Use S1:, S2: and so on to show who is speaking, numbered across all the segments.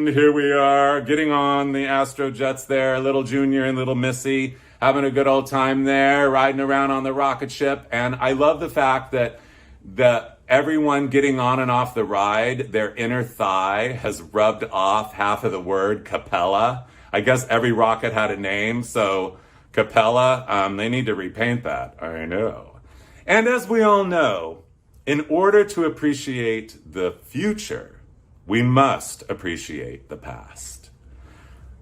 S1: Disneyland. Here we are, getting on the Astro Jets there, little Junior and little Missy, having a good old time there, riding around on the rocket ship. And I love the fact that everyone getting on and off the ride, their inner thigh has rubbed off half of the word Capella. I guess every rocket had a name, so Capella, they need to repaint that. I know. And as we all know, in order to appreciate the future, we must appreciate the past.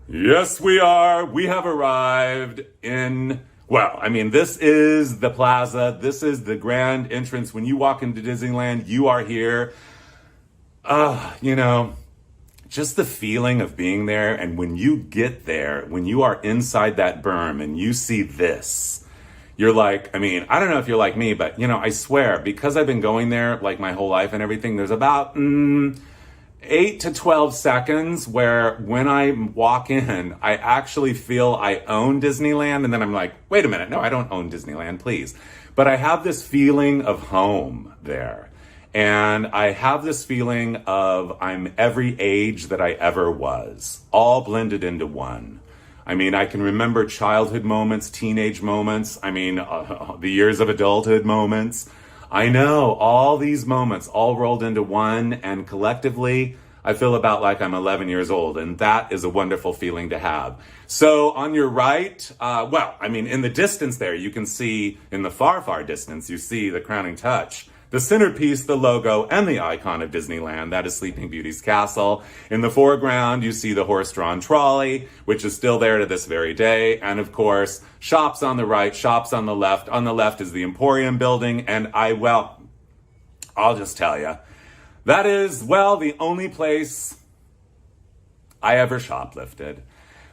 S1: Yes, we are. We have arrived in, well, I mean, this is the plaza. This is the grand entrance. When you walk into Disneyland, you are here. Just the feeling of being there. And when you get there, when you are inside that berm and you see this, you're like, I mean, I don't know if you're like me, but, I swear, because I've been going there like my whole life and everything, there's about 8 to 12 seconds where when I walk in, I actually feel I own Disneyland. And then I'm like, wait a minute. No, I don't own Disneyland, please. But I have this feeling of home there. And I have this feeling of I'm every age that I ever was, all blended into one. I mean, I can remember childhood moments, teenage moments. I mean, the years of adulthood moments. I know all these moments all rolled into one, and collectively, I feel about like I'm 11 years old, and that is a wonderful feeling to have. So on your right, in the distance there, you can see, in the far, far distance, you see the crowning touch. The centerpiece, the logo, and the icon of Disneyland, that is Sleeping Beauty's castle. In the foreground, you see the horse-drawn trolley, which is still there to this very day. And of course, shops on the right, shops on the left. On the left is the Emporium building. And I'll just tell you, that is, the only place I ever shoplifted.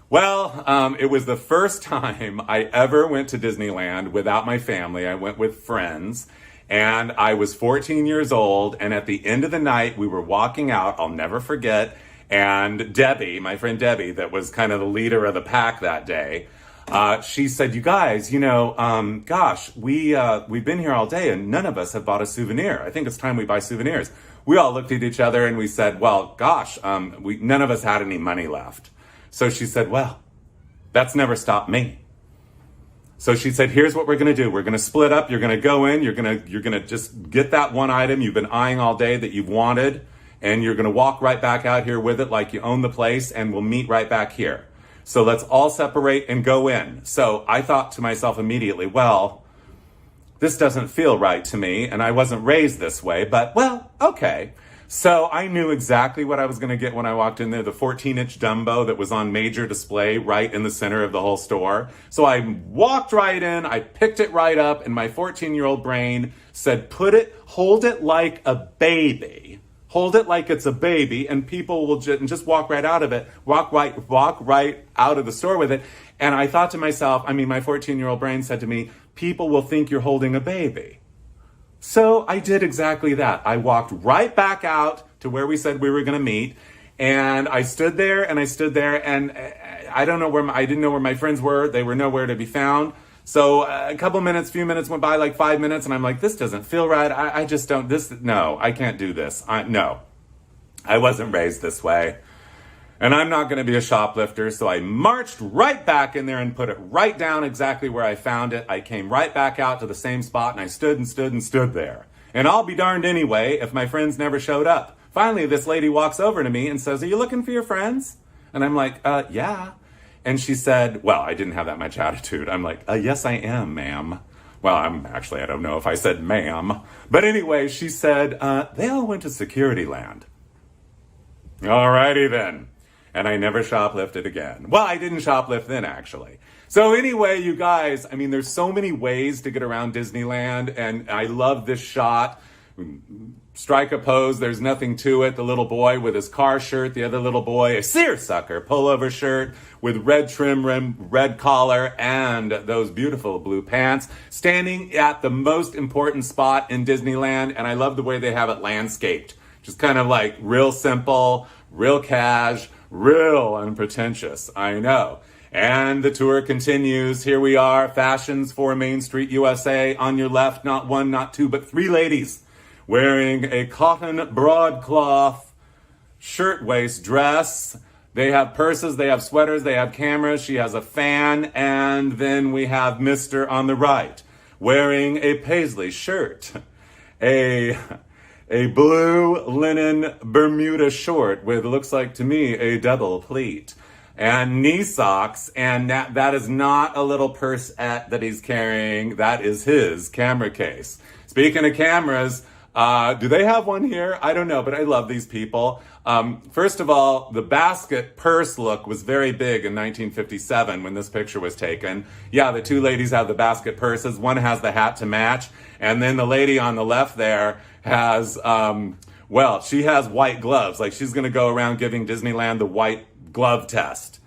S1: Well, it was the first time I ever went to Disneyland without my family. I went with friends. And I was 14 years old, and at the end of the night, we were walking out, I'll never forget, and Debbie, my friend Debbie, that was kind of the leader of the pack that day, she said, you guys, we've been here all day, and none of us have bought a souvenir. I think it's time we buy souvenirs. We all looked at each other, and we said, none of us had any money left. So she said, well, that's never stopped me. So she said, here's what we're going to do. We're going to split up. You're going to go in. You're going to just get that one item you've been eyeing all day that you've wanted. And you're going to walk right back out here with it like you own the place. And we'll meet right back here. So let's all separate and go in. So I thought to myself immediately, well, this doesn't feel right to me. And I wasn't raised this way. But, okay. So I knew exactly what I was going to get when I walked in there, the 14-inch Dumbo that was on major display right in the center of the whole store. So I walked right in, I picked it right up, and my 14-year-old brain said, hold it like a baby. Hold it like it's a baby, and people will just walk right out of it, walk right out of the store with it. And I thought to myself, my 14-year-old brain said to me, people will think you're holding a baby. So I did exactly that. I walked right back out to where we said we were going to meet, and I stood there, and I don't know I didn't know where my friends were. They were nowhere to be found. So a few minutes went by, like 5 minutes, and I'm like, this doesn't feel right. I can't do this. No, I wasn't raised this way. And I'm not going to be a shoplifter, so I marched right back in there and put it right down exactly where I found it. I came right back out to the same spot, and I stood there. And I'll be darned anyway if my friends never showed up. Finally, this lady walks over to me and says, are you looking for your friends? And I'm like, yeah. And she said, well, I didn't have that much attitude. I'm like, yes, I am, ma'am. Well, I don't know if I said ma'am. But anyway, she said, they all went to Securityland. All righty then. And I never shoplifted again. Well, I didn't shoplift then, actually. So anyway, you guys, there's so many ways to get around Disneyland, and I love this shot. Strike a pose, there's nothing to it. The little boy with his car shirt, the other little boy, a seersucker pullover shirt with red trim rim, red collar, and those beautiful blue pants, standing at the most important spot in Disneyland, and I love the way they have it landscaped. Just kind of like real simple, real cash, real unpretentious, I know. And the tour continues. Here we are, Fashions for Main Street, USA. On your left, not one, not two, but three ladies wearing a cotton broadcloth shirtwaist dress. They have purses, they have sweaters, they have cameras. She has a fan. And then we have Mr. on the right wearing a paisley shirt, a blue linen Bermuda short with, looks like to me, a double pleat, and knee socks. And that is not a little purse-ette that he's carrying. That is his camera case. Speaking of cameras, do they have one here? I don't know, but I love these people. First of all, the basket purse look was very big in 1957 when this picture was taken. Yeah, the two ladies have the basket purses. One has the hat to match. And then the lady on the left there has, she has white gloves. Like she's going to go around giving Disneyland the white glove test.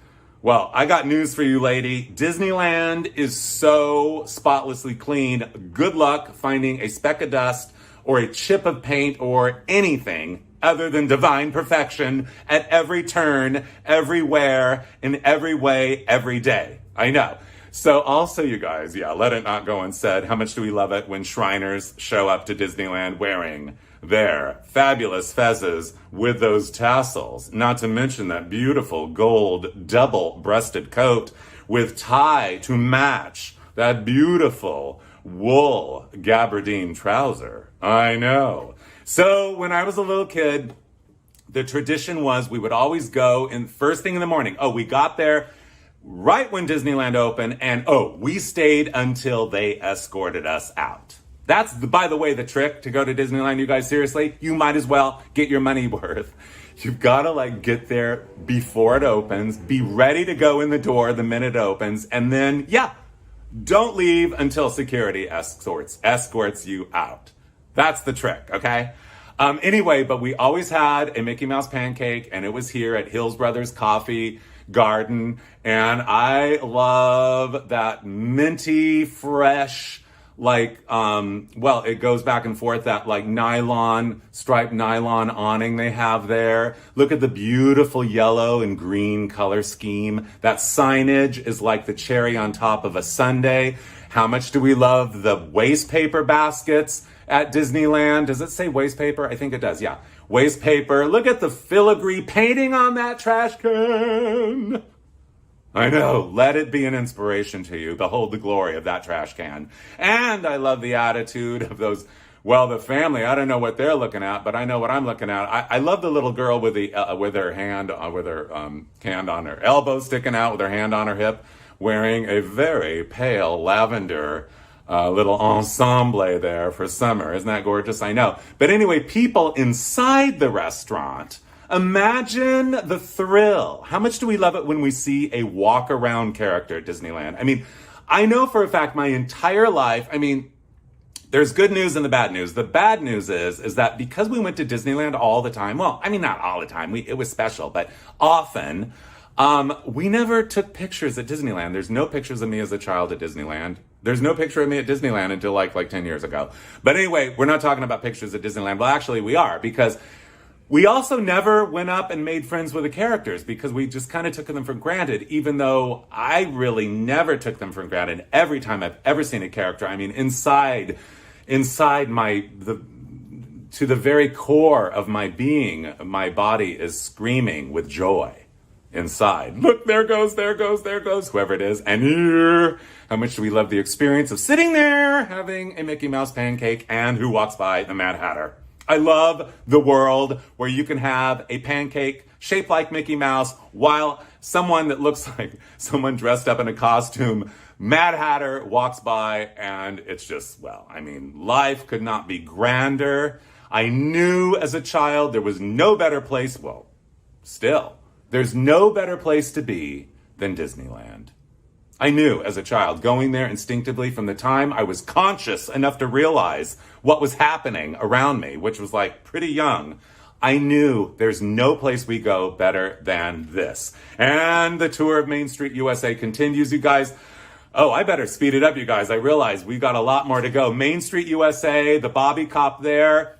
S1: Well, I got news for you, lady. Disneyland is so spotlessly clean. Good luck finding a speck of dust or a chip of paint or anything other than divine perfection at every turn, everywhere, in every way, every day. I know. So also, you guys, let it not go unsaid. How much do we love it when Shriners show up to Disneyland wearing their fabulous fezzes with those tassels? Not to mention that beautiful gold double-breasted coat with tie to match that beautiful wool gabardine trouser. I know. So when I was a little kid, the tradition was we would always go in first thing in the morning. Oh, we got there right when Disneyland opened, and we stayed until they escorted us out. That's, by the way, the trick to go to Disneyland, you guys. Seriously, you might as well get your money worth. You've got to get there before it opens, be ready to go in the door the minute it opens, and then, don't leave until security escorts you out. That's the trick, okay? Anyway, but we always had a Mickey Mouse pancake, and it was here at Hills Brothers Coffee Garden, and I love that minty, fresh, it goes back and forth, that striped nylon awning they have there. Look at the beautiful yellow and green color scheme. That signage is like the cherry on top of a sundae. How much do we love the waste paper baskets at Disneyland? Does it say waste paper? I think it does, yeah. Waste paper. Look at the filigree painting on that trash can. I know. Let it be an inspiration to you. Behold the glory of that trash can. And I love the attitude of those, the family. I don't know what they're looking at, but I know what I'm looking at. I love the little girl with her hand on her elbow sticking out, with her hand on her hip, wearing a very pale lavender little ensemble there for summer. Isn't that gorgeous? I know. But anyway, people inside the restaurant, imagine the thrill. How much do we love it when we see a walk-around character at Disneyland? I mean, I know for a fact my entire life, there's good news and the bad news. The bad news is that because we went to Disneyland all the time, not all the time, it was special, but often, we never took pictures at Disneyland. There's no pictures of me as a child at Disneyland. There's no picture of me at Disneyland until like 10 years ago. But anyway, we're not talking about pictures at Disneyland. Well, actually we are, because we also never went up and made friends with the characters because we just kind of took them for granted, even though I really never took them for granted every time I've ever seen a character. Inside to the very core of my being, my body is screaming with joy. Inside. Look, there goes, whoever it is. And here, how much do we love the experience of sitting there, having a Mickey Mouse pancake, and who walks by? The Mad Hatter. I love the world where you can have a pancake shaped like Mickey Mouse while someone that looks like someone dressed up in a costume, Mad Hatter, walks by, and it's just, life could not be grander. I knew as a child there was no better place, there's no better place to be than Disneyland. I knew as a child, going there instinctively from the time I was conscious enough to realize what was happening around me, which was pretty young. I knew there's no place we go better than this. And the tour of Main Street USA continues, you guys. Oh, I better speed it up, you guys. I realize we've got a lot more to go. Main Street USA, the Bobby Cop there.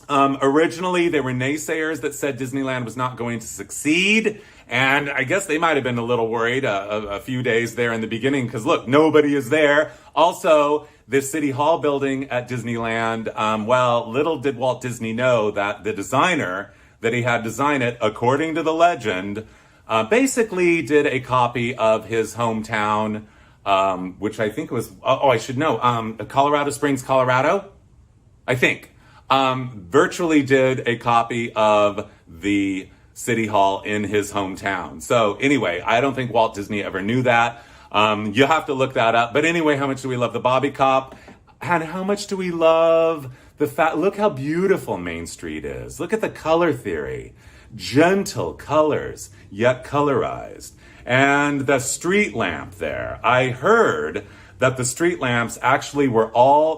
S1: Originally, there were naysayers that said Disneyland was not going to succeed, and I guess they might have been a little worried a few days there in the beginning, because look, nobody is there. Also, the City Hall building at Disneyland, little did Walt Disney know that the designer that he had design it, according to the legend, basically did a copy of his hometown, which I think was, I should know, Colorado Springs, Colorado, I think. Virtually did a copy of the City Hall in his hometown. So anyway, I don't think Walt Disney ever knew that. You have to look that up. But anyway, how much do we love the Bobby Cop? And how much do we love the fact, look how beautiful Main Street is. Look at the color theory. Gentle colors, yet colorized. And the street lamp there. I heard that the street lamps actually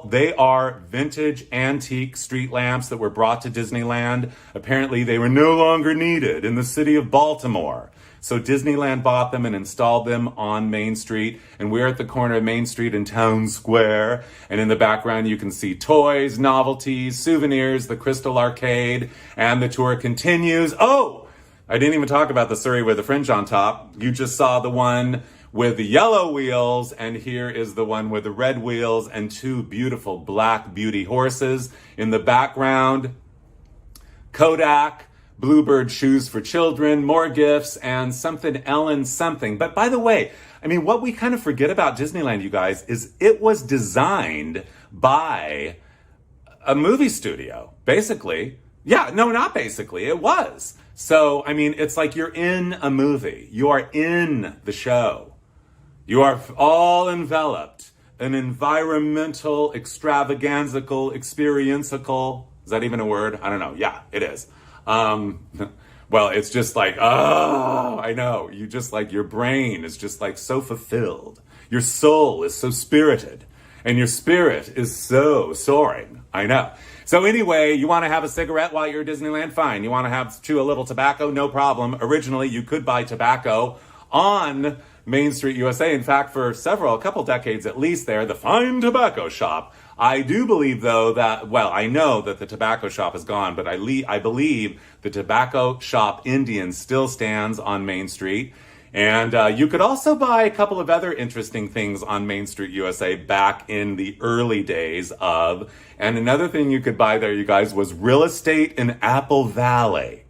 S1: they are vintage antique street lamps that were brought to Disneyland. Apparently they were no longer needed in the city of Baltimore. So Disneyland bought them and installed them on Main Street. And we're at the corner of Main Street and Town Square. And in the background, you can see toys, novelties, souvenirs, the Crystal Arcade, and the tour continues. Oh, I didn't even talk about the Surrey with the fringe on top. You just saw the one with the yellow wheels, and here is the one with the red wheels and two beautiful black beauty horses. In the background, Kodak, Bluebird shoes for children, more gifts, and something Ellen something. But by the way, I mean, what we kind of forget about Disneyland, you guys, is it was designed by a movie studio, basically. Yeah, no, not basically, it was. So, I mean, it's like you're in a movie. You are in the show. You are all enveloped. An environmental, extravaganzical, experiencical. Is that even a word? I don't know. Yeah, it is. Well, it's just like, oh, I know. You just like, your brain is just like so fulfilled. Your soul is so spirited. And your spirit is so soaring. I know. So anyway, you want to have a cigarette while you're at Disneyland? Fine. You want to chew a little tobacco? No problem. Originally, you could buy tobacco on Main Street, USA. In fact, for a couple decades at least there, the Fine Tobacco Shop. I do believe, though, I know that the tobacco shop is gone, but I believe the Tobacco Shop Indian still stands on Main Street. And you could also buy a couple of other interesting things on Main Street, USA back in the early days of. And another thing you could buy there, you guys, was real estate in Apple Valley.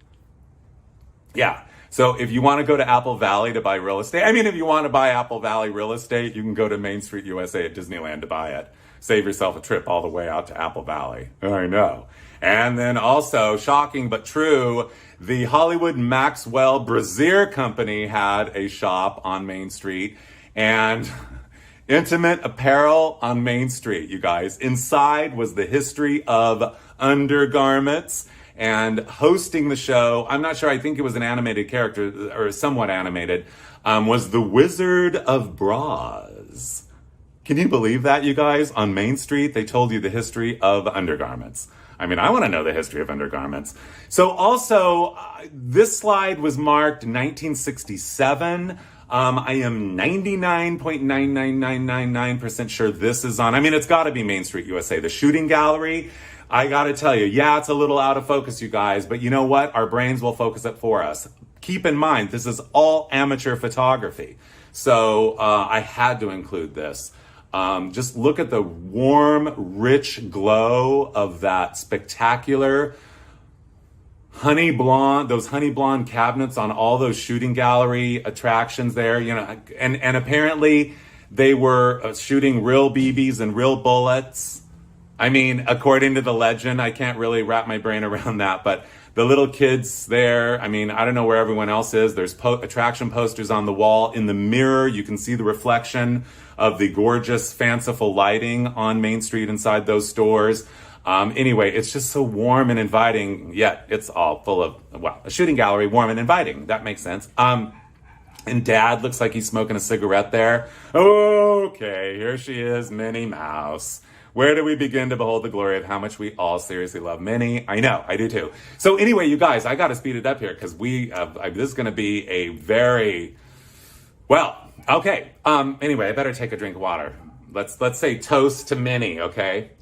S1: Yeah. So if you want to go to Apple Valley to buy real estate, if you want to buy Apple Valley real estate, you can go to Main Street, USA at Disneyland to buy it. Save yourself a trip all the way out to Apple Valley. I know. And then also, shocking but true, the Hollywood Maxwell Brazier Company had a shop on Main Street, and intimate apparel on Main Street, you guys. Inside was the history of undergarments, and hosting the show, I'm not sure, I think it was an animated character, or somewhat animated, was the Wizard of Bras. Can you believe that, you guys? On Main Street, they told you the history of undergarments. I want to know the history of undergarments. So also, this slide was marked 1967. I am 99.99999% sure this is on. It's got to be Main Street, USA. The shooting gallery, I got to tell you, yeah, it's a little out of focus, you guys, but you know what? Our brains will focus it for us. Keep in mind, this is all amateur photography. So I had to include this. Just look at the warm, rich glow of that spectacular honey blonde, those honey blonde cabinets on all those shooting gallery attractions there, and apparently they were shooting real BBs and real bullets. According to the legend, I can't really wrap my brain around that, but the little kids there, I don't know where everyone else is. There's attraction posters on the wall. In the mirror, you can see the reflection of the gorgeous, fanciful lighting on Main Street inside those stores. Anyway, it's just so warm and inviting, yet it's all full of, a shooting gallery, warm and inviting. That makes sense. And Dad looks like he's smoking a cigarette there. Okay, here she is, Minnie Mouse. Where do we begin to behold the glory of how much we all seriously love Minnie? I know, I do too. So anyway, you guys, I got to speed it up here because this is going to be a very, okay. Anyway, I better take a drink of water. Let's say toast to Minnie, okay?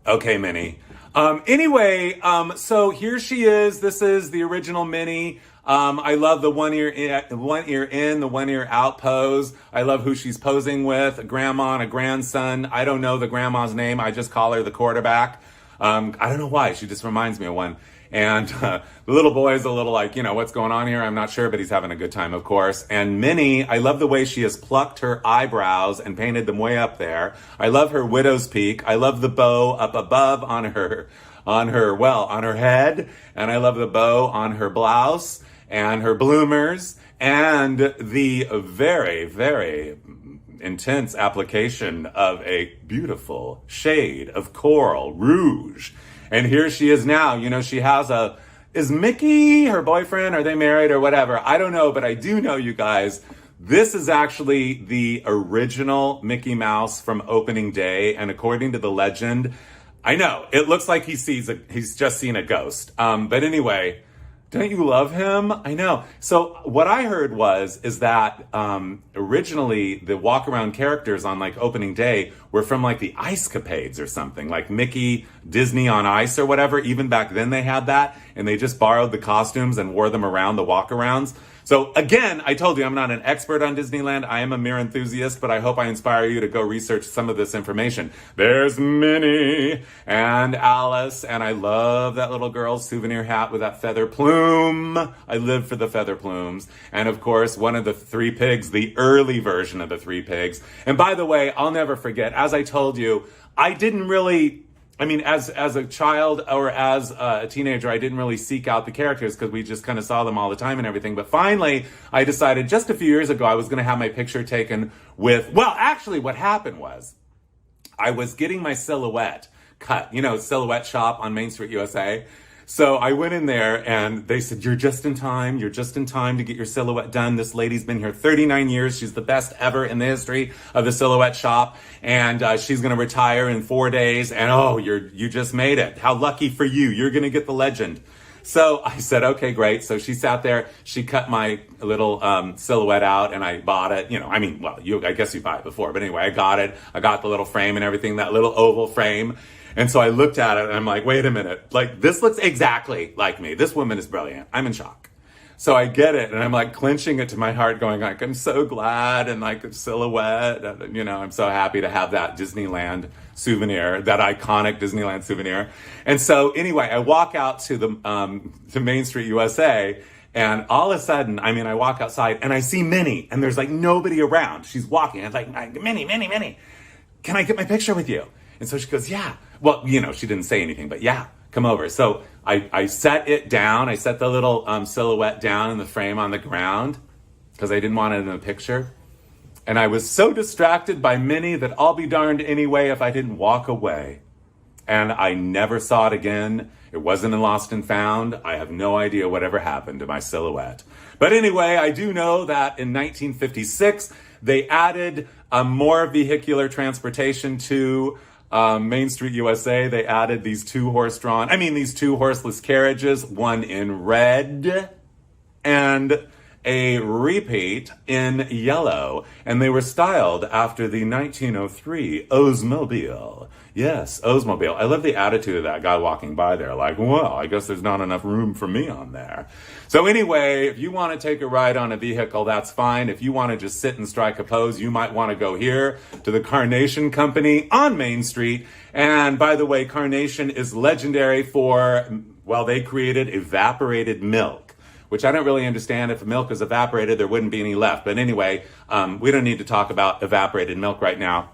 S1: Okay, Minnie. So here she is. This is the original Minnie. I love the one ear in, the one ear out pose. I love who she's posing with, a grandma and a grandson. I don't know the grandma's name. I just call her the quarterback. I don't know why. She just reminds me of one. And the little boy is a little like, what's going on here? I'm not sure, but he's having a good time, of course. And Minnie, I love the way she has plucked her eyebrows and painted them way up there. I love her widow's peak. I love the bow up above on her head. And I love the bow on her blouse and her bloomers and the very, very intense application of a beautiful shade of coral rouge. And here she is now. She has is Mickey her boyfriend? Are they married or whatever? I don't know, but I do know, you guys, this is actually the original Mickey Mouse from opening day. And according to the legend, I know it looks like he's just seen a ghost. But anyway, don't you love him? I know. So what I heard is that originally the walk around characters on like opening day were from like the Ice Capades or something, like Mickey, Disney on Ice or whatever. Even back then they had that, and they just borrowed the costumes and wore them around the walk arounds. So again, I told you I'm not an expert on Disneyland. I am a mere enthusiast, but I hope I inspire you to go research some of this information. There's Minnie and Alice, and I love that little girl's souvenir hat with that feather plume. I live for the feather plumes. And of course, one of the three pigs, the early version of the three pigs. And by the way, I'll never forget, as I told you, I didn't really... as a child or as a teenager, I didn't really seek out the characters because we just kind of saw them all the time and everything. But finally, I decided just a few years ago, I was going to have my picture taken with, actually what happened was I was getting my silhouette cut, silhouette shop on Main Street, USA. So I went in there and they said, you're just in time to get your silhouette done. This lady's been here 39 years. She's the best ever in the history of the silhouette shop. And she's going to retire in 4 days. And you just made it. How lucky for you. You're going to get the legend. So I said, okay, great. So she sat there, she cut my little silhouette out and I bought it. I guess you buy it before, but anyway, I got it. I got the little frame and everything, that little oval frame. And so I looked at it and I'm like, wait a minute, like this looks exactly like me. This woman is brilliant. I'm in shock. So I get it and I'm like clenching it to my heart going like, I'm so glad, and like the silhouette, I'm so happy to have that Disneyland souvenir, that iconic Disneyland souvenir. And so anyway, I walk out to to Main Street, USA, and all of a sudden, I walk outside and I see Minnie and there's like nobody around. She's walking. I'm like, Minnie, can I get my picture with you? And so she goes, yeah. Well, she didn't say anything, but yeah, come over. So I set it down. I set the little silhouette down in the frame on the ground because I didn't want it in the picture. And I was so distracted by Minnie that I'll be darned anyway if I didn't walk away. And I never saw it again. It wasn't in Lost and Found. I have no idea whatever happened to my silhouette. But anyway, I do know that in 1956, they added more vehicular transportation to Main Street, USA. They added these two horseless carriages, one in red and a repeat in yellow. And they were styled after the 1903 Oldsmobile. Yes, Oldsmobile. I love the attitude of that guy walking by there. Like, well, I guess there's not enough room for me on there. So anyway, if you want to take a ride on a vehicle, that's fine. If you want to just sit and strike a pose, you might want to go here to the Carnation Company on Main Street. And by the way, Carnation is legendary for, they created evaporated milk, which I don't really understand. If milk is evaporated, there wouldn't be any left. But anyway, we don't need to talk about evaporated milk right now,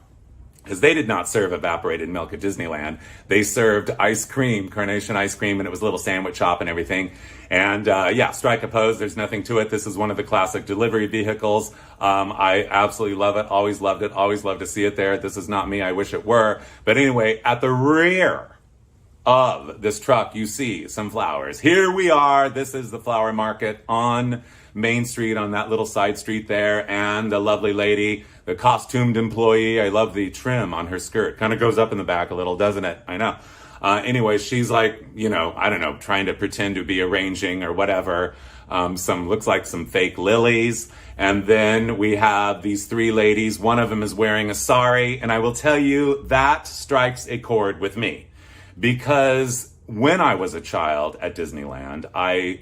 S1: because they did not serve evaporated milk at Disneyland. They served ice cream, Carnation ice cream, and it was a little sandwich shop and everything. And strike a pose. There's nothing to it. This is one of the classic delivery vehicles. I absolutely love it. Always loved it. Always loved to see it there. This is not me. I wish it were. But anyway, at the rear of this truck, you see some flowers. Here we are. This is the flower market on Main Street, on that little side street there. And the lovely lady, the costumed employee. I love the trim on her skirt. Kind of goes up in the back a little, doesn't it? I know. Anyway, she's like, trying to pretend to be arranging or whatever. Looks like some fake lilies. And then we have these three ladies. One of them is wearing a sari. And I will tell you, that strikes a chord with me. Because when I was a child at Disneyland, I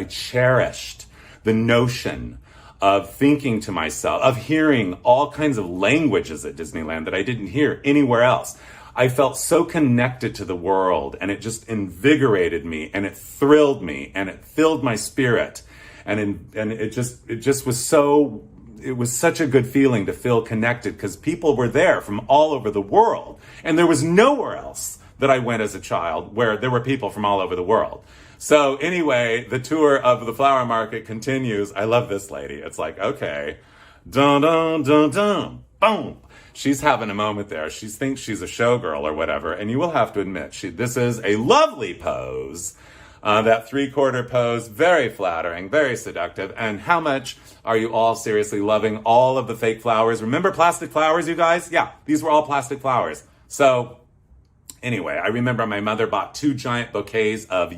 S1: cherished the notion of thinking to myself, of hearing all kinds of languages at Disneyland that I didn't hear anywhere else. I felt so connected to the world, and it just invigorated me, and it thrilled me, and it filled my spirit. And it just was so, it was such a good feeling to feel connected, because people were there from all over the world. And there was nowhere else that I went as a child where there were people from all over the world. So anyway, the tour of the flower market continues. I love this lady. It's like, okay, dun dun dun dun, boom. She's having a moment there. She thinks she's a showgirl or whatever. And you will have to admit, this is a lovely pose. That 3/4 pose, very flattering, very seductive. And how much are you all seriously loving all of the fake flowers? Remember plastic flowers, you guys? Yeah, these were all plastic flowers. So anyway, I remember my mother bought 2 giant bouquets of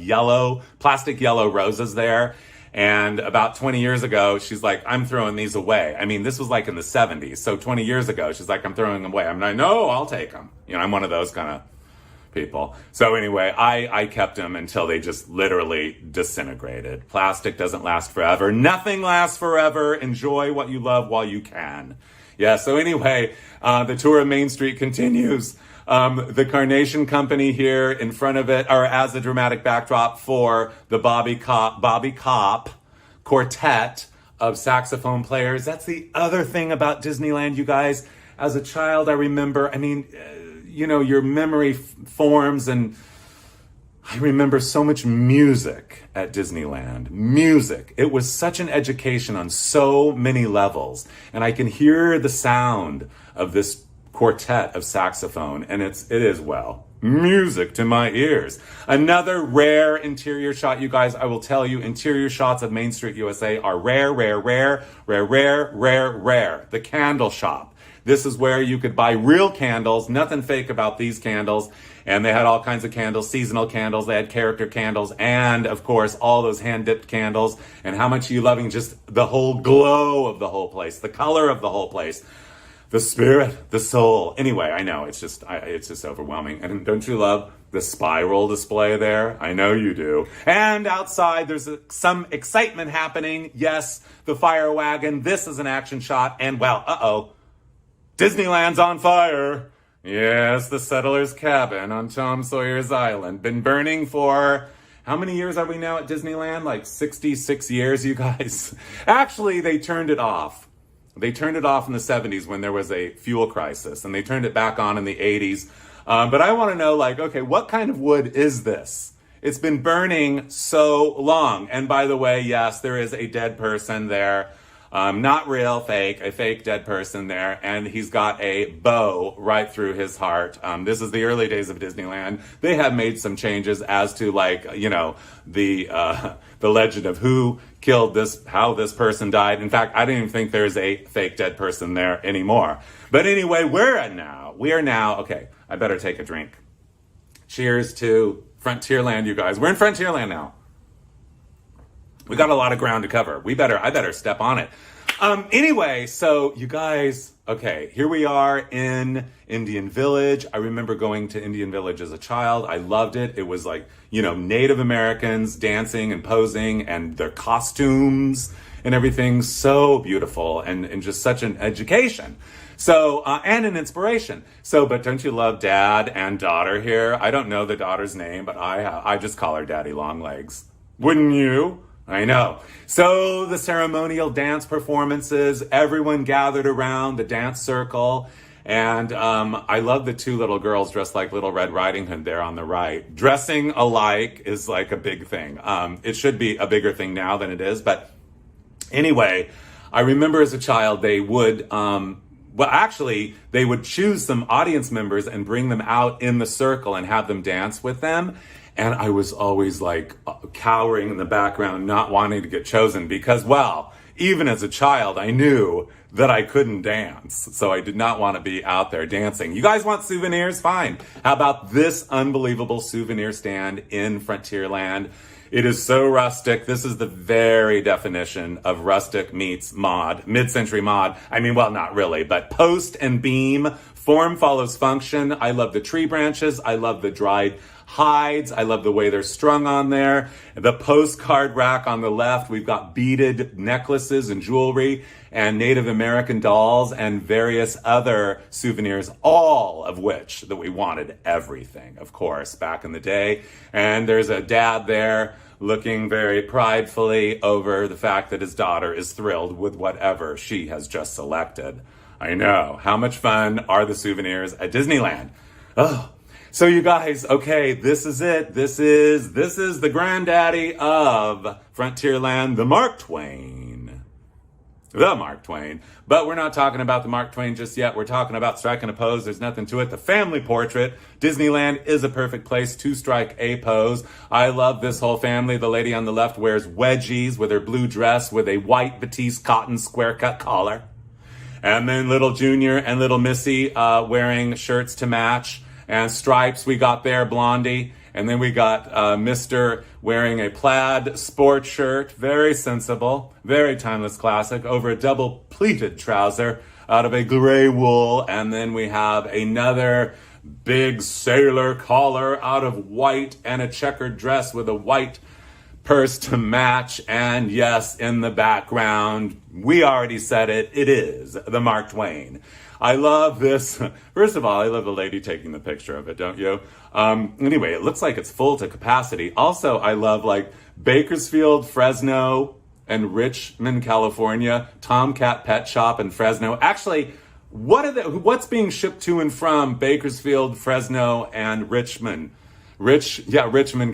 S1: plastic yellow roses there. And about 20 years ago, she's like, I'm throwing these away. I mean, this was like in the 70s. So 20 years ago, she's like, I'm throwing them away. I'm like, no, I'll take them. You know, I'm one of those kind of people. So anyway, I kept them until they just literally disintegrated. Plastic doesn't last forever. Nothing lasts forever. Enjoy what you love while you can. Yeah, so anyway, the tour of Main Street continues. The Carnation Company here in front of it, or as a dramatic backdrop for the Bobby Cop quartet of saxophone players. That's the other thing about Disneyland, you guys. As a child, I remember, your memory forms, and I remember so much music at Disneyland. Music. It was such an education on so many levels. And I can hear the sound of this quartet of saxophone, and it is music to my ears. Another rare interior shot, you guys. I will tell you, interior shots of Main Street USA are rare. The candle shop. This is where you could buy real candles, nothing fake about these candles. And they had all kinds of candles, seasonal candles, they had character candles, and of course, all those hand-dipped candles. And how much are you loving just the whole glow of the whole place, the color of the whole place, the spirit, the soul. Anyway, I know, it's just overwhelming. And don't you love the spiral display there? I know you do. And outside, there's some excitement happening. Yes, the fire wagon. This is an action shot. And well, Disneyland's on fire. Yes, the settler's cabin on Tom Sawyer's Island. Been burning for, how many years are we now at Disneyland? Like 66 years, you guys. Actually, they turned it off. They turned it off in the 70s when there was a fuel crisis, and they turned it back on in the 80s. But I want to know, okay, what kind of wood is this? It's been burning so long. And by the way, yes, there is a dead person there. Not real, fake, a fake dead person there, and he's got a bow right through his heart. This is the early days of Disneyland. They have made some changes as to the legend of who killed this, how this person died. In fact, I don't even think there's a fake dead person there anymore. But anyway, we are now, okay, I better take a drink. Cheers to Frontierland, you guys. We're in Frontierland now. We got a lot of ground to cover. I better step on it. Anyway, so you guys, okay, here we are in Indian Village. I remember going to Indian Village as a child. I loved it. It was like, Native Americans dancing and posing, and their costumes and everything. So beautiful, and just such an education. So, and an inspiration. So, but don't you love dad and daughter here? I don't know the daughter's name, but I just call her Daddy Longlegs. Wouldn't you? I know. So the ceremonial dance performances, everyone gathered around the dance circle. And I love the 2 little girls dressed like Little Red Riding Hood there on the right. Dressing alike is like a big thing. It should be a bigger thing now than it is. But anyway, I remember as a child, they would, they would choose some audience members and bring them out in the circle and have them dance with them. And I was always cowering in the background, not wanting to get chosen because, even as a child, I knew that I couldn't dance. So I did not want to be out there dancing. You guys want souvenirs? Fine. How about this unbelievable souvenir stand in Frontierland? It is so rustic. This is the very definition of rustic meets mod, mid-century mod. I mean, not really, but post and beam, form follows function. I love the tree branches. I love the dried hides. I love the way they're strung on there. The postcard rack on the left, we've got beaded necklaces and jewelry and Native American dolls and various other souvenirs, all of which that we wanted everything, of course, back in the day. And there's a dad there looking very pridefully over the fact that his daughter is thrilled with whatever she has just selected. I know. How much fun are the souvenirs at Disneyland? Oh, so you guys, okay, this is it. This is the granddaddy of Frontierland, the Mark Twain. The Mark Twain. But we're not talking about the Mark Twain just yet. We're talking about striking a pose. There's nothing to it. The family portrait. Disneyland is a perfect place to strike a pose. I love this whole family. The lady on the left wears wedgies with her blue dress with a white batiste cotton square cut collar. And then little Junior and little Missy wearing shirts to match. And stripes we got there, Blondie. And then we got Mr. wearing a plaid sport shirt, very sensible, very timeless classic, over a double pleated trouser out of a gray wool. And then we have another big sailor collar out of white and a checkered dress with a white purse to match. And yes, in the background, we already said it, it is the Mark Twain. I love this. First of all, I love the lady taking the picture of it, don't you? Anyway, it looks like it's full to capacity. Also, I love like Bakersfield, Fresno, and Richmond, California, Tomcat Pet Shop in Fresno. Actually, what's being shipped to and from Bakersfield, Fresno, and Richmond,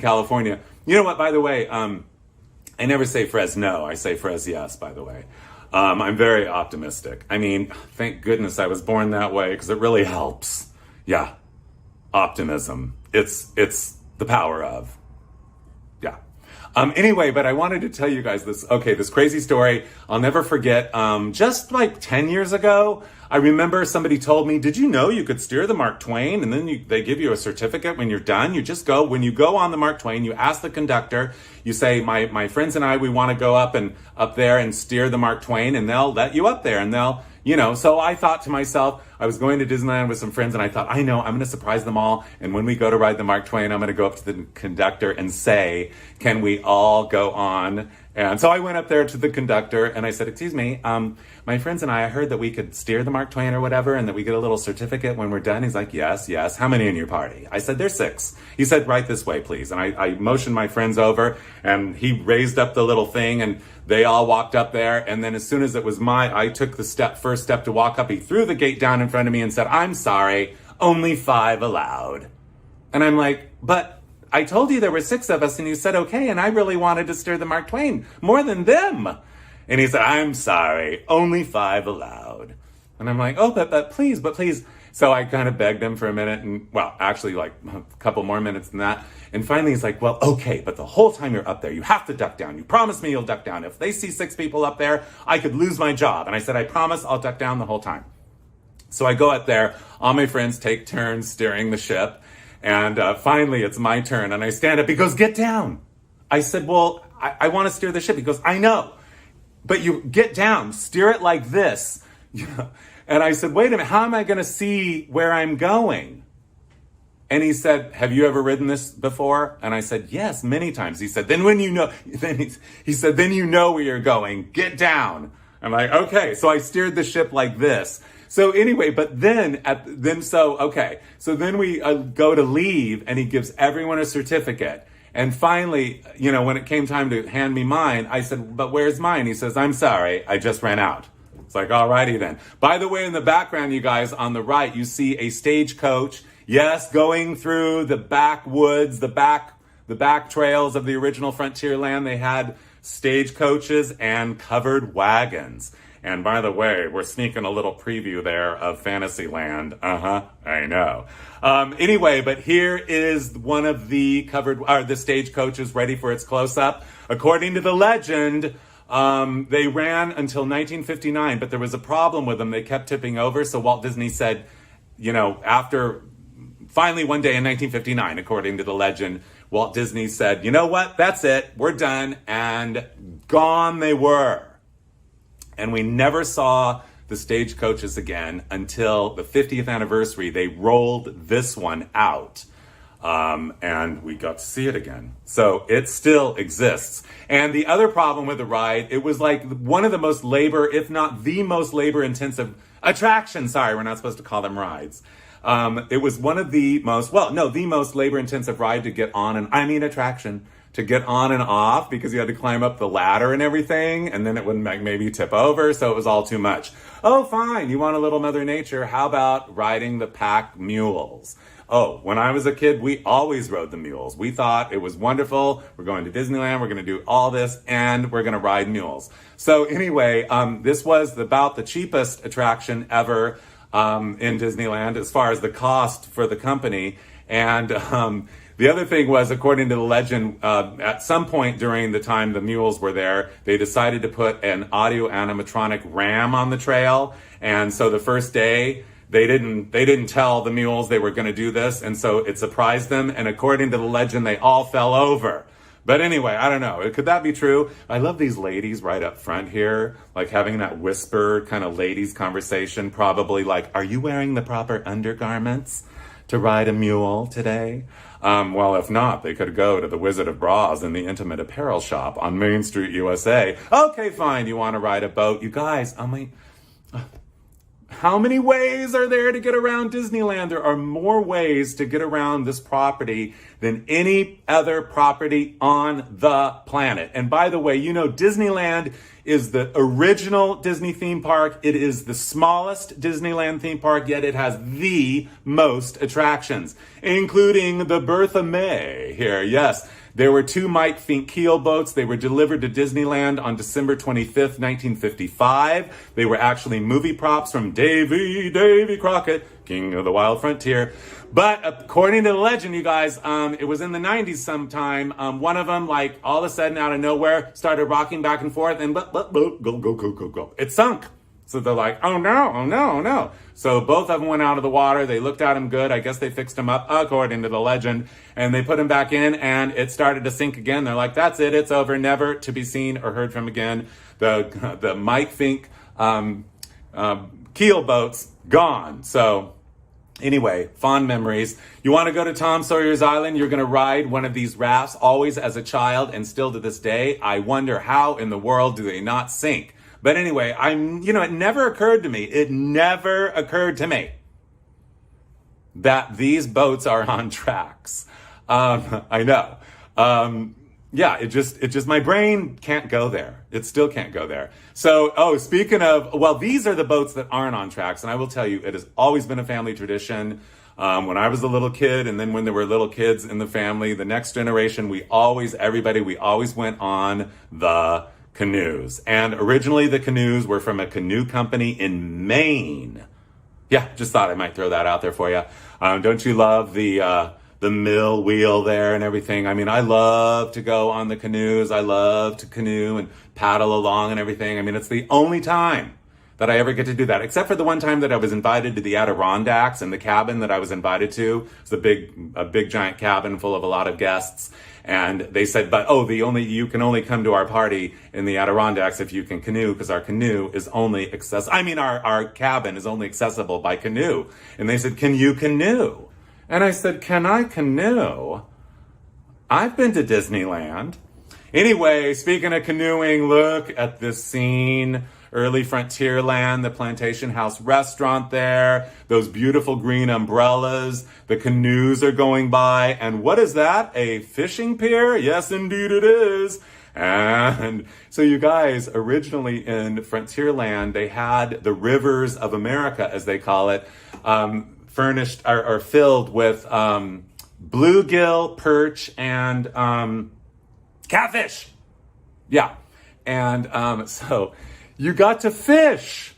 S1: California. You know what, by the way, I never say Fresno, I say Yes, by the way. I'm very optimistic. I mean, thank goodness I was born that way because it really helps. Yeah. Optimism. It's the power of. Yeah. Anyway, but I wanted to tell you guys this crazy story. I'll never forget. Just like 10 years ago, I remember somebody told me, did you know you could steer the Mark Twain? And then they give you a certificate when you're done. You just go, when you go on the Mark Twain, you ask the conductor, you say, my friends and I, we want to go up there and steer the Mark Twain, and they'll let you up there, and they'll, so I thought to myself, I was going to Disneyland with some friends, and I thought, I know, I'm going to surprise them all. And when we go to ride the Mark Twain, I'm going to go up to the conductor and say, can we all go on? And so I went up there to the conductor and I said, excuse me, my friends and I heard that we could steer the Mark Twain or whatever and that we get a little certificate when we're done. He's like, yes. How many in your party? I said, there's 6. He said, right this way, please. And I motioned my friends over and he raised up the little thing and they all walked up there. And then as soon as it was I took the first step to walk up. He threw the gate down in front of me and said, I'm sorry, only 5 allowed. And I'm like, but I told you there were 6 of us and you said, okay. And I really wanted to steer the Mark Twain more than them. And he said, I'm sorry, only 5 allowed. And I'm like, oh, but please. So I kind of begged him for a minute and, well, actually like a couple more minutes than that. And finally he's like, well, okay, but the whole time you're up there, you have to duck down. You promise me you'll duck down. If they see 6 people up there, I could lose my job. And I said, I promise I'll duck down the whole time. So I go up there, all my friends take turns steering the ship. And finally, it's my turn, and I stand up. He goes, get down. I said, well, I want to steer the ship. He goes, I know, but you get down, steer it like this. And I said, wait a minute, how am I going to see where I'm going? And he said, have you ever ridden this before? And I said, yes, many times. He said, then when you know, he said, then you know where you're going. Get down. I'm like, okay. So I steered the ship like this. So anyway, but then we go to leave and he gives everyone a certificate. And finally, when it came time to hand me mine, I said, but where's mine? He says, I'm sorry, I just ran out. It's like, alrighty then. By the way, in the background, you guys, on the right, you see a stagecoach. Yes, going through the backwoods, the back trails of the original Frontierland. They had stagecoaches and covered wagons. And by the way, we're sneaking a little preview there of Fantasyland. I know. Anyway, but here is one of the the stagecoaches ready for its close-up. According to the legend, they ran until 1959, but there was a problem with them. They kept tipping over, so Walt Disney said, after finally one day in 1959, according to the legend, Walt Disney said, you know what, that's it, we're done, and gone they were. And we never saw the stagecoaches again until the 50th anniversary. They rolled this one out. And we got to see it again. So it still exists. And the other problem with the ride, it was like one of the most labor, if not the most labor intensive attractions. Sorry, we're not supposed to call them rides. It was one of the most, the most labor intensive ride to get on, and I mean attraction, to get on and off, because you had to climb up the ladder and everything, and then it would maybe tip over, so it was all too much. Oh, fine, you want a little Mother Nature, how about riding the pack mules? Oh, when I was a kid, we always rode the mules. We thought it was wonderful. We're going to Disneyland, we're gonna do all this, and we're gonna ride mules. So anyway, this was about the cheapest attraction ever in Disneyland as far as the cost for the company. And the other thing was, according to the legend, at some point during the time the mules were there, they decided to put an audio animatronic ram on the trail. And so the first day, they didn't tell the mules they were going to do this. And so it surprised them. And according to the legend, they all fell over. But anyway, I don't know. Could that be true? I love these ladies right up front here, like having that whispered kind of ladies conversation, probably like, are you wearing the proper undergarments to ride a mule today? Well, if not, they could go to the Wizard of Bras in the Intimate Apparel Shop on Main Street, USA. Okay, fine. You want to ride a boat? You guys, how many ways are there to get around Disneyland? There are more ways to get around this property than any other property on the planet. And by the way, you know, Disneyland is the original Disney theme park. It is the smallest Disneyland theme park, yet it has the most attractions, including the Bertha May here. Yes, there were 2 Mike Fink keel boats. They were delivered to Disneyland on December 25th, 1955. They were actually movie props from Davy Crockett, King of the Wild Frontier. But according to the legend, you guys, it was in the 90s sometime. One of them, like, all of a sudden out of nowhere, started rocking back and forth, and go. It sunk. So they're like, oh no. So both of them went out of the water. They looked at him good. I guess they fixed him up, according to the legend. And they put him back in, and it started to sink again. They're like, that's it. It's over. Never to be seen or heard from again. The Mike Fink keel boats, gone. So anyway, fond memories. You want to go to Tom Sawyer's Island? You're going to ride one of these rafts, always as a child and still to this day. I wonder how in the world do they not sink? But anyway, it never occurred to me that these boats are on tracks. I know. It just, my brain can't go there. It still can't go there. So, speaking of, these are the boats that aren't on tracks. And I will tell you, it has always been a family tradition. When I was a little kid, and then when there were little kids in the family, the next generation, we always went on the Canoes. And originally the Canoes were from a canoe company in Maine. Yeah, just thought I might throw that out there for you. Don't you love the mill wheel there and everything? I mean, I love to go on the Canoes. I love to canoe and paddle along and everything. I mean, it's the only time that I ever get to do that, except for the one time that I was invited to the Adirondacks, and the cabin that I was invited to was a big giant cabin full of a lot of guests. And they said, but you can only come to our party in the Adirondacks if you can canoe, because our canoe is only our cabin is only accessible by canoe. And they said, can you canoe? And I said, can I canoe? I've been to Disneyland. Anyway, speaking of canoeing, look at this scene. Early Frontierland, the Plantation House restaurant there, those beautiful green umbrellas, the canoes are going by, and what is that? A fishing pier? Yes, indeed it is. And so you guys, originally in Frontierland, they had the rivers of America, as they call it, furnished or filled with bluegill, perch, and catfish. Yeah. And so you got to fish,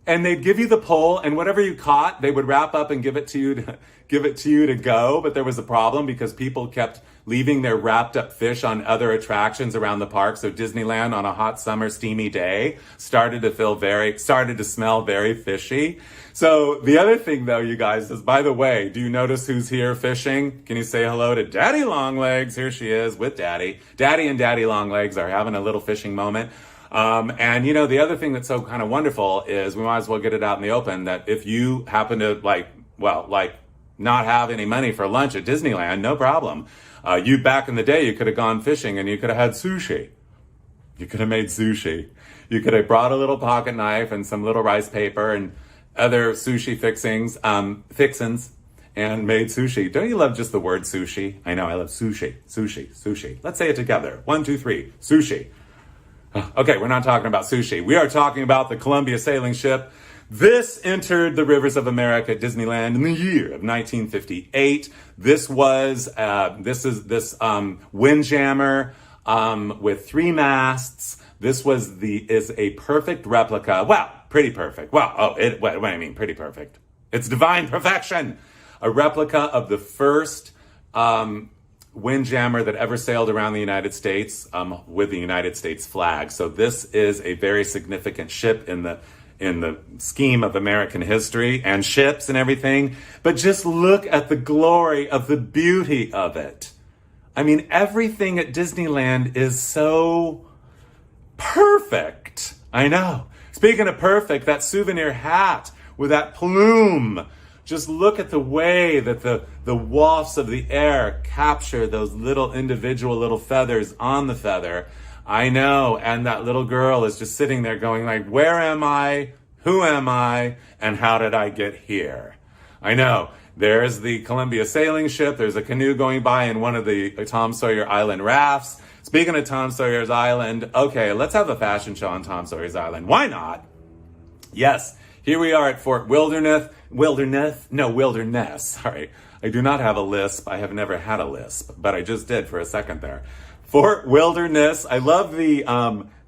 S1: and they'd give you the pole, and whatever you caught, they would wrap up and give it to you to go. But there was a problem because people kept leaving their wrapped up fish on other attractions around the park. So Disneyland on a hot summer steamy day started to smell very fishy. So the other thing though, you guys, is, by the way, do you notice who's here fishing? Can you say hello to Daddy Longlegs? Here she is with Daddy. Daddy and Daddy Longlegs are having a little fishing moment. And the other thing that's so kind of wonderful is we might as well get it out in the open that if you happen to like not have any money for lunch at Disneyland, no problem. You back in the day, you could have gone fishing and you could have had sushi. You could have made sushi. You could have brought a little pocket knife and some little rice paper and other sushi fixings and made sushi. Don't you love just the word sushi? I know, I love sushi, sushi, sushi. Let's say it together. 1, 2, 3, sushi. Okay, we're not talking about sushi. We are talking about the Columbia sailing ship. This entered the rivers of America at Disneyland in the year of 1958. This was, this windjammer, with 3 masts. This is a perfect replica. Well, pretty perfect. Well, what do I mean pretty perfect? It's divine perfection. A replica of the first, windjammer that ever sailed around the United States, with the United States flag. So this is a very significant ship in the scheme of American history and ships and everything. But just look at the glory of the beauty of it. I mean, everything at Disneyland is so perfect. I know. Speaking of perfect, that souvenir hat with that plume. Just look at the way that the wafts of the air capture those little individual little feathers on the feather. I know. And that little girl is just sitting there going like, where am I? Who am I? And how did I get here? I know. There's the Columbia sailing ship. There's a canoe going by in one of the Tom Sawyer Island rafts. Speaking of Tom Sawyer's Island, okay, let's have a fashion show on Tom Sawyer's Island. Why not? Yes, here we are at Fort Wilderness. Sorry, I do not have a lisp. I have never had a lisp, but I just did for a second there. Fort Wilderness. I love the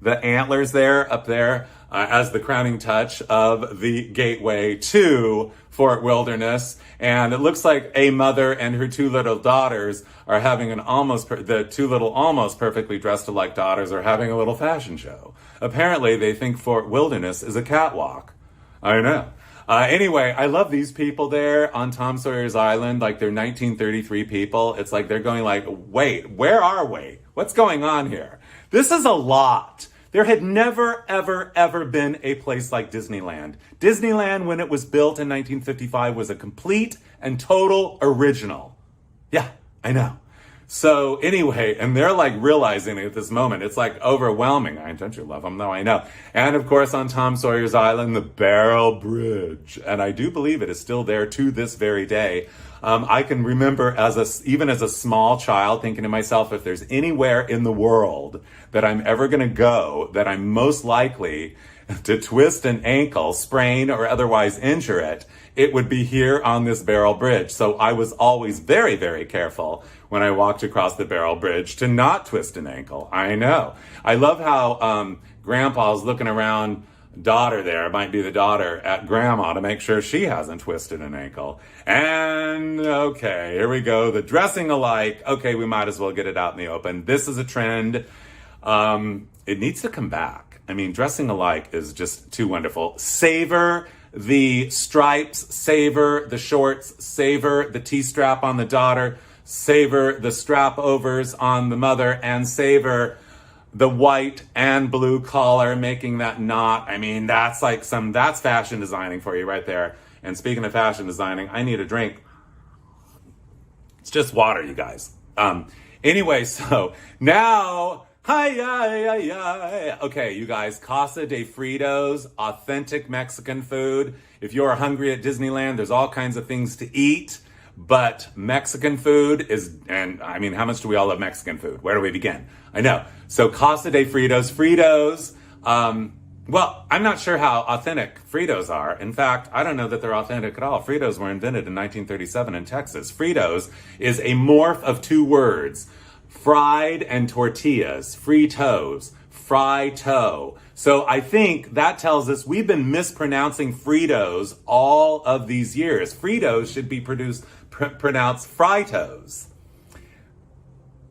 S1: antlers there up there as the crowning touch of the gateway to Fort Wilderness. And it looks like a mother and her 2 little daughters are having the 2 little almost perfectly dressed alike daughters are having a little fashion show. Apparently they think Fort Wilderness is a catwalk. I know. Anyway, I love these people there on Tom Sawyer's Island, like they're 1933 people. It's like they're going like, wait, where are we? What's going on here? This is a lot. There had never, ever, ever been a place like Disneyland. Disneyland, when it was built in 1955, was a complete and total original. Yeah, I know. So anyway, and they're like realizing it at this moment. It's like overwhelming. Don't you love them though? I know. And of course on Tom Sawyer's Island, the Barrel Bridge. And I do believe it is still there to this very day. I can remember even as a small child thinking to myself, if there's anywhere in the world that I'm ever going to go, that I'm most likely to twist an ankle, sprain, or otherwise injure it, it would be here on this Barrel Bridge. So I was always very, very careful when I walked across the Barrel Bridge to not twist an ankle. I know. I love how Grandpa's looking around, daughter there, might be the daughter, at Grandma to make sure she hasn't twisted an ankle. And okay, here we go. The dressing alike. Okay, we might as well get it out in the open. This is a trend. It needs to come back. I mean, dressing alike is just too wonderful. Savor the stripes, savor the shorts, savor the T-strap on the daughter, savor the strap overs on the mother, and savor the white and blue collar making that knot. I mean, that's fashion designing for you right there. And speaking of fashion designing, I need a drink. It's just water, you guys. Anyway, so now, okay, you guys, Casa de Fritos, authentic Mexican food. If you're hungry at Disneyland, there's all kinds of things to eat. But Mexican food is, and I mean, how much do we all love Mexican food? Where do we begin? I know. So Casa de Fritos. Fritos, well, I'm not sure how authentic Fritos are. In fact, I don't know that they're authentic at all. Fritos were invented in 1937 in Texas. Fritos is a morph of 2 words, fried and tortillas, Fritos, fry-to. So I think that tells us we've been mispronouncing Fritos all of these years. Fritos should be pronounced Fritos.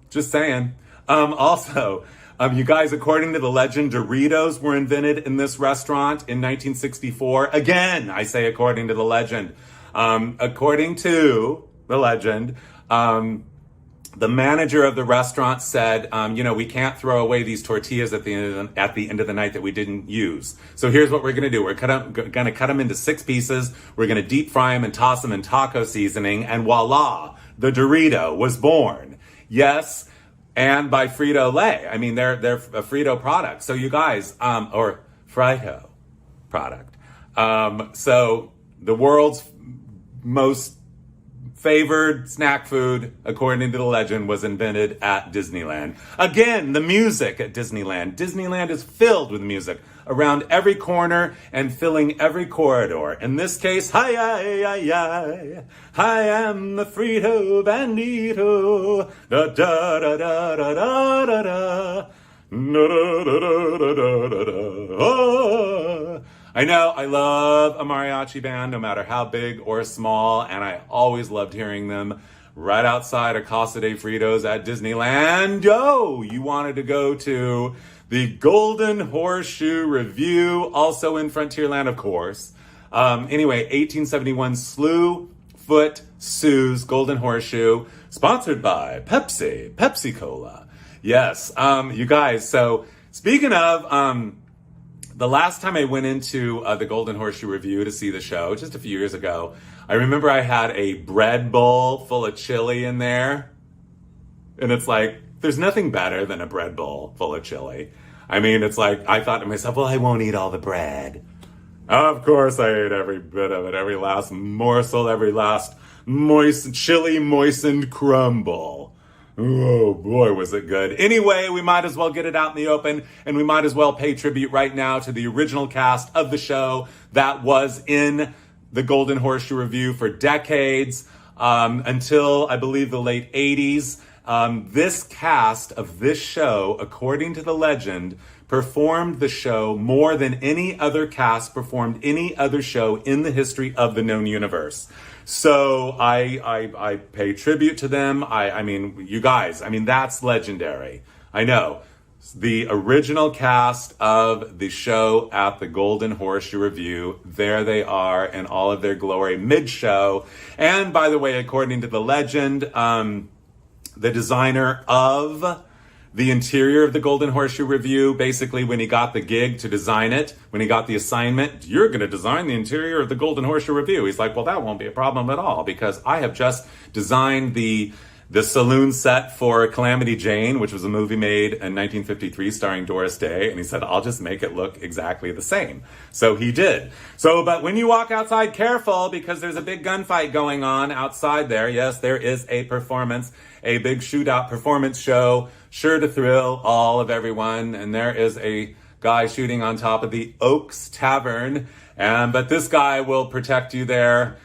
S1: Just saying. Also, you guys, according to the legend, Doritos were invented in this restaurant in 1964. Again, I say according to the legend. According to the legend, the manager of the restaurant said, we can't throw away these tortillas at the end of the night that we didn't use. So here's what we're going to do. We're going to cut them into 6 pieces. We're going to deep fry them and toss them in taco seasoning. And voila, the Dorito was born. Yes, and by Frito-Lay. I mean, they're a Frito product. So you guys, or Frito product. So the world's most favored snack food, according to the legend, was invented at Disneyland. Again, the music at Disneyland. Disneyland is filled with music around every corner and filling every corridor. In this case, hi, I am the Frito Bandito. Da da da da da da da da. Da da da da da da da. Oh. I know, I love a mariachi band, no matter how big or small, and I always loved hearing them right outside of Casa de Fritos at Disneyland. Yo, you wanted to go to the Golden Horseshoe Review, also in Frontierland, of course. Anyway, 1871 Slew Foot Sue's Golden Horseshoe, sponsored by Pepsi Cola. Yes, you guys, so speaking of, the last time I went into the Golden Horseshoe Review to see the show, just a few years ago, I remember I had a bread bowl full of chili in there. And it's like, there's nothing better than a bread bowl full of chili. I mean, it's like, I thought to myself, well, I won't eat all the bread. Of course I ate every bit of it, every last morsel, every last chili moistened crumble. Oh boy, was it good. Anyway, we might as well get it out in the open, and we might as well pay tribute right now to the original cast of the show that was in the Golden Horseshoe Review for decades, until I believe the late 80s. This cast of this show, according to the legend, performed the show more than any other cast performed any other show in the history of the known universe. So I pay tribute to them. I mean, you guys, I mean, that's legendary. I know. The original cast of the show at the Golden Horseshoe Review, there they are in all of their glory mid-show. And by the way, according to the legend, the designer of the interior of the Golden Horseshoe Review, basically when he got the gig to design it, when he got the assignment, you're going to design the interior of the Golden Horseshoe Review. He's like, well, that won't be a problem at all, because I have just designed the saloon set for Calamity Jane, which was a movie made in 1953 starring Doris Day. And he said, I'll just make it look exactly the same. So he did. So, but when you walk outside, careful, because there's a big gunfight going on outside there. Yes, there is a performance, a big shootout performance show, sure to thrill all of everyone. And there is a guy shooting on top of the Oaks Tavern. But this guy will protect you there.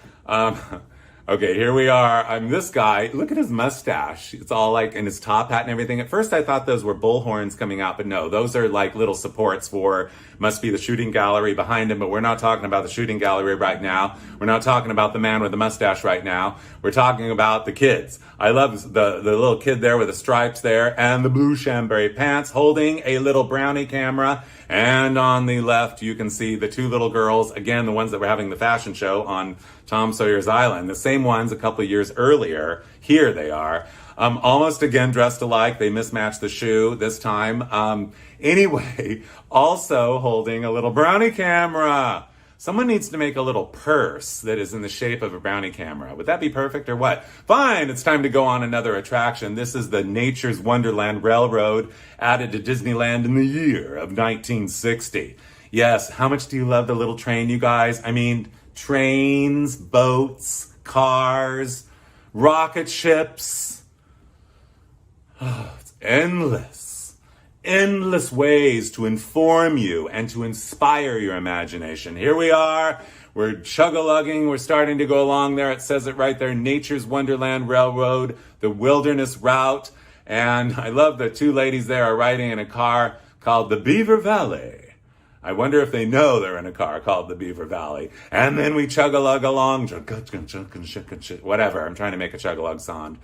S1: Okay, here we are. I'm this guy. Look at his mustache. It's all like in his top hat and everything. At first I thought those were bullhorns coming out, but no, those are like little supports for, must be the shooting gallery behind him, but we're not talking about the shooting gallery right now. We're not talking about the man with the mustache right now. We're talking about the kids. I love the little kid there with the stripes there and the blue chambray pants holding a little brownie camera. And on the left, you can see the two little girls, again, the ones that were having the fashion show on Tom Sawyer's Island, the same ones a couple of years earlier. Here they are, almost again dressed alike. They mismatched the shoe this time. Anyway, also holding a little brownie camera. Someone needs to make a little purse that is in the shape of a brownie camera. Would that be perfect or what? Fine, it's time to go on another attraction. This is the Nature's Wonderland Railroad, added to Disneyland in the year of 1960. Yes, how much do you love the little train, you guys? I mean, trains, boats, cars, rocket ships. Oh, it's endless ways to inform you and to inspire your imagination. Here we are. We're chug-a-lugging. We're starting to go along there. It says it right there. Nature's Wonderland Railroad, the Wilderness Route. And I love the two ladies there are riding in a car called the Beaver Valley. I wonder if they know they're in a car called the Beaver Valley. And then we chug-a-lug along. Whatever. I'm trying to make a chug-a-lug sound.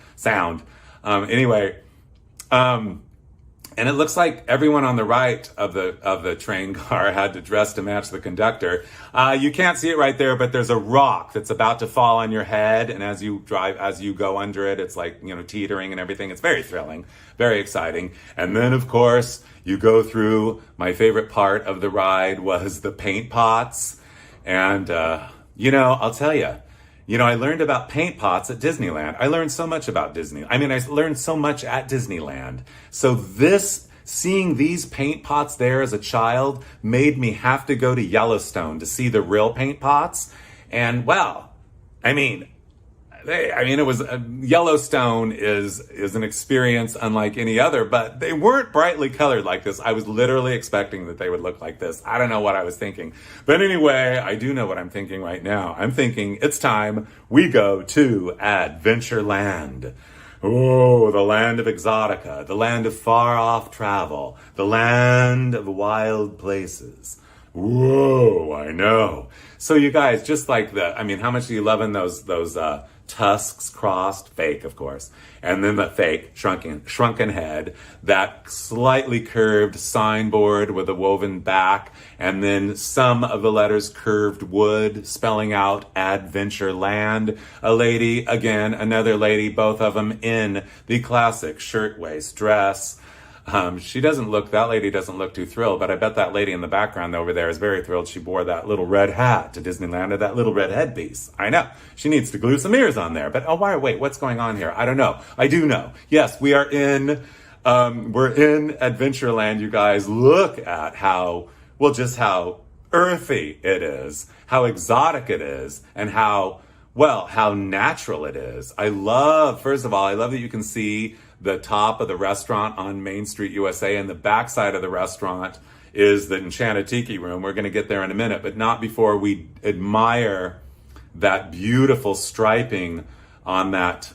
S1: And it looks like everyone on the right of the train car had to dress to match the conductor. You can't see it right there, but there's a rock that's about to fall on your head. And as you go under it, it's like, teetering and everything. It's very thrilling, very exciting. And then, of course, you go through, my favorite part of the ride was the paint pots. And, I'll tell you, I learned about paint pots at Disneyland. I learned so much about Disney. I learned so much at Disneyland. So seeing these paint pots there as a child made me have to go to Yellowstone to see the real paint pots. And it was Yellowstone is an experience unlike any other, but they weren't brightly colored like this. I was literally expecting that they would look like this. I don't know what I was thinking. But anyway, I do know what I'm thinking right now. I'm thinking it's time we go to Adventureland. Oh, the land of exotica, the land of far-off travel, the land of wild places. Whoa, I know. So you guys, just like how much do you love in those tusks crossed? Fake, of course. And then the fake shrunken head, that slightly curved signboard with a woven back, and then some of the letters curved wood spelling out Adventureland. A lady, again, another lady, both of them in the classic shirtwaist dress. That lady doesn't look too thrilled, but I bet that lady in the background over there is very thrilled she wore that little red hat to Disneyland, or that little red headpiece. I know. She needs to glue some ears on there, but wait, what's going on here? I don't know. I do know. Yes, we're in Adventureland, you guys. Look at how earthy it is, how exotic it is, and how natural it is. First of all, I love that you can see the top of the restaurant on Main Street, USA, and the backside of the restaurant is the Enchanted Tiki room. We're going to get there in a minute, but not before we admire that beautiful striping on that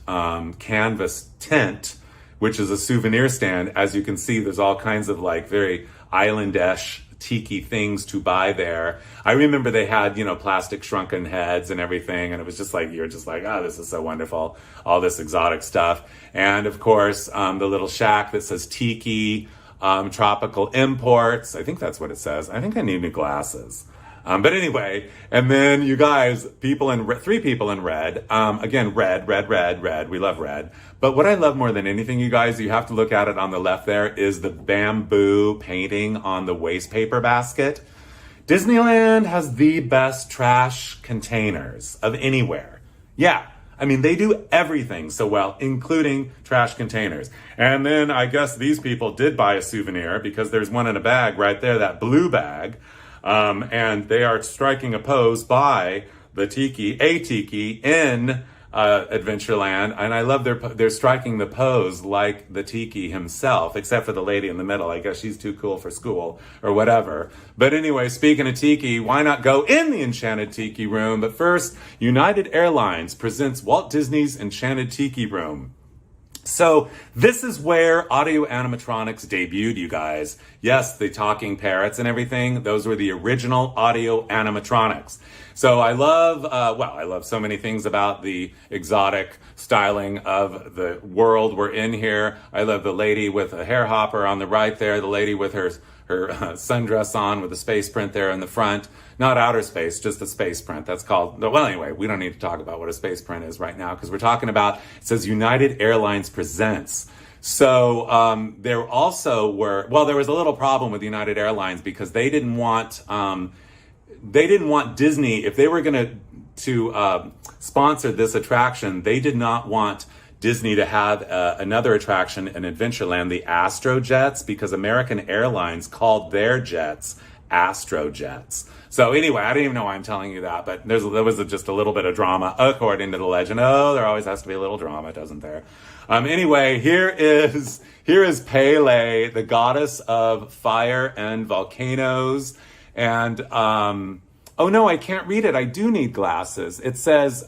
S1: canvas tent, which is a souvenir stand. As you can see, there's all kinds of very island-esque tiki things to buy there. I remember they had, plastic shrunken heads and everything, and it was just you're just this is so wonderful, all this exotic stuff. And of course, the little shack that says Tiki, tropical imports. I think that's what it says. I think I need new glasses. But anyway, and then you guys, three people in red. Again, red. We love red. But what I love more than anything, you guys, you have to look at it on the left there, is the bamboo painting on the waste paper basket. Disneyland has the best trash containers of anywhere. Yeah. They do everything so well, including trash containers. And then I guess these people did buy a souvenir, because there's one in a bag right there, that blue bag. And they are striking a pose by the Tiki in Adventureland, and I love they're striking the pose like the Tiki himself, except for the lady in the middle. I guess she's too cool for school or whatever. But anyway, speaking of Tiki, why not go in the Enchanted Tiki room? But first, United Airlines presents Walt Disney's Enchanted Tiki room. So this is where audio animatronics debuted, you guys. Yes, the talking parrots and everything. Those were the original audio animatronics. So I love so many things about the exotic styling of the world we're in here. I love the lady with a hair hopper on the right there, the lady with her sundress on with a space print there in the front. Not outer space, just a space print. That's called, well, anyway, we don't need to talk about what a space print is right now, because we're talking about, it says United Airlines presents. So there also were, there was a little problem with United Airlines, because they didn't want Disney, if they were going to sponsor this attraction, they did not want Disney to have another attraction in Adventureland, the Astro Jets, because American Airlines called their jets Astro Jets. So anyway, I don't even know why I'm telling you that, but there was just a little bit of drama, according to the legend. Oh, there always has to be a little drama, doesn't there? Anyway, here is Pele, the goddess of fire and volcanoes. And, oh no, I can't read it. I do need glasses. It says,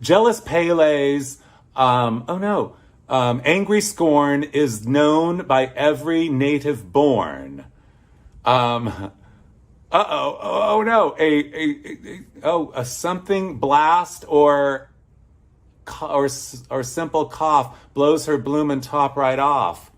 S1: jealous Pele's, angry scorn is known by every native born. A something blast or simple cough blows her bloomin' top right off.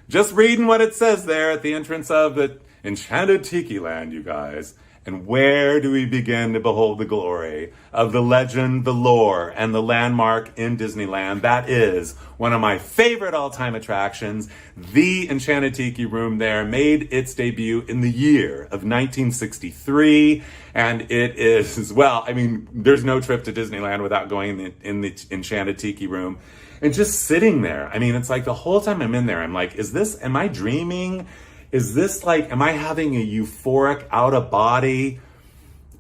S1: Just reading what it says there at the entrance of the Enchanted Tiki Land, you guys. And where do we begin to behold the glory of the legend, the lore, and the landmark in Disneyland? That is one of my favorite all-time attractions. The Enchanted Tiki Room there made its debut in the year of 1963. And it is, well, I mean, there's no trip to Disneyland without going in the Enchanted Tiki Room. And just sitting there, I mean, it's like the whole time I'm in there, I'm like, am I dreaming? Is this like, am I having a euphoric out-of-body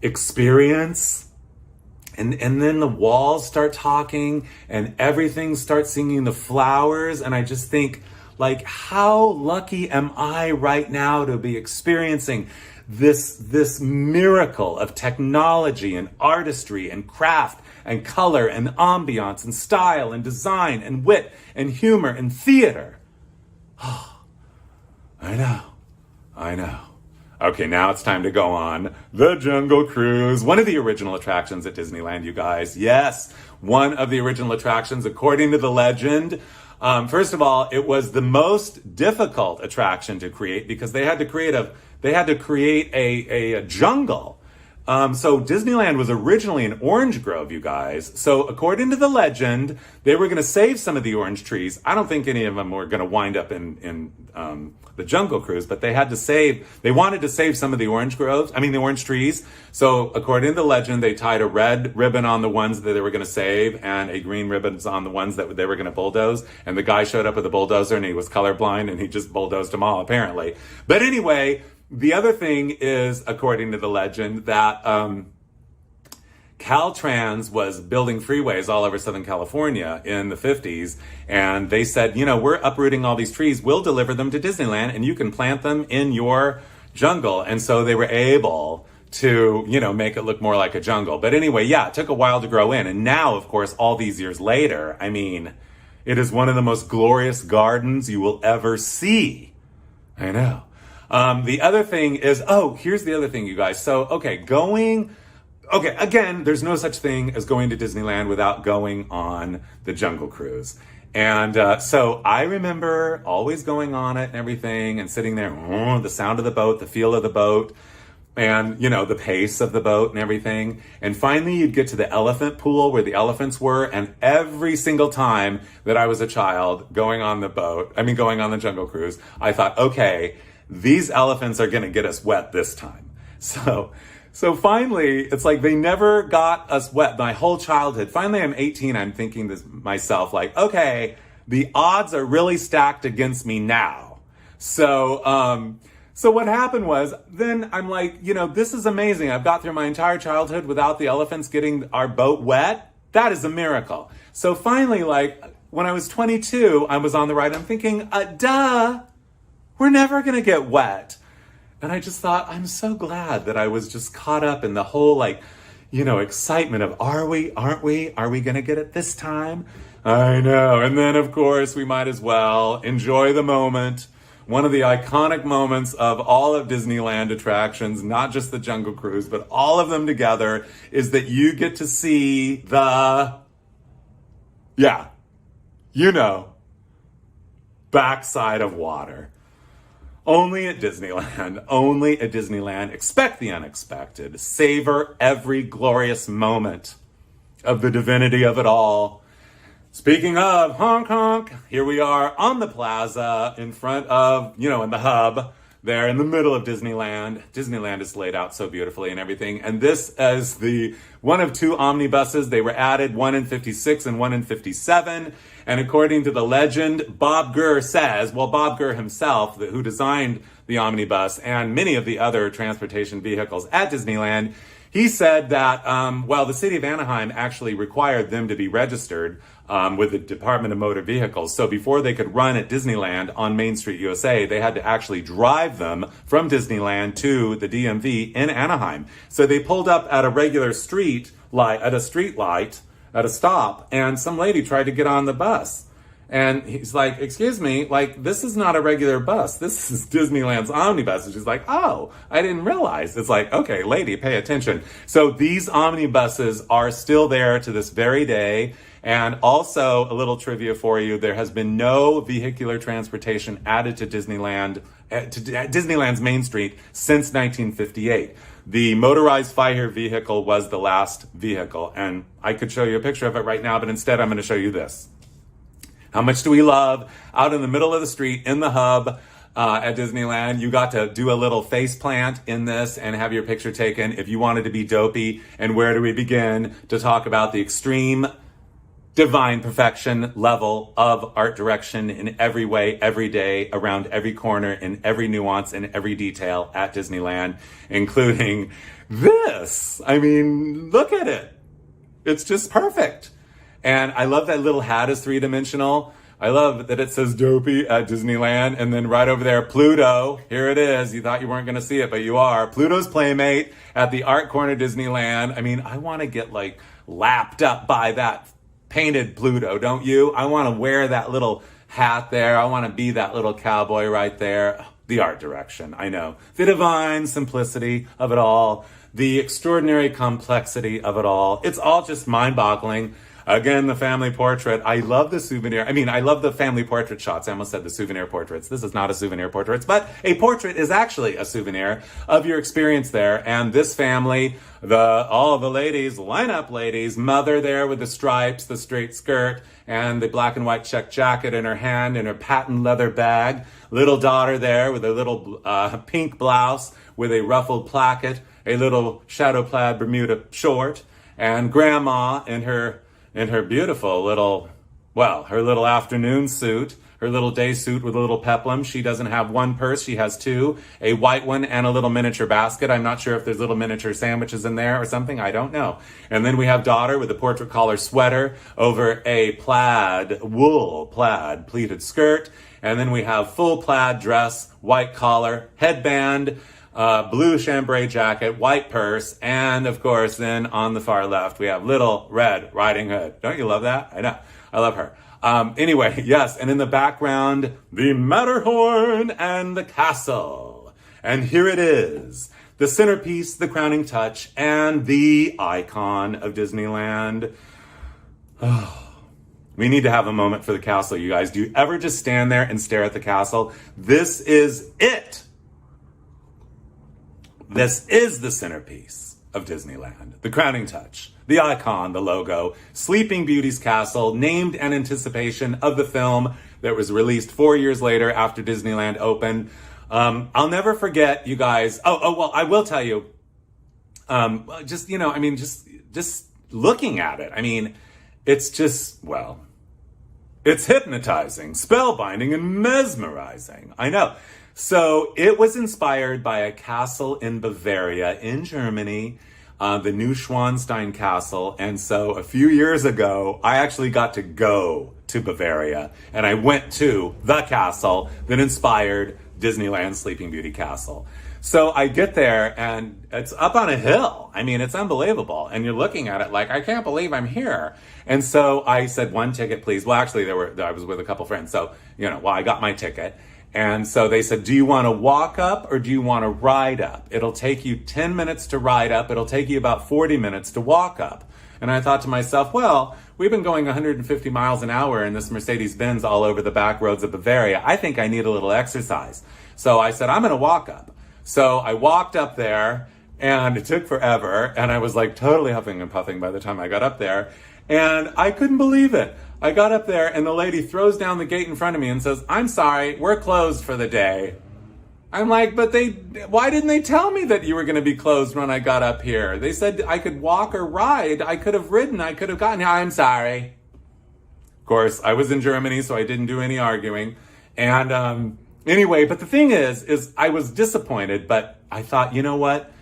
S1: experience? And then the walls start talking and everything starts singing, the flowers. And I just think, like, how lucky am I right now to be experiencing this miracle of technology and artistry and craft and color and ambiance and style and design and wit and humor and theater. I know. Okay, now it's time to go on the Jungle Cruise, one of the original attractions at Disneyland, you guys. Yes, one of the original attractions, according to the legend. First of all, it was the most difficult attraction to create because they had to create a jungle. So Disneyland was originally an orange grove, you guys. So according to the legend, they were going to save some of the orange trees. I don't think any of them were going to wind up in the Jungle Cruise, but they wanted to save some of the orange trees. So according to the legend, they tied a red ribbon on the ones that they were going to save and a green ribbon on the ones that they were going to bulldoze. And the guy showed up with a bulldozer and he was colorblind and he just bulldozed them all, apparently. But anyway, the other thing is, according to the legend, that Caltrans was building freeways all over Southern California in the 50s, and they said, we're uprooting all these trees, we'll deliver them to Disneyland, and you can plant them in your jungle. And so they were able to, make it look more like a jungle. But anyway, yeah, it took a while to grow in. And now, of course, all these years later, I mean, it is one of the most glorious gardens you will ever see. I know. The other thing is, here's the other thing, you guys. So, again, there's no such thing as going to Disneyland without going on the Jungle Cruise. And so I remember always going on it and everything and sitting there, the sound of the boat, the feel of the boat, and, the pace of the boat and everything. And finally, you'd get to the elephant pool where the elephants were. And every single time that I was a child going on the Jungle Cruise, I thought, okay, these elephants are going to get us wet this time. So finally, it's like they never got us wet my whole childhood. Finally, I'm 18. I'm thinking to myself, like, okay, the odds are really stacked against me now. So what happened was, then I'm like, this is amazing. I've got through my entire childhood without the elephants getting our boat wet. That is a miracle. So finally, like, when I was 22, I was on the ride. I'm thinking, we're never going to get wet. And I just thought, I'm so glad that I was just caught up in the whole, excitement of, are we going to get it this time? I know. And then, of course, we might as well enjoy the moment. One of the iconic moments of all of Disneyland attractions, not just the Jungle Cruise, but all of them together, is that you get to see backside of water. Only at Disneyland, expect the unexpected. Savor every glorious moment of the divinity of it all. Speaking of honk honk, here we are on the plaza in front of, in the hub there in the middle of Disneyland. Disneyland is laid out so beautifully and everything. And this is the one of two omnibuses. They were added, one in 56 and one in 57. And according to the legend, Bob Gurr himself, who designed the omnibus and many of the other transportation vehicles at Disneyland, he said that, the city of Anaheim actually required them to be registered with the Department of Motor Vehicles. So before they could run at Disneyland on Main Street, USA, they had to actually drive them from Disneyland to the DMV in Anaheim. So they pulled up at a regular street light, at a stop, and some lady tried to get on the bus. And he's like, excuse me, like, this is not a regular bus. This is Disneyland's omnibus. And she's like, oh, I didn't realize. It's like, okay, lady, pay attention. So these omnibuses are still there to this very day. And also, a little trivia for you, there has been no vehicular transportation added to Disneyland's Main Street since 1958. The motorized fire vehicle was the last vehicle. And I could show you a picture of it right now, but instead I'm going to show you this. How much do we love out in the middle of the street in the hub at Disneyland? You got to do a little face plant in this and have your picture taken if you wanted to be dopey. And where do we begin to talk about the extreme divine perfection level of art direction in every way, every day, around every corner, in every nuance, in every detail at Disneyland, including this. I mean, look at it. It's just perfect. And I love that little hat is three-dimensional. I love that it says dopey at Disneyland. And then right over there, Pluto. Here it is. You thought you weren't going to see it, but you are. Pluto's Playmate at the Art Corner Disneyland. I mean, I want to get like lapped up by that painted Pluto, don't you? I want to wear that little hat there. I want to be that little cowboy right there. The art direction, I know. The divine simplicity of it all. The extraordinary complexity of it all. It's all just mind-boggling. Again, the family portrait. I love the souvenir. I love the family portrait shots. I almost said the souvenir portraits. This is not a souvenir portrait, but a portrait is actually a souvenir of your experience there. And this family, all the ladies, line-up ladies, mother there with the stripes, the straight skirt, and the black and white check jacket in her hand and her patent leather bag. Little daughter there with a little pink blouse with a ruffled placket, a little shadow plaid Bermuda short, and grandma in her beautiful little, her little afternoon suit, her little day suit with a little peplum. She doesn't have one purse, she has two, a white one and a little miniature basket. I'm not sure if there's little miniature sandwiches in there or something, I don't know. And then we have daughter with a portrait collar sweater over a wool plaid pleated skirt. And then we have full plaid dress, white collar, headband, blue chambray jacket, white purse, and of course, then on the far left, we have Little Red Riding Hood. Don't you love that? I know. I love her. Anyway, yes, and in the background, the Matterhorn and the castle. And here it is, the centerpiece, the crowning touch, and the icon of Disneyland. Oh. We need to have a moment for the castle, you guys. Do you ever just stand there and stare at the castle? This is it. This is the centerpiece of Disneyland, the crowning touch, the icon, the logo, Sleeping Beauty's castle, named in anticipation of the film that was released 4 years later after Disneyland opened. I'll never forget, you guys. Well, I will tell you, just looking at it, it's just, it's hypnotizing, spellbinding, and mesmerizing. I know. So it was inspired by a castle in Bavaria in Germany, the Neuschwanstein Castle. And so a few years ago, I actually got to go to Bavaria and I went to the castle that inspired Disneyland Sleeping Beauty Castle. So I get there and it's up on a hill. It's unbelievable. And you're looking at it like, I can't believe I'm here. And so I said, one ticket, please. Well, actually, I was with a couple friends. So, I got my ticket. And so they said, do you want to walk up or do you want to ride up? It'll take you 10 minutes to ride up. It'll take you about 40 minutes to walk up. And I thought to myself, we've been going 150 miles an hour in this Mercedes-Benz all over the back roads of Bavaria. I think I need a little exercise. So I said, I'm going to walk up. So I walked up there and it took forever. And I was like totally huffing and puffing by the time I got up there. And I couldn't believe it. I got up there and the lady throws down the gate in front of me and says, I'm sorry, we're closed for the day. I'm like, but why didn't they tell me that you were going to be closed when I got up here? They said I could walk or ride. I could have ridden. I could have gotten here. I'm sorry. Of course, I was in Germany, so I didn't do any arguing. And anyway, but the thing is I was disappointed, but I thought, you know what?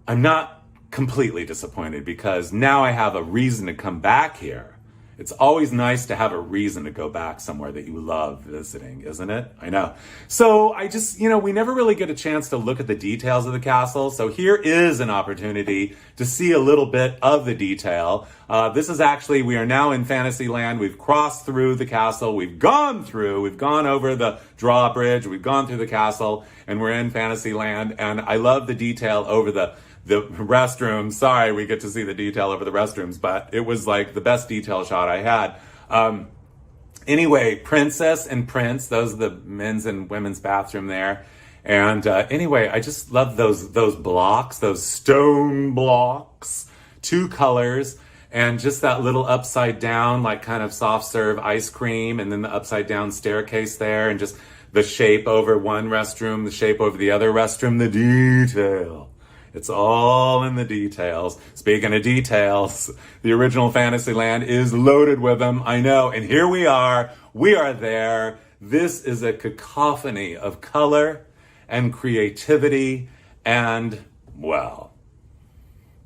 S1: I'm not completely disappointed because now I have a reason to come back here. It's always nice to have a reason to go back somewhere that you love visiting, isn't it? I know. So I just, we never really get a chance to look at the details of the castle. So here is an opportunity to see a little bit of the detail. We are now in Fantasyland. We've crossed through the castle. We've gone over the drawbridge. We've gone through the castle, and we're in Fantasyland. And I love the detail over the restrooms. Sorry, we get to see the detail over the restrooms, but it was like the best detail shot I had. Anyway, Princess and Prince, those are the men's and women's bathroom there. And anyway, I just love those blocks, those stone blocks, 2 colors, and just that little upside down, like kind of soft serve ice cream, and then the upside down staircase there, and just the shape over one restroom, the shape over the other restroom, the detail. It's all in the details. Speaking of details, the original Fantasyland is loaded with them. I know. And here we are. We are there. This is a cacophony of color and creativity and, well,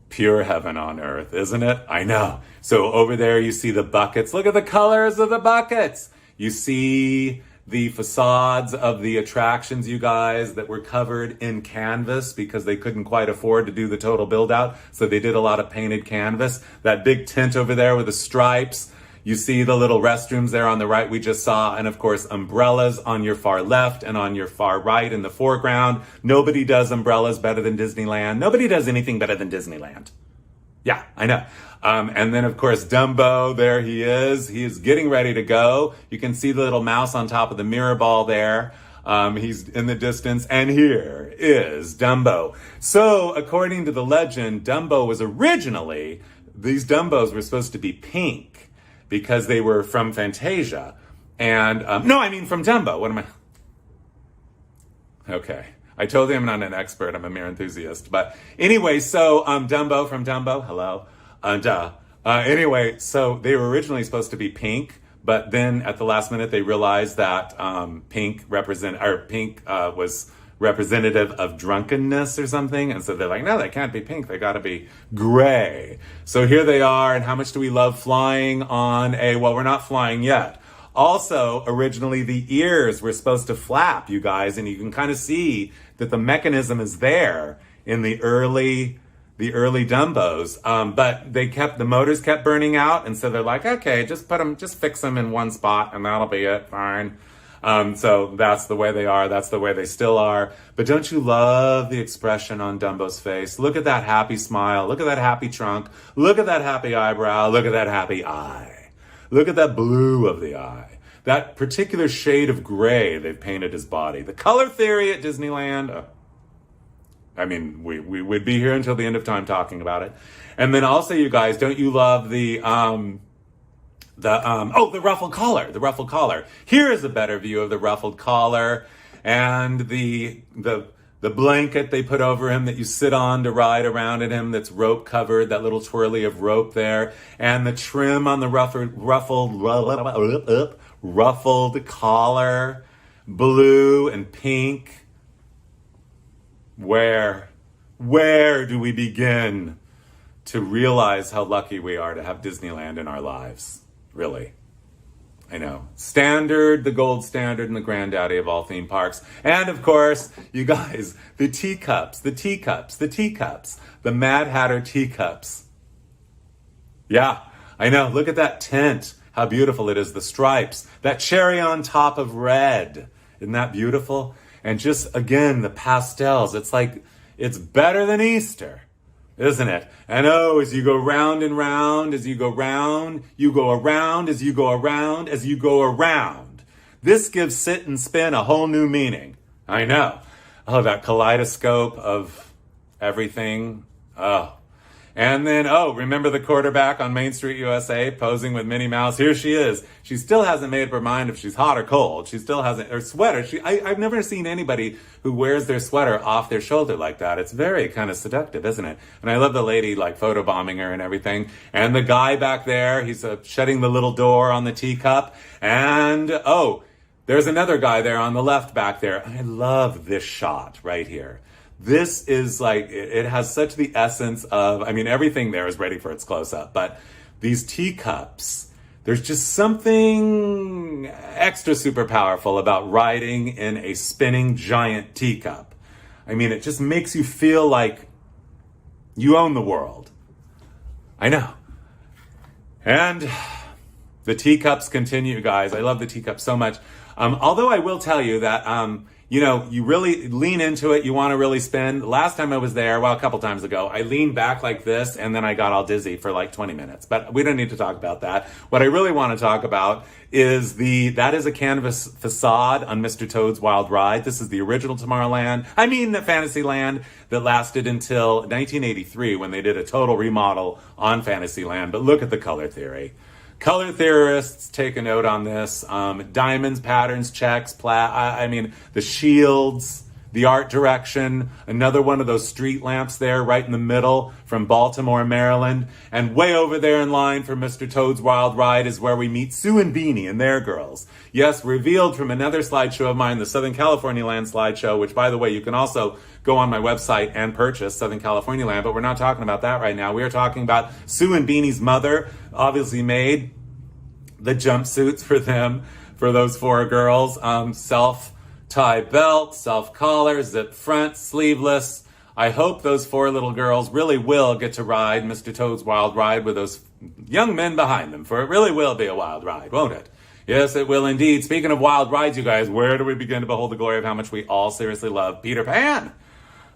S1: pure heaven on earth, isn't it? I know. So over there you see the buckets. Look at the colors of the buckets. You see the facades of the attractions, you guys, that were covered in canvas because they couldn't quite afford to do the total build out. So they did a lot of painted canvas. That big tent over there with the stripes. You see the little restrooms there on the right we just saw. And of course, umbrellas on your far left and on your far right in the foreground. Nobody does umbrellas better than Disneyland. Nobody does anything better than Disneyland. Yeah, I know. And then, of course, Dumbo, there he is. He is getting ready to go. You can see the little mouse on top of the mirror ball there. He's in the distance. And here is Dumbo. So, according to the legend, Dumbo was originally, these Dumbos were supposed to be pink because they were from Fantasia. And, from Dumbo. What am I? Okay. I told you I'm not an expert. I'm a mere enthusiast. But anyway, so Dumbo from Dumbo, hello. And anyway, so they were originally supposed to be pink, but then at the last minute they realized that pink was representative of drunkenness or something, and so they're like, no, they can't be pink. They got to be gray. So here they are. And how much do we love flying on a? Well, we're not flying yet. Also, originally the ears were supposed to flap, you guys, and you can kind of see that the mechanism is there in the early Dumbos. But the motors kept burning out, and so they're like, okay, just fix them in one spot, and that'll be it, fine. So that's the way they are. That's the way they still are. But don't you love the expression on Dumbo's face? Look at that happy smile. Look at that happy trunk. Look at that happy eyebrow. Look at that happy eye. Look at that blue of the eye. That particular shade of gray they've painted his body. The color theory at Disneyland. We would be here until the end of time talking about it. And then also, you guys, don't you love the ruffled collar? The ruffled collar. Here is a better view of the ruffled collar and the blanket they put over him that you sit on to ride around in him that's rope covered, that little twirly of rope there, and the trim on the ruffled collar, blue and pink. Where do we begin to realize how lucky we are to have Disneyland in our lives? Really. I know. Standard, the gold standard and the granddaddy of all theme parks. And of course, you guys, the teacups, the Mad Hatter teacups. Yeah, I know. Look at that tent. How beautiful it is. The stripes, that cherry on top of red. Isn't that beautiful? And just, again, the pastels. It's like, it's better than Easter. Isn't it? And as you go round and round, as you go round, you go around, as you go around, as you go around. This gives sit and spin a whole new meaning. I know. Oh, that kaleidoscope of everything. Oh. And then, remember the quarterback on Main Street USA posing with Minnie Mouse? Here she is. She still hasn't made up her mind if she's hot or cold. She still hasn't, her sweater. I've never seen anybody who wears their sweater off their shoulder like that. It's very kind of seductive, isn't it? And I love the lady like photobombing her and everything. And the guy back there, he's shutting the little door on the teacup. And, there's another guy there on the left back there. I love this shot right here. This is like, it has such the essence of, everything there is ready for its close-up, but these teacups, There's just something extra super powerful about riding in a spinning giant teacup. I mean, it just makes you feel like you own the world. I know. And the teacups continue, guys. I love the teacups so much. Although I will tell you that, you really lean into it. You want to really spin. Last time I was there, well, a couple times ago, I leaned back like this and then I got all dizzy for like 20 minutes. But we don't need to talk about that. What I really want to talk about is that is a canvas facade on Mr. Toad's Wild Ride. This is the original the Fantasyland that lasted until 1983 when they did a total remodel on Fantasyland. But look at the color theory. Color theorists take a note on this. Diamonds, patterns, checks, the shields, the art direction, another one of those street lamps there right in the middle from Baltimore, Maryland. And way over there in line for Mr. Toad's Wild Ride is where we meet Sue and Beanie and their girls. Yes, revealed from another slideshow of mine, the Southern California Land slideshow, which, by the way, you can also go on my website and purchase Southern California Land, but we're not talking about that right now. We are talking about Sue and Beanie's mother, obviously made the jumpsuits for them, for those 4 girls. Self-tie belt, self-collar, zip front, sleeveless. I hope those 4 little girls really will get to ride Mr. Toad's Wild Ride with those young men behind them, for it really will be a wild ride, won't it? Yes, it will indeed. Speaking of wild rides, you guys, where do we begin to behold the glory of how much we all seriously love Peter Pan?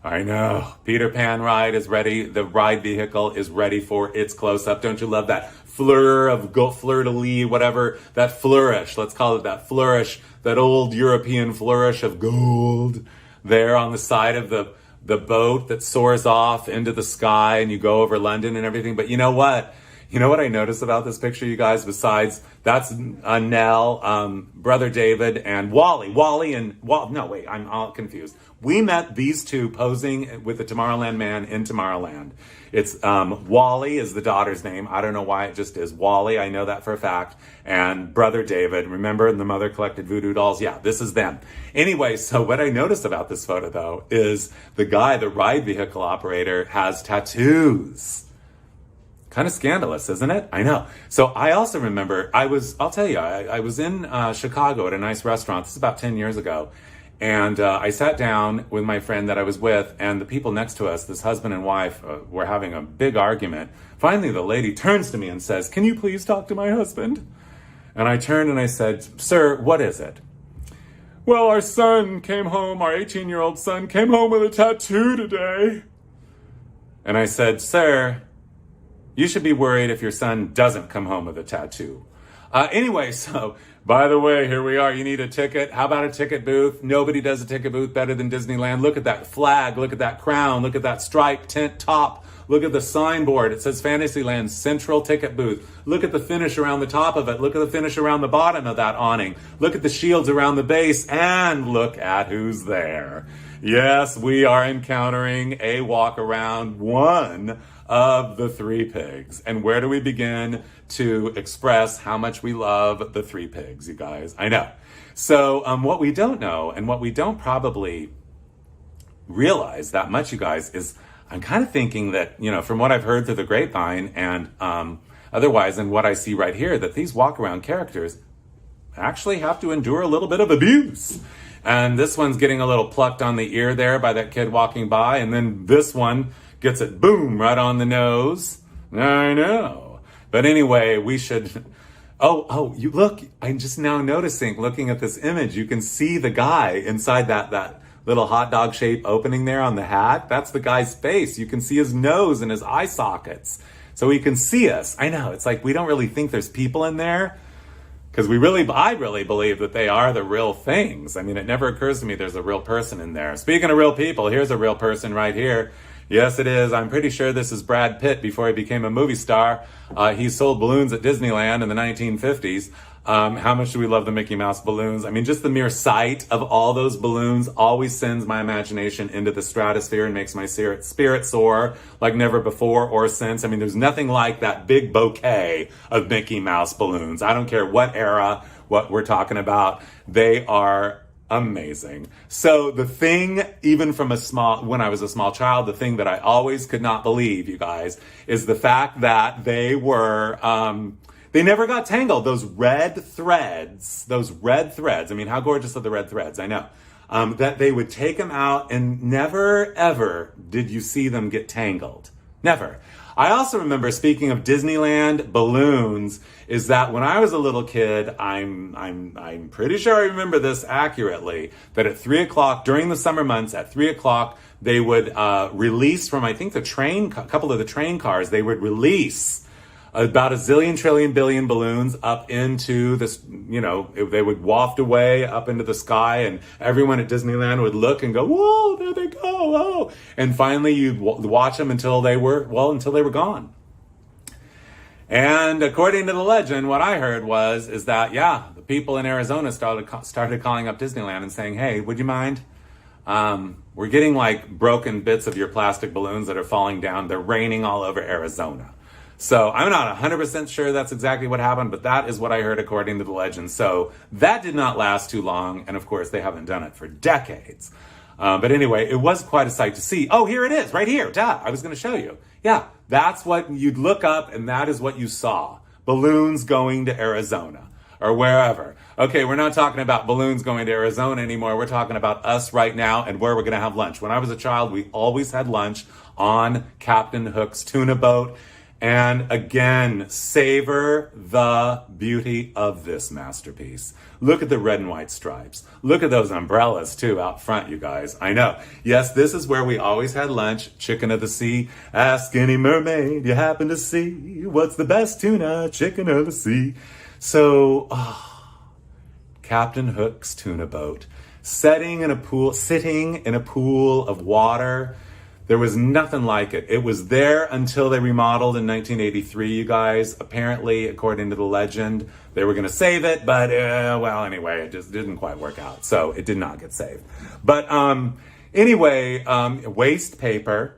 S1: I know. Peter Pan ride is ready. The ride vehicle is ready for its close-up. Don't you love that fleur-de-lis, whatever, that flourish, let's call it that flourish, that old European flourish of gold there on the side of the boat that soars off into the sky and you go over London and everything. But you know what? You know what I noticed about this picture, you guys, besides that's Nell, Brother David, and Wally. I'm all confused. We met these two posing with the Tomorrowland man in Tomorrowland. It's Wally is the daughter's name. I don't know why it just is Wally. I know that for a fact. And Brother David, remember the mother collected voodoo dolls? Yeah, this is them. Anyway, so what I noticed about this photo, though, is the guy, the ride vehicle operator, has tattoos. Kind of scandalous, isn't it? I know. So I also remember, I was in Chicago at a nice restaurant. This is about 10 years ago. And I sat down with my friend that I was with, and the people next to us, this husband and wife, were having a big argument. Finally, the lady turns to me and says, "Can you please talk to my husband?" And I turned and I said, "Sir, what is it?" "Well, our 18-year-old son came home with a tattoo today." And I said, "Sir, you should be worried if your son doesn't come home with a tattoo." Anyway, so, by the way, here we are. You need a ticket. How about a ticket booth? Nobody does a ticket booth better than Disneyland. Look at that flag. Look at that crown. Look at that striped tent top. Look at the signboard. It says Fantasyland Central Ticket Booth. Look at the finish around the top of it. Look at the finish around the bottom of that awning. Look at the shields around the base. And look at who's there. Yes, we are encountering a walk around one of the Three Pigs. And where do we begin to express how much we love the Three Pigs, you guys? I know. So what we don't know and what we don't probably realize that much, you guys, is I'm kind of thinking that, from what I've heard through the grapevine and otherwise and what I see right here, that these walk-around characters actually have to endure a little bit of abuse. And this one's getting a little plucked on the ear there by that kid walking by. And then this one gets it, boom, right on the nose. I know. But anyway, we should... you look, I'm just now noticing, looking at this image, you can see the guy inside that little hot dog shape opening there on the hat. That's the guy's face. You can see his nose and his eye sockets. So he can see us. I know, it's like we don't really think there's people in there. Because I really believe that they are the real things. I mean, it never occurs to me there's a real person in there. Speaking of real people, here's a real person right here. Yes, it is. I'm pretty sure this is Brad Pitt before he became a movie star. He sold balloons at Disneyland in the 1950s. How much do we love the Mickey Mouse balloons? I mean, just the mere sight of all those balloons always sends my imagination into the stratosphere and makes my spirit soar like never before or since. I mean, there's nothing like that big bouquet of Mickey Mouse balloons. I don't care what era, what we're talking about. They are amazing. So the thing, even from when I was a small child, the thing that I always could not believe, you guys, is the fact that they were, They never got tangled. Those red threads. I mean, how gorgeous are the red threads? I know. That they would take them out, and never, ever did you see them get tangled. Never. I also remember, speaking of Disneyland balloons, is that when I was a little kid, I'm pretty sure I remember this accurately, that at 3 o'clock during the summer months, at 3 o'clock, they would release from, I think, a couple of the train cars, they would release about a zillion, trillion, billion balloons up into this, they would waft away up into the sky, and everyone at Disneyland would look and go, whoa, there they go, oh. And finally you'd watch them until they were gone. And according to the legend, what I heard is that, the people in Arizona started calling up Disneyland and saying, hey, would you mind? We're getting like broken bits of your plastic balloons that are falling down. They're raining all over Arizona. So I'm not 100% sure that's exactly what happened, but that is what I heard according to the legend. So that did not last too long. And of course, they haven't done it for decades. But anyway, it was quite a sight to see. Oh, here it is, right here. Duh, I was going to show you. Yeah, that's what you'd look up, and that is what you saw. Balloons going to Arizona or wherever. Okay, we're not talking about balloons going to Arizona anymore. We're talking about us right now and where we're going to have lunch. When I was a child, we always had lunch on Captain Hook's tuna boat. And again, savor the beauty of this masterpiece. Look at the red and white stripes. Look at those umbrellas too out front, you guys. I know. Yes, this is where we always had lunch. Chicken of the sea. Ask any mermaid you happen to see. What's the best tuna? Chicken of the sea. So, Captain Hook's tuna boat. Sitting in a pool of water. There was nothing like it. It was there until they remodeled in 1983, you guys. Apparently, according to the legend, they were going to save it, but anyway, it just didn't quite work out. So it did not get saved. But anyway, waste paper,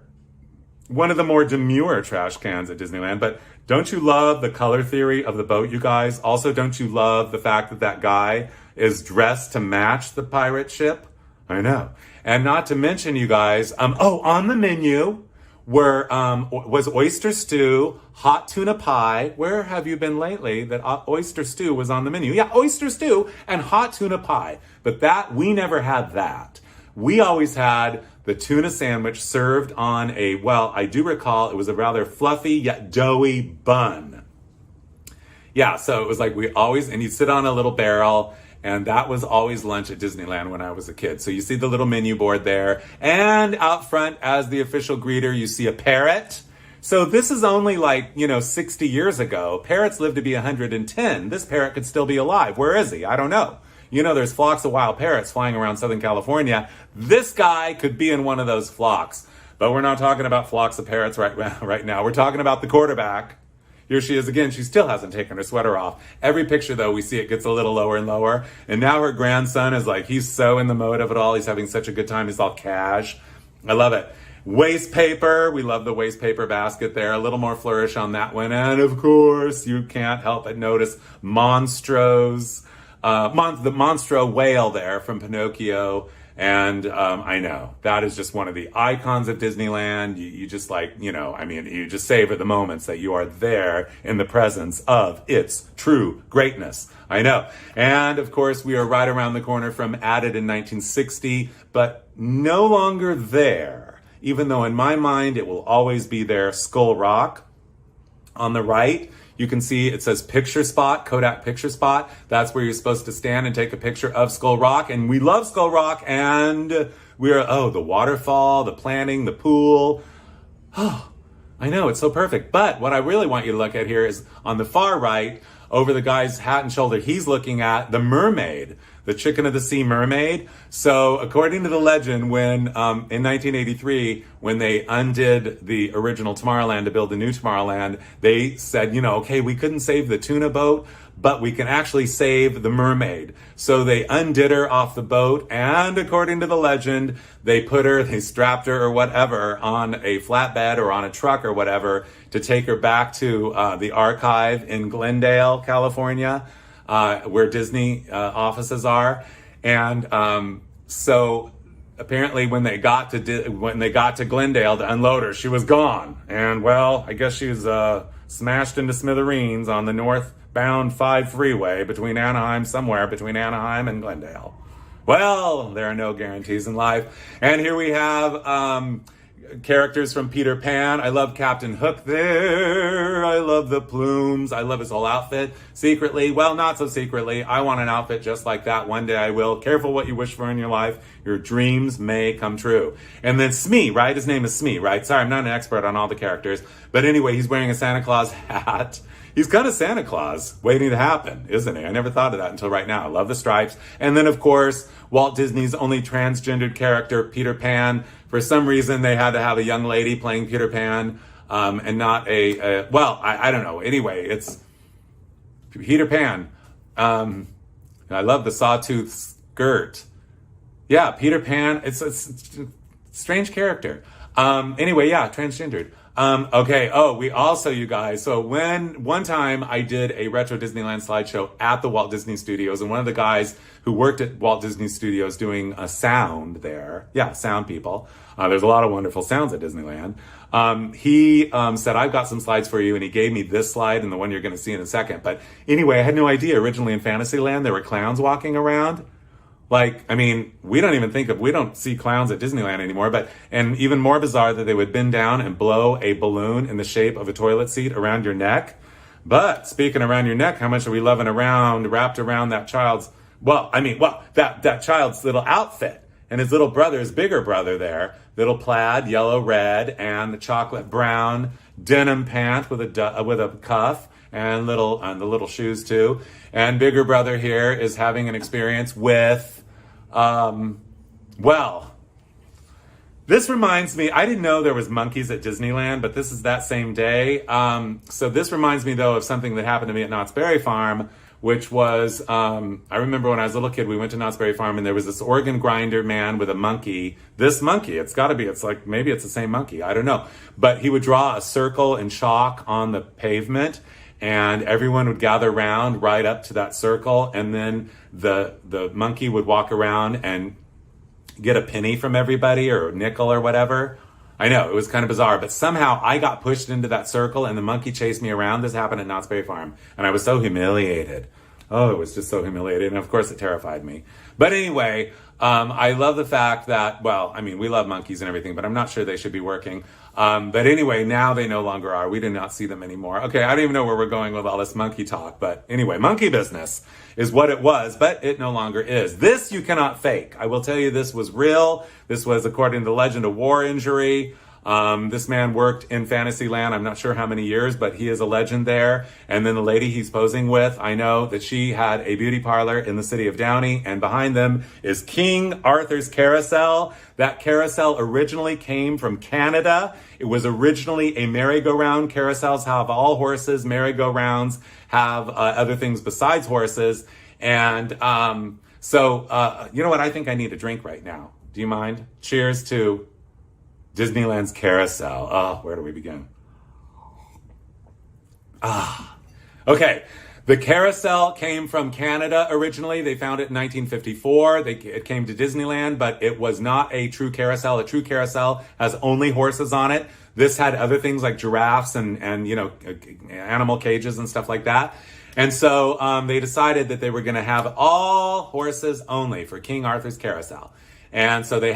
S1: one of the more demure trash cans at Disneyland. But don't you love the color theory of the boat, you guys? Also, don't you love the fact that that guy is dressed to match the pirate ship? I know. And not to mention, you guys, on the menu was oyster stew, hot tuna pie. Where have you been lately that oyster stew was on the menu? Yeah, oyster stew and hot tuna pie. But we never had that. We always had the tuna sandwich served on I do recall it was a rather fluffy yet doughy bun. Yeah, so it was like and you'd sit on a little barrel. And that was always lunch at Disneyland when I was a kid. So you see the little menu board there. And out front, as the official greeter, you see a parrot. So this is only 60 years ago. Parrots lived to be 110. This parrot could still be alive. Where is he? I don't know. There's flocks of wild parrots flying around Southern California. This guy could be in one of those flocks. But we're not talking about flocks of parrots right now. We're talking about the quarterback. Here she is again. She still hasn't taken her sweater off. Every picture, though, we see it gets a little lower and lower. And now her grandson is he's so in the mode of it all. He's having such a good time. He's all cash. I love it. Waste paper. We love the waste paper basket there. A little more flourish on that one. And, of course, you can't help but notice the Monstro whale there from Pinocchio. And I know that is just one of the icons of Disneyland. You just you just savor the moments that you are there in the presence of its true greatness. I know. And of course, we are right around the corner from added in 1960, but no longer there, even though in my mind it will always be there. Skull Rock on the right. You can see it says picture spot, Kodak picture spot. That's where you're supposed to stand and take a picture of Skull Rock. And we love Skull Rock. And the waterfall, the planting, the pool. Oh, I know, it's so perfect. But what I really want you to look at here is on the far right, over the guy's hat and shoulder, he's looking at the mermaid, the Chicken of the Sea mermaid. So according to the legend, when in 1983, when they undid the original Tomorrowland to build the new Tomorrowland, they said, okay, we couldn't save the tuna boat, but we can actually save the mermaid. So they undid her off the boat, and according to the legend, they strapped her or whatever on a flatbed or on a truck or whatever to take her back to the archive in Glendale, California, where Disney offices are. And so apparently when they got to Glendale to unload her, she was gone. And I guess she was smashed into smithereens on the north bound 5 freeway somewhere between Anaheim and Glendale. Well, there are no guarantees in life. And here we have characters from Peter Pan. I love Captain Hook there. I love the plumes. I love his whole outfit. Secretly, well, not so secretly, I want an outfit just like that. One day I will. Careful what you wish for in your life. Your dreams may come true. And then Smee, right? His name is Smee, right? Sorry, I'm not an expert on all the characters. But anyway, he's wearing a Santa Claus hat. He's kind of Santa Claus waiting to happen, isn't he? I never thought of that until right now. I love the stripes. And then, of course, Walt Disney's only transgendered character, Peter Pan. For some reason, they had to have a young lady playing Peter Pan and not I don't know. Anyway, it's Peter Pan. I love the sawtooth skirt. Yeah, Peter Pan. It's a strange character. Anyway, yeah, transgendered. Okay. Oh, we also, you guys. So one time I did a retro Disneyland slideshow at the Walt Disney Studios, and one of the guys who worked at Walt Disney Studios doing a sound there. Yeah, sound people. There's a lot of wonderful sounds at Disneyland. He said, I've got some slides for you, and he gave me this slide and the one you're going to see in a second. But anyway, I had no idea. Originally in Fantasyland, there were clowns walking around. Like, I mean, we don't see clowns at Disneyland anymore, and even more bizarre that they would bend down and blow a balloon in the shape of a toilet seat around your neck. But speaking around your neck, how much are we loving wrapped around that child's, that child's little outfit and his little brother, his bigger brother there, little plaid, yellow, red, and the chocolate brown denim pant with a cuff. And the little shoes too. And bigger brother here is having an experience with, this reminds me, I didn't know there was monkeys at Disneyland, but this is that same day. So this reminds me though of something that happened to me at Knott's Berry Farm, which was, I remember when I was a little kid, we went to Knott's Berry Farm and there was this organ grinder man with a monkey. This monkey, maybe it's the same monkey, I don't know. But he would draw a circle in chalk on the pavement, and everyone would gather around right up to that circle, and then the monkey would walk around and get a penny from everybody or a nickel or whatever. I know, it was kind of bizarre, but somehow I got pushed into that circle and the monkey chased me around. This happened at Knott's Berry Farm, and I was so humiliated. Oh, it was just so humiliating, and of course it terrified me. But anyway, I love the fact that, we love monkeys and everything, but I'm not sure they should be working. But anyway, now they no longer are. We do not see them anymore. Okay, I don't even know where we're going with all this monkey talk, but anyway, monkey business is what it was, but it no longer is. This you cannot fake. I will tell you this was real. This was, according to the legend, a war injury. This man worked in Fantasyland, I'm not sure how many years, but he is a legend there. And then the lady he's posing with, I know that she had a beauty parlor in the city of Downey, and behind them is King Arthur's Carousel. That carousel originally came from Canada. It was originally a merry-go-round. Carousels have all horses. Merry-go-rounds have other things besides horses. And you know what? I think I need a drink right now. Do you mind? Cheers to Disneyland's Carousel. Oh, where do we begin? Okay. The carousel came from Canada originally. They found it in 1954. It came to Disneyland, but it was not a true carousel. A true carousel has only horses on it. This had other things like giraffes and animal cages and stuff like that. And so they decided that they were going to have all horses only for King Arthur's Carousel. And so they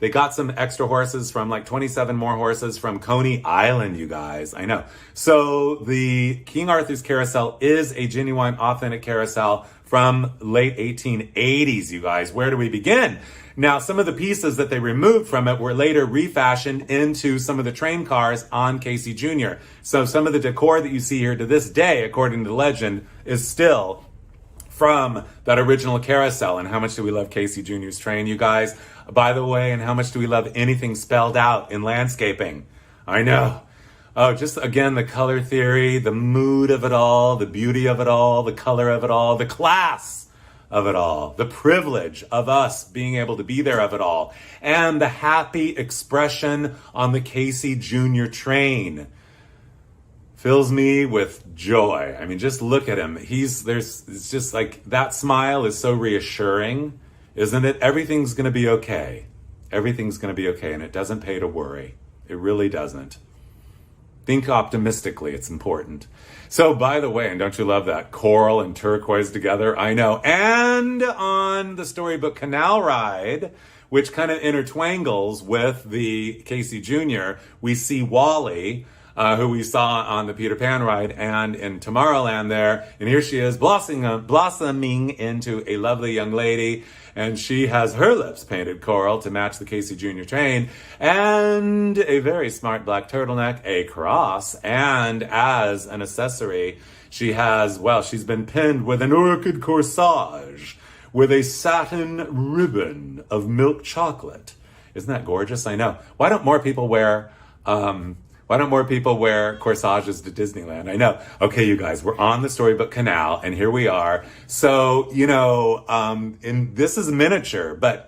S1: got some extra horses from 27 more horses from Coney Island, you guys. I know. So the King Arthur's Carousel is a genuine, authentic carousel from late 1880s, you guys. Where do we begin? Now, some of the pieces that they removed from it were later refashioned into some of the train cars on Casey Jr. So some of the decor that you see here to this day, according to legend, is still from that original carousel. And how much do we love Casey Jr.'s train, you guys? By the way, and how much do we love anything spelled out in landscaping? I know. Oh, just again, the color theory, the mood of it all, the beauty of it all, the color of it all, the class of it all, the privilege of us being able to be there of it all, and the happy expression on the Casey Jr. train fills me with joy. I mean, just look at him. It's just like that smile is so reassuring, isn't it? Everything's going to be okay. Everything's going to be okay, and it doesn't pay to worry. It really doesn't. Think optimistically, it's important. So, by the way, and don't you love that? Coral and turquoise together, I know. And on the Storybook Canal ride, which kind of intertwangles with the Casey Jr., we see Wally, who we saw on the Peter Pan ride and in Tomorrowland there. And here she is blossoming into a lovely young lady. And she has her lips painted coral to match the Casey Jr. train, and a very smart black turtleneck, a cross, and as an accessory, she has, well, she's been pinned with an orchid corsage with a satin ribbon of milk chocolate. Isn't that gorgeous? I know. Why don't more people wear corsages to Disneyland? I know. Okay, you guys, we're on the Storybook Canal, and here we are. So, and this is miniature, but,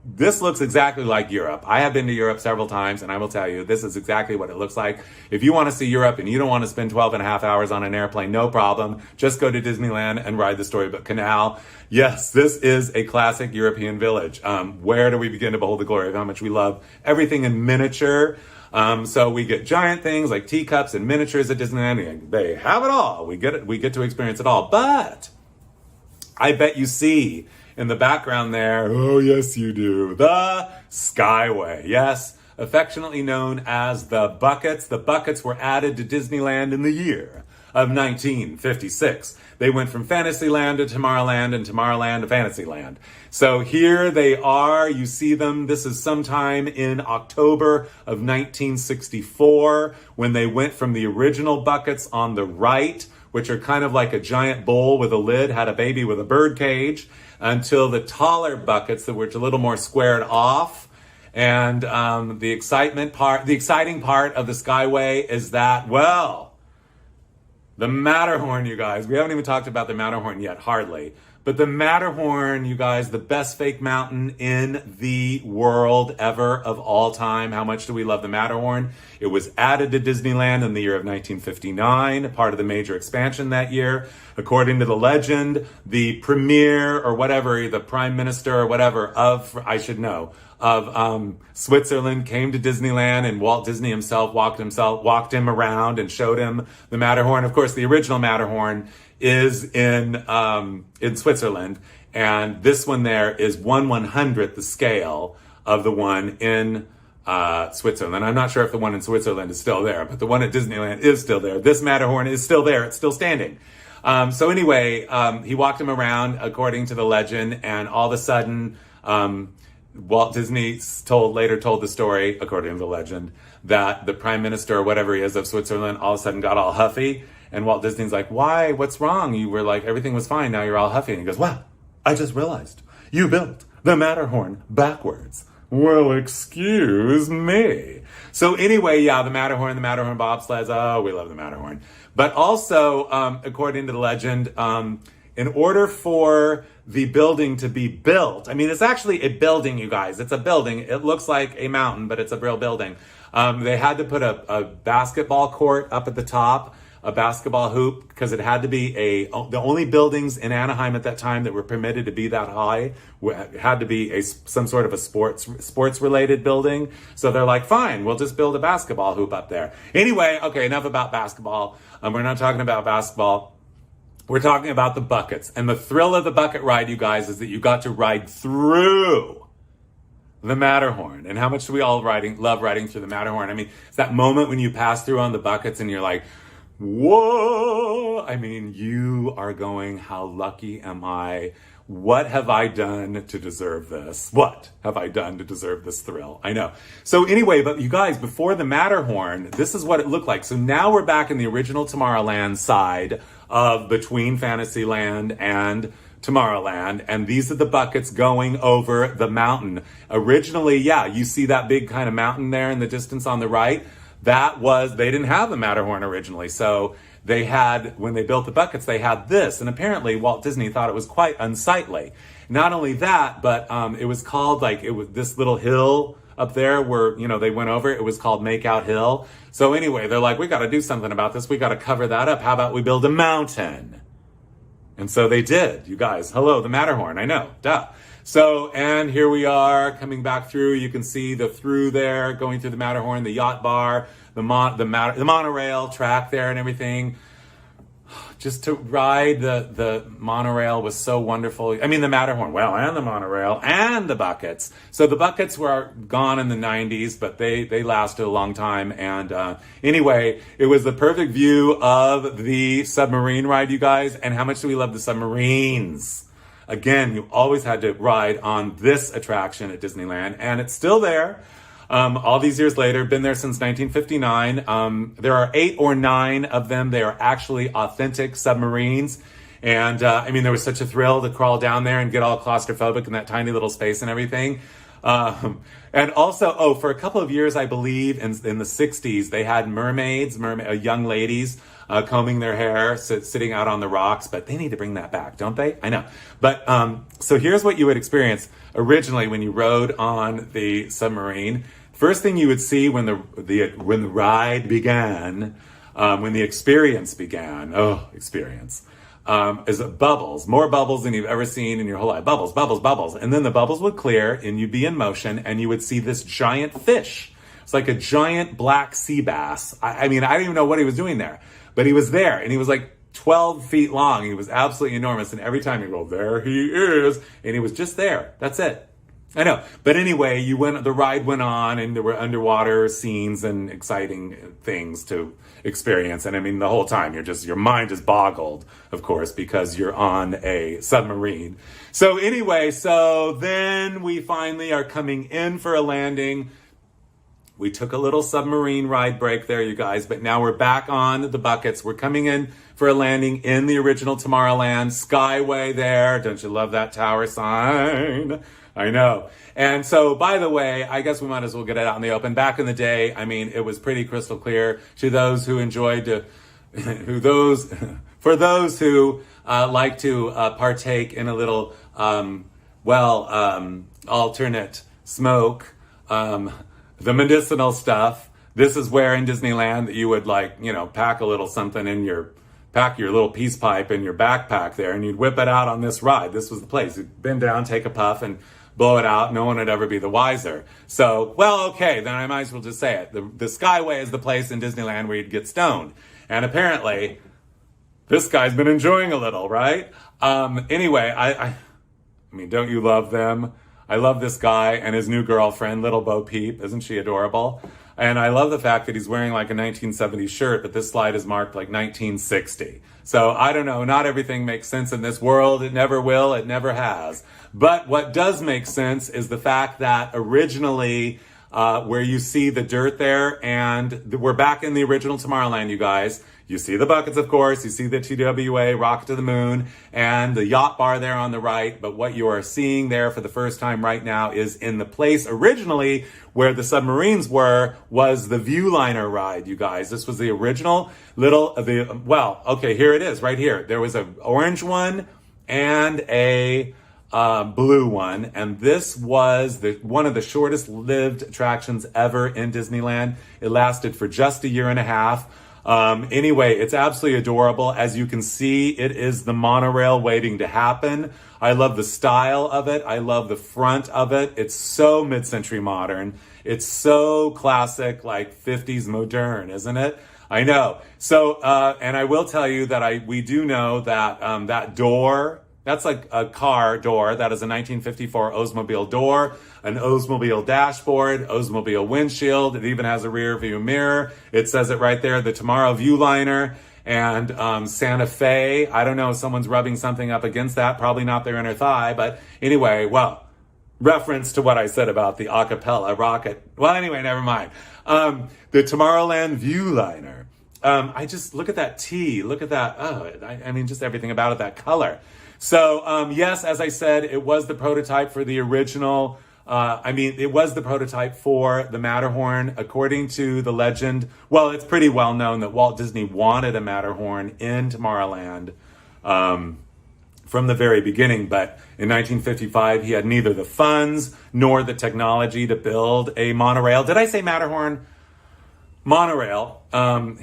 S1: this looks exactly like Europe. I have been to Europe several times, and I will tell you, this is exactly what it looks like. If you want to see Europe and you don't want to spend 12 and a half hours on an airplane, no problem. Just go to Disneyland and ride the Storybook Canal. Yes, this is a classic European village. Where do we begin to behold the glory of how much we love everything in miniature? So we get giant things like teacups and miniatures at Disneyland. They have it all. We get to experience it all. But I bet you see in the background there, oh yes you do, the Skyway. Yes, affectionately known as the buckets. The buckets were added to Disneyland in the year of 1956. They went from Fantasyland to Tomorrowland and Tomorrowland to Fantasyland. So here they are. You see them. This is sometime in October of 1964 when they went from the original buckets on the right, which are kind of like a giant bowl with a lid, had a baby with a bird cage, until the taller buckets that were a little more squared off. And the exciting part of the Skyway is that, well, the Matterhorn, you guys. We haven't even talked about the Matterhorn yet, hardly. But the Matterhorn, you guys, the best fake mountain in the world ever of all time. How much do we love the Matterhorn? It was added to Disneyland in the year of 1959, part of the major expansion that year. According to the legend, the premier or whatever, the prime minister or whatever of Switzerland came to Disneyland, and Walt Disney himself walked him around and showed him the Matterhorn. Of course, the original Matterhorn is in Switzerland, and this one there is 1/100th the scale of the one in Switzerland. I'm not sure if the one in Switzerland is still there, but the one at Disneyland is still there. This Matterhorn is still there. It's still standing. So anyway, he walked him around according to the legend, and all of a sudden, Walt Disney later told the story, according to the legend, that the prime minister or whatever he is of Switzerland all of a sudden got all huffy. And Walt Disney's like, why? What's wrong? You were like, everything was fine. Now you're all huffy. And he goes, well, I just realized you built the Matterhorn backwards. Well, excuse me. So anyway, yeah, the Matterhorn bobsleds. Oh, we love the Matterhorn. But also, according to the legend, in order for the building to be built, I mean, it's actually a building, you guys. It's a building. It looks like a mountain, but it's a real building. They had to put a basketball court up at the top, a basketball hoop, because it had to be the only buildings in Anaheim at that time that were permitted to be that high had to be some sort of a sports related building. So they're like, fine, we'll just build a basketball hoop up there. Anyway, okay, enough about basketball. We're not talking about basketball. We're talking about the buckets. And the thrill of the bucket ride, you guys, is that you got to ride through the Matterhorn. And how much do we all love riding through the Matterhorn? I mean, it's that moment when you pass through on the buckets and you're like, whoa! I mean, you are going, how lucky am I? What have I done to deserve this? What have I done to deserve this thrill? I know. So anyway, but you guys, before the Matterhorn, this is what it looked like. So now we're back in the original Tomorrowland side of between Fantasyland and Tomorrowland, and these are the buckets going over the mountain. Originally, yeah, you see that big kind of mountain there in the distance on the right? They didn't have the Matterhorn originally. So they had, when they built the buckets, they had this. And apparently Walt Disney thought it was quite unsightly. Not only that, but it was called this little hill up there where, they went over. It was called Makeout Hill. So anyway, they're like, we got to do something about this. We got to cover that up. How about we build a mountain? And so they did, you guys. Hello, the Matterhorn. I know, duh. So, and here we are coming back through. You can see the through there, going through the Matterhorn, the yacht bar, the monorail track there and everything. Just to ride the monorail was so wonderful. I mean, the Matterhorn, well, and the monorail, and the buckets. So the buckets were gone in the 90s, but they lasted a long time. And anyway, it was the perfect view of the submarine ride, you guys. And how much do we love the submarines? Again, you always had to ride on this attraction at Disneyland, and it's still there. All these years later, been there since 1959. There are 8 or 9 of them. They are actually authentic submarines. And I mean, there was such a thrill to crawl down there and get all claustrophobic in that tiny little space and everything. And also, for a couple of years, I believe, in the 60s, they had mermaids, young ladies, combing their hair, sitting out on the rocks. But they need to bring that back, don't they? I know. But so here's what you would experience originally when you rode on the submarine. First thing you would see when the ride began, when the experience began, is bubbles, more bubbles than you've ever seen in your whole life. Bubbles, bubbles, bubbles. And then the bubbles would clear and you'd be in motion and you would see this giant fish. It's like a giant black sea bass. I mean, I don't even know what he was doing there, but he was there and he was like 12 feet long. He was absolutely enormous. And every time you go, there he is. And he was just there. That's it. I know. But anyway, the ride went on and there were underwater scenes and exciting things to experience. And I mean, the whole time your mind is boggled, of course, because you're on a submarine. So anyway, so then we finally are coming in for a landing. We took a little submarine ride break there, you guys, but now we're back on the buckets. We're coming in for a landing in the original Tomorrowland. Skyway there. Don't you love that tower sign? I know. And so, by the way, I guess we might as well get it out in the open. Back in the day, I mean, it was pretty crystal clear to those who enjoyed for those who like to partake in a little, alternate smoke, the medicinal stuff. This is where in Disneyland that you would pack a little something in pack your little peace pipe in your backpack there and you'd whip it out on this ride. This was the place. You'd bend down, take a puff and blow it out. No one would ever be the wiser. So, okay, then I might as well just say it. The Skyway is the place in Disneyland where you'd get stoned. And apparently, this guy's been enjoying a little, right? Anyway, I mean, don't you love them? I love this guy and his new girlfriend, Little Bo Peep. Isn't she adorable? And I love the fact that he's wearing like a 1970s shirt, but this slide is marked like 1960. So I don't know, not everything makes sense in this world. It never will, it never has. But what does make sense is the fact that originally, where you see the dirt there, and we're back in the original Tomorrowland, you guys. You see the buckets, of course. You see the TWA, Rocket to the Moon, and the yacht bar there on the right. But what you are seeing there for the first time right now is in the place originally where the submarines was the Viewliner ride, you guys. This was the original here it is, right here. There was an orange one and a blue one, and this was one of the shortest lived attractions ever in Disneyland. It lasted for just a year and a half. Anyway, it's absolutely adorable. As you can see, it is the monorail waiting to happen. I love the style of it. I love the front of it. It's so mid-century modern. It's so classic, like 50s modern, isn't it? I know. So, and I will tell you that we do know that, that door, that's like a car door. That is a 1954 Oldsmobile door, an Oldsmobile dashboard, Oldsmobile windshield. It even has a rear view mirror. It says it right there, the Tomorrow Viewliner and Santa Fe. I don't know if someone's rubbing something up against that. Probably not their inner thigh. But anyway, reference to what I said about the acapella rocket. Well, anyway, never mind. The Tomorrowland Viewliner. I just look at that T. Look at that. Oh, I mean, just everything about it, that color. So, yes, as I said, it was the prototype for the original. It was the prototype for the Matterhorn. According to the legend, well, it's pretty well known that Walt Disney wanted a Matterhorn in Tomorrowland from the very beginning. But in 1955, he had neither the funds nor the technology to build a monorail. Did I say Matterhorn? Monorail.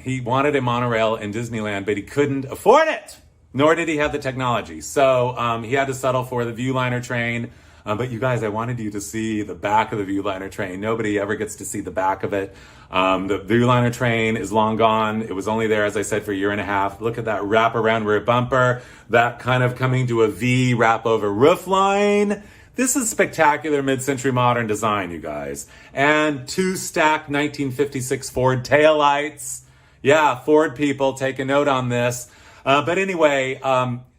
S1: He wanted a monorail in Disneyland, but he couldn't afford it. Nor did he have the technology. So he had to settle for the Viewliner train. But you guys, I wanted you to see the back of the Viewliner train. Nobody ever gets to see the back of it. The Viewliner train is long gone. It was only there, as I said, for a year and a half. Look at that wrap around rear bumper, that kind of coming to a V wrap over roof line. This is spectacular mid-century modern design, you guys. And 2 stacked 1956 Ford taillights. Yeah, Ford people, take a note on this. But anyway,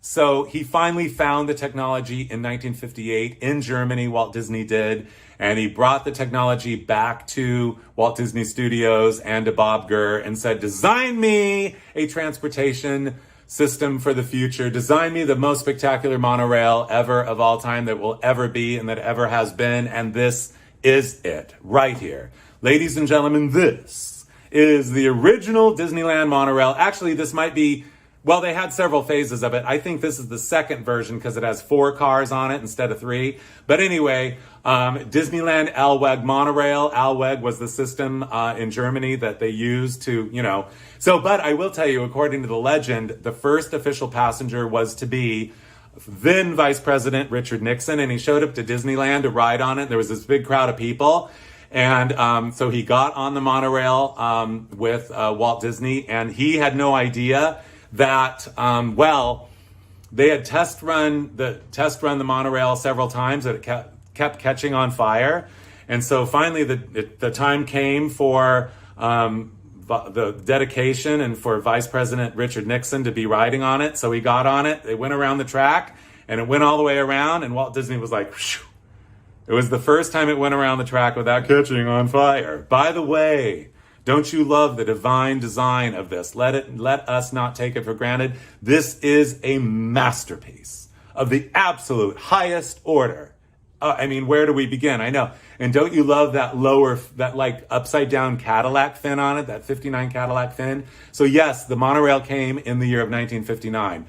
S1: so he finally found the technology in 1958 in Germany, Walt Disney did, and he brought the technology back to Walt Disney Studios and to Bob Gurr and said, design me a transportation system for the future. Design me the most spectacular monorail ever of all time that will ever be and that ever has been. And this is it right here. Ladies and gentlemen, this is the original Disneyland monorail. Actually, this might be, well, they had several phases of it. I think this is the second version because it has 4 cars on it instead of 3. But anyway, Disneyland Allweg monorail. Allweg was the system in Germany that they used to, but I will tell you, according to the legend, the first official passenger was to be then Vice President Richard Nixon, and he showed up to Disneyland to ride on it. There was this big crowd of people. And so he got on the monorail with Walt Disney, and he had no idea that, they had test run the monorail several times, and it kept catching on fire. And so finally the time came for the dedication and for Vice President Richard Nixon to be riding on it. So he got on it, they went around the track, and it went all the way around, and Walt Disney was like, phew. It was the first time it went around the track without catching on fire. By the way, don't you love the divine design of this? Let us not take it for granted. This is a masterpiece of the absolute highest order. Where do we begin? I know. And don't you love that like upside down Cadillac fin on it, that 59 Cadillac fin? So yes, the monorail came in the year of 1959.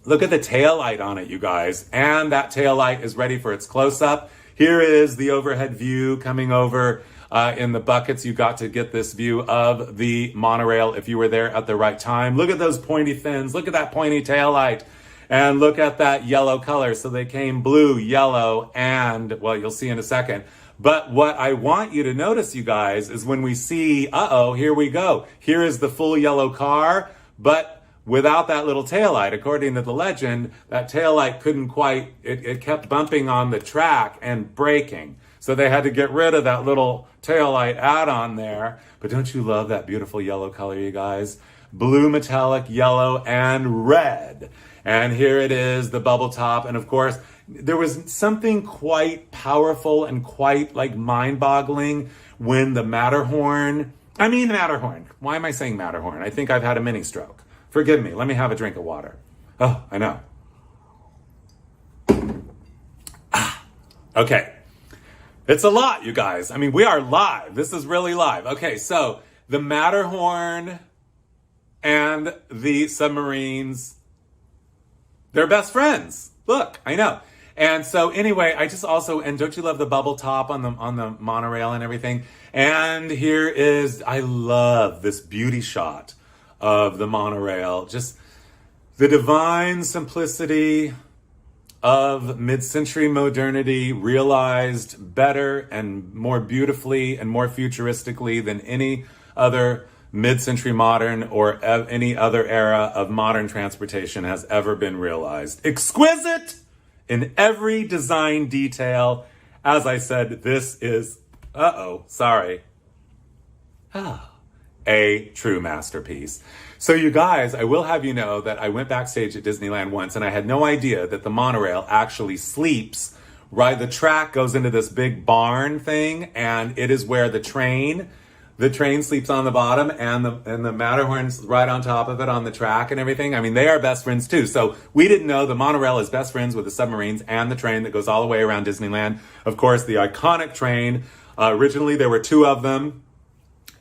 S1: Look at the taillight on it, you guys. And that taillight is ready for its close-up. Here is the overhead view coming over in the buckets. You got to get this view of the monorail if you were there at the right time. Look at those pointy fins. Look at that pointy taillight. And look at that yellow color. So they came blue, yellow, and, well, you'll see in a second. But what I want you to notice, you guys, is when we see, here we go. Here is the full yellow car, but without that little taillight. According to the legend, that taillight couldn't quite, it kept bumping on the track and braking. So they had to get rid of that little taillight add-on there. But don't you love that beautiful yellow color, you guys? Blue, metallic, yellow, and red. And here it is, the bubble top. And of course, there was something quite powerful and quite like mind-boggling when the Matterhorn. Why am I saying Matterhorn? I think I've had a mini stroke. Forgive me. Let me have a drink of water. Oh, I know. Okay. It's a lot, you guys. We are live. This is really live. Okay, so the Matterhorn and the submarines, they're best friends. Look, I know. And so anyway, and don't you love the bubble top on the monorail and everything? And here is, I love this beauty shot of the monorail, just the divine simplicity of mid-century modernity realized better and more beautifully and more futuristically than any other mid-century modern or any other era of modern transportation has ever been realized. Exquisite in every design detail. As I said, this is, a true masterpiece. So you guys, I will have you know that I went backstage at Disneyland once and I had no idea that the monorail actually sleeps, right? The track goes into this big barn thing, and it is where the train sleeps on the bottom, and the Matterhorn's right on top of it on the track and everything. They are best friends too. So we didn't know the monorail is best friends with the submarines and the train that goes all the way around Disneyland. Of course, the iconic train, originally there were 2 of them.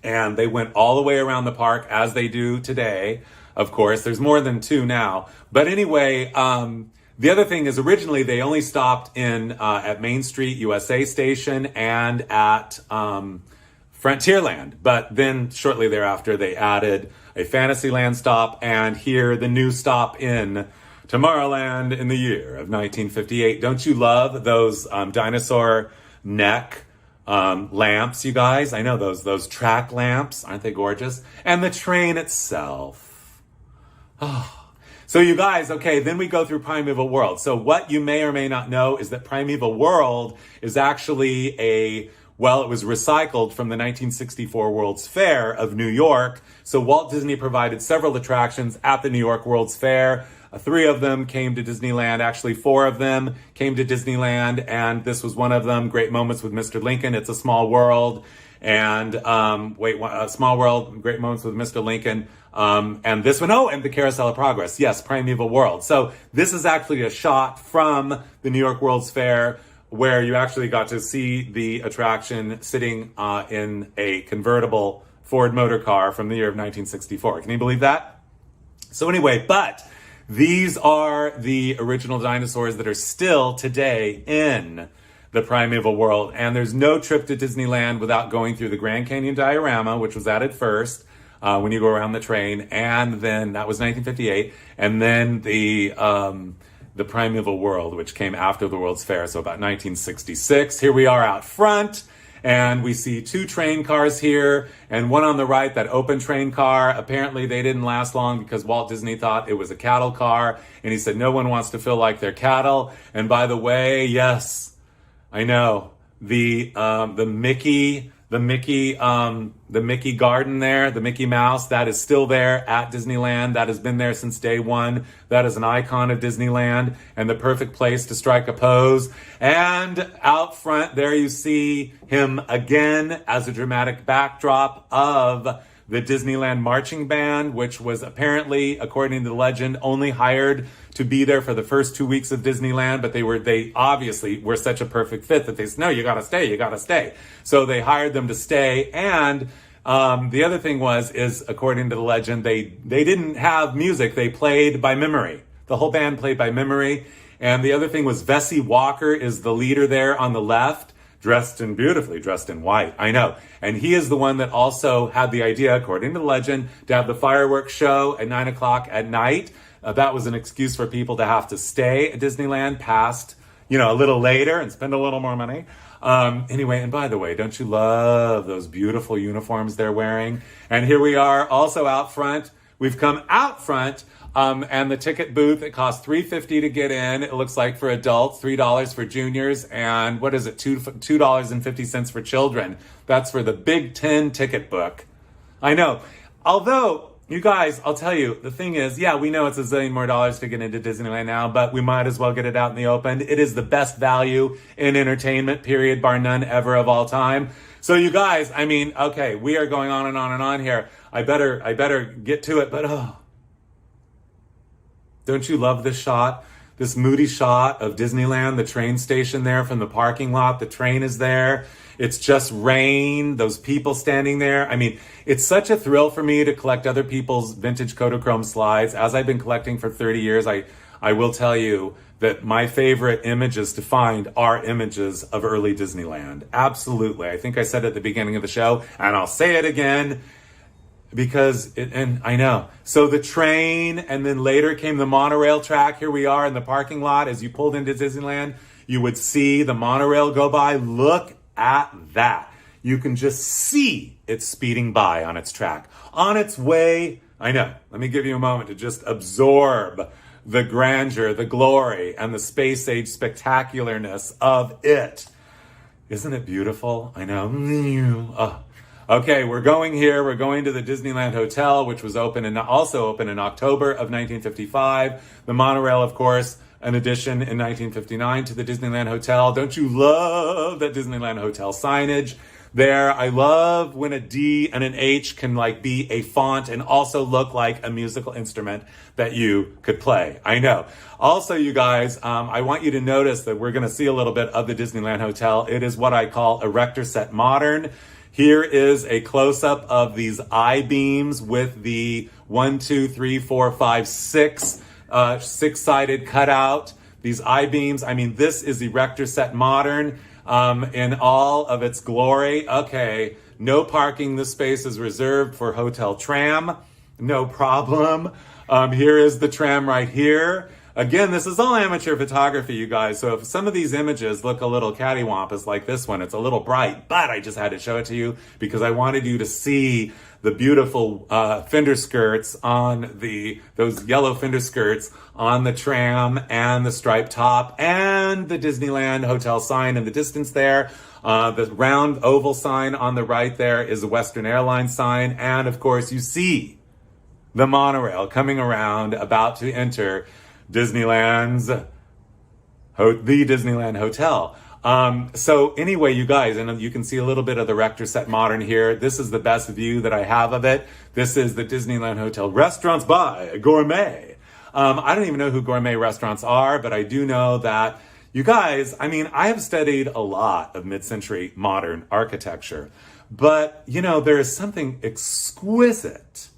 S1: And they went all the way around the park as they do today. Of course, there's more than 2 now. But anyway, the other thing is originally they only stopped at Main Street USA Station and at Frontierland. But then shortly thereafter, they added a Fantasyland stop, and here the new stop in Tomorrowland in the year of 1958. Don't you love those dinosaur neck lamps, you guys? I know those track lamps. Aren't they gorgeous? And the train itself. Oh. So you guys, okay, then we go through Primeval World. So what you may or may not know is that Primeval World is actually it was recycled from the 1964 World's Fair of New York. So Walt Disney provided several attractions at the New York World's Fair. 3 of them came to Disneyland. Actually, 4 of them came to Disneyland, and this was one of them. Great Moments with Mr. Lincoln. It's a Small World. And, Small World, Great Moments with Mr. Lincoln. And this one, and the Carousel of Progress. Yes, Primeval World. So this is actually a shot from the New York World's Fair where you actually got to see the attraction sitting in a convertible Ford motor car from the year of 1964. Can you believe that? So anyway, but these are the original dinosaurs that are still today in the Primeval World. And there's no trip to Disneyland without going through the Grand Canyon diorama, which was added first. When you go around the train, and then that was 1958, and then the Primeval World, which came after the World's Fair, so about 1966. Here we are out front, and we see 2 train cars here, and one on the right, that open train car. Apparently they didn't last long because Walt Disney thought it was a cattle car, and he said no one wants to feel like they're cattle. And by the way, yes, I know, the Mickey garden there, the Mickey Mouse, that is still there at Disneyland. That has been there since day one. That is an icon of Disneyland and the perfect place to strike a pose. And out front there you see him again as a dramatic backdrop of the Disneyland Marching Band, which was apparently, according to the legend, only hired to be there for the first 2 weeks of Disneyland, but they obviously were such a perfect fit that they said, no, you gotta stay. So they hired them to stay. And the other thing is according to the legend, they didn't have music. They played by memory. The whole band played by memory. And the other thing was Vesey Walker is the leader there on the left, beautifully dressed in white. I know. And he is the one that also had the idea, according to the legend, to have the fireworks show at 9 o'clock at night. That was an excuse for people to have to stay at Disneyland past, a little later and spend a little more money. Anyway, and by the way, don't you love those beautiful uniforms they're wearing? And here we are also out front. We've come out front. And the ticket booth, it costs $3.50 to get in. It looks like for adults, $3 for juniors, and what is it, $2.50 for children. That's for the Big Ten ticket book. I know. Although, you guys, I'll tell you, the thing is, yeah, we know it's a zillion more dollars to get into Disneyland now, but we might as well get it out in the open. It is the best value in entertainment, period, bar none, ever of all time. So you guys, okay, we are going on and on and on here. I better get to it, but don't you love this shot? This moody shot of Disneyland, the train station there from the parking lot. The train is there. It's just rain, those people standing there. It's such a thrill for me to collect other people's vintage Kodachrome slides. As I've been collecting for 30 years, I will tell you that my favorite images to find are images of early Disneyland. Absolutely. I think I said it at the beginning of the show, and I'll say it again. And I know. So the train, and then later came the monorail track. Here we are in the parking lot. As you pulled into Disneyland, you would see the monorail go by. Look at that. You can just see it speeding by on its track. On its way, I know. Let me give you a moment to just absorb the grandeur, the glory, and the space age spectacularness of it. Isn't it beautiful? I know. Okay, we're going here. We're going to the Disneyland Hotel, which was also open in October of 1955. The monorail, of course, an addition in 1959 to the Disneyland Hotel. Don't you love that Disneyland Hotel signage there? I love when a D and an H can be a font and also look like a musical instrument that you could play. I know. Also, you guys, I want you to notice that we're going to see a little bit of the Disneyland Hotel. It is what I call Erector Set Modern. Here is a close-up of these I-beams with the 1, 2, 3, 4, 5, 6 six-sided cutout. These I-beams, this is Erector Set Modern in all of its glory. Okay, no parking. This space is reserved for Hotel Tram. No problem. Here is the tram right here. Again, this is all amateur photography, you guys. So if some of these images look a little cattywampus like this one, it's a little bright, but I just had to show it to you because I wanted you to see the beautiful fender skirts on those yellow fender skirts on the tram and the striped top and the Disneyland Hotel sign in the distance there. The round oval sign on the right there is a Western Airlines sign. And of course, you see the monorail coming around, about to enter the Disneyland Hotel. So anyway, you guys, and you can see a little bit of the Rector Set Modern here. This is the best view that I have of it. This is the Disneyland Hotel Restaurants by Gourmet. I don't even know who Gourmet Restaurants are, but I do know that, you guys, I mean, I have studied a lot of mid-century modern architecture, but, you know, there is something exquisite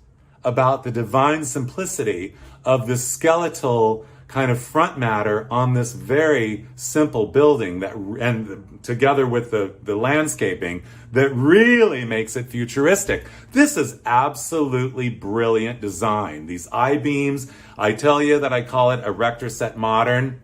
S1: about the divine simplicity of the skeletal kind of front matter on this very simple building that, and together with the landscaping, that really makes it futuristic. This is absolutely brilliant design. These I-beams, I tell you that I call it a Rector Set Modern.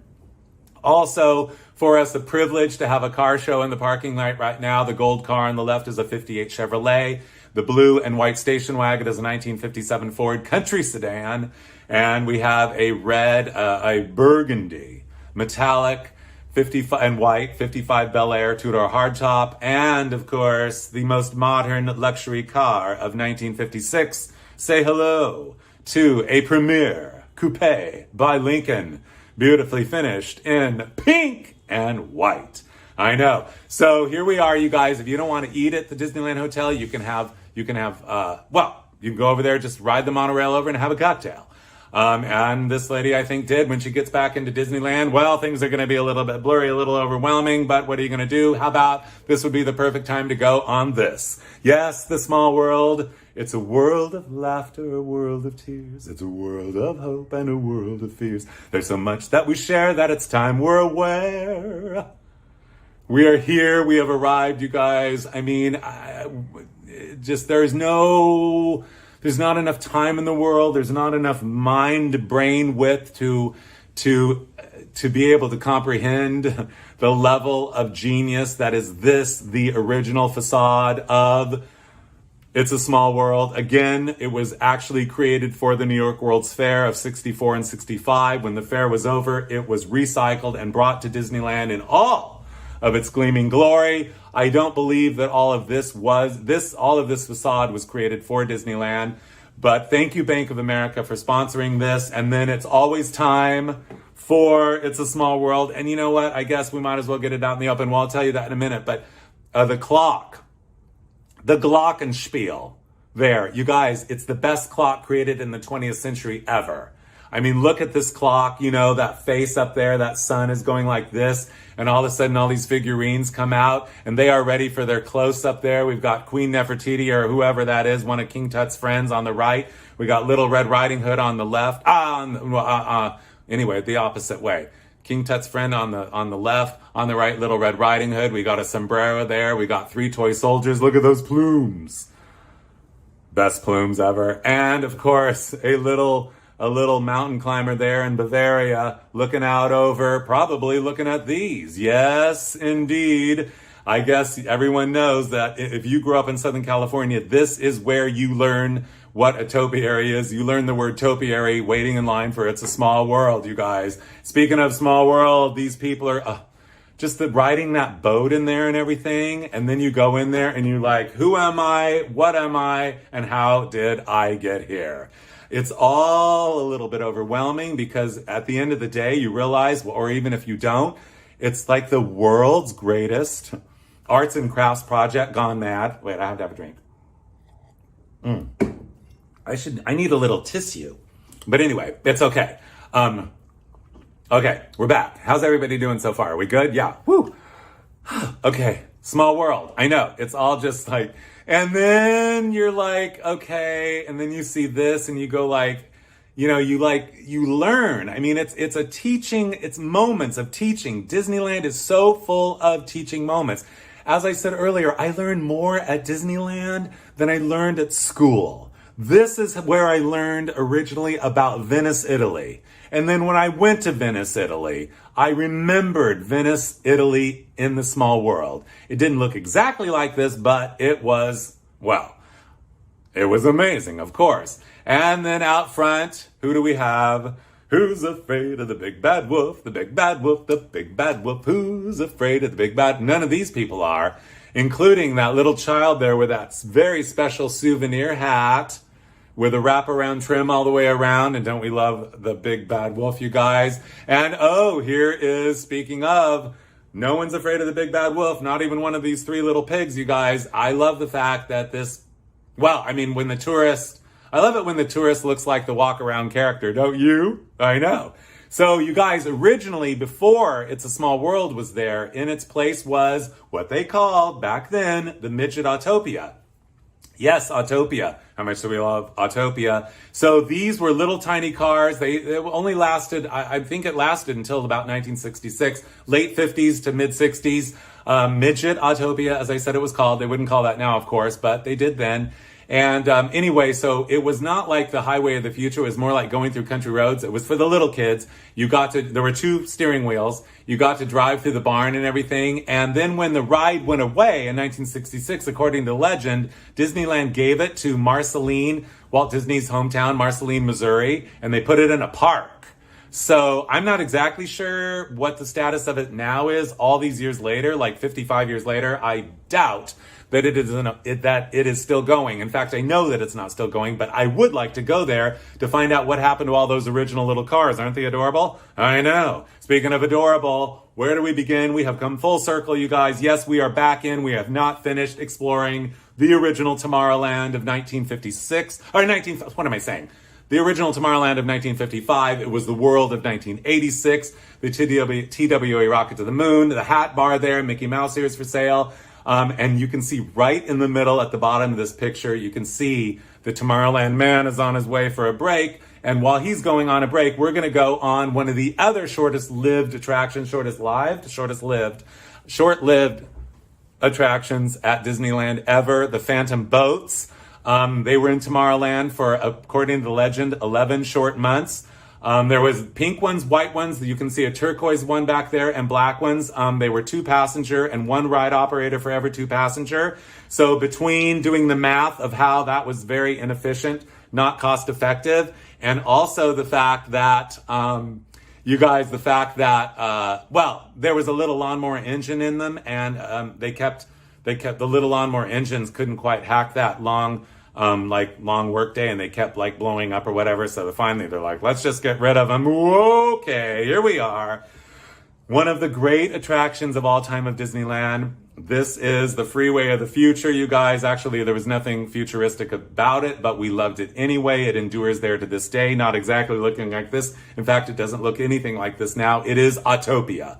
S1: Also, for us, the privilege to have a car show in the parking lot right now. The gold car on the left is a 58 Chevrolet. The blue and white station wagon is a 1957 Ford Country sedan. And we have a red, a burgundy, metallic, 55 and white, 55 Bel Air two-door hardtop. And of course, the most modern luxury car of 1956. Say hello to a Premier Coupe by Lincoln, beautifully finished in pink and white. I know. So here we are, you guys. If you don't want to eat at the Disneyland Hotel, you can go over there, just ride the monorail over and have a cocktail. And this lady, I think, did when she gets back into Disneyland. Well, things are going to be a little bit blurry, a little overwhelming, but what are you going to do? How about this would be the perfect time to go on this? Yes, the small world. It's a world of laughter, a world of tears. It's a world of hope and a world of fears. There's so much that we share that it's time we're aware. We are here. We have arrived, you guys. I mean, there's not enough time in the world. There's not enough mind-brain width to be able to comprehend the level of genius that is the original facade of It's a Small World. Again, it was actually created for the New York World's Fair of 64 and 65. When the fair was over, it was recycled and brought to Disneyland in all of its gleaming glory. I don't believe that all of this facade was created for Disneyland, but thank you, Bank of America, for sponsoring this. And then it's always time for It's a Small World. And you know what? I guess we might as well get it out in the open. Well, I'll tell you that in a minute, but the glockenspiel there, you guys, it's the best clock created in the 20th century ever. I mean, look at this clock, you know, that face up there, that sun is going like this, and all of a sudden all these figurines come out, and they are ready for their close-up there. We've got Queen Nefertiti, or whoever that is, one of King Tut's friends on the right. We got Little Red Riding Hood on the left. Anyway, the opposite way. King Tut's friend on the left, on the right, Little Red Riding Hood. We got a sombrero there. We got 3 toy soldiers. Look at those plumes. Best plumes ever. And, of course, a little mountain climber there in Bavaria, looking out over, probably looking at these. Yes, indeed. I guess everyone knows that if you grew up in Southern California, this is where you learn what a topiary is. You learn the word topiary waiting in line for It's a Small World, you guys. Speaking of small world, these people are just riding that boat in there and everything. And then you go in there and you're like, who am I? What am I? And how did I get here? It's all a little bit overwhelming because at the end of the day, you realize, or even if you don't, it's like the world's greatest arts and crafts project gone mad. Wait, I have to have a drink. I need a little tissue. But anyway, it's okay. Okay, we're back. How's everybody doing so far? Are we good? Yeah. Woo. Okay, small world. I know. It's all just like, and then you're like, okay, and then you see this and you go like, you know, you learn. I mean, it's a teaching, it's moments of teaching. Disneyland is so full of teaching moments. As I said earlier, I learned more at Disneyland than I learned at school. This is where I learned originally about Venice, Italy. And then when I went to Venice, Italy, I remembered Venice, Italy in the small world. It didn't look exactly like this, but it was, well, it was amazing, of course. And then out front, who do we have? Who's afraid of the big bad wolf? The big bad wolf, the big bad wolf. Who's afraid of the big bad? None of these people are, including that little child there with that very special souvenir hat with a wraparound trim all the way around. And don't we love the big bad wolf, you guys? And oh, here is, speaking of, no one's afraid of the big bad wolf, not even one of these three little pigs, you guys. I love the fact that this, well, I mean, when the tourist, I love it when the tourist looks like the walk-around character, don't you? I know. So you guys, originally, before It's a Small World was there, in its place was what they called, back then, the Midget Autopia. Yes, Autopia. How much do we love Autopia? So these were little tiny cars. They only lasted, I think it lasted until about 1966, late 50s to mid 60s. Midget Autopia, as I said it was called. They wouldn't call that now, of course, but they did then. And anyway, so it was not like the Highway of the Future. It was more like going through country roads. It was for the little kids. There were 2 steering wheels. You got to drive through the barn and everything. And then when the ride went away in 1966, according to legend, Disneyland gave it to Marceline, Walt Disney's hometown, Marceline, Missouri, and they put it in a park. So I'm not exactly sure what the status of it now is all these years later, like 55 years later. I doubt that it is still going. In fact, I know that it's not still going, but I would like to go there to find out what happened to all those original little cars. Aren't they adorable? I know. Speaking of adorable, where do we begin? We have come full circle, you guys. Yes, we are back in. We have not finished exploring the original Tomorrowland of 1956, or what am I saying? The original Tomorrowland of 1955. It was the world of 1986. The TWA rocket to the moon, the hat bar there, Mickey Mouse ears for sale. And you can see right in the middle at the bottom of this picture, you can see the Tomorrowland man is on his way for a break. And while he's going on a break, we're going to go on one of the other short-lived attractions at Disneyland ever, the Phantom Boats. They were in Tomorrowland for, according to the legend, 11 short months. There was pink ones, white ones. You can see a turquoise one back there and black ones. They were 2 passenger and 1 ride operator for every 2 passenger. So between doing the math of how that was very inefficient, not cost effective, and also the fact that, there was a little lawnmower engine in them, and they kept the little lawnmower engines couldn't quite hack that long work day, and they kept blowing up or whatever. So finally they're like, let's just get rid of them. Okay, here we are. One of the great attractions of all time of Disneyland. This is the Freeway of the Future, you guys. Actually, there was nothing futuristic about it, but we loved it anyway. It endures there to this day, not exactly looking like this. In fact, it doesn't look anything like this now. It is Autopia.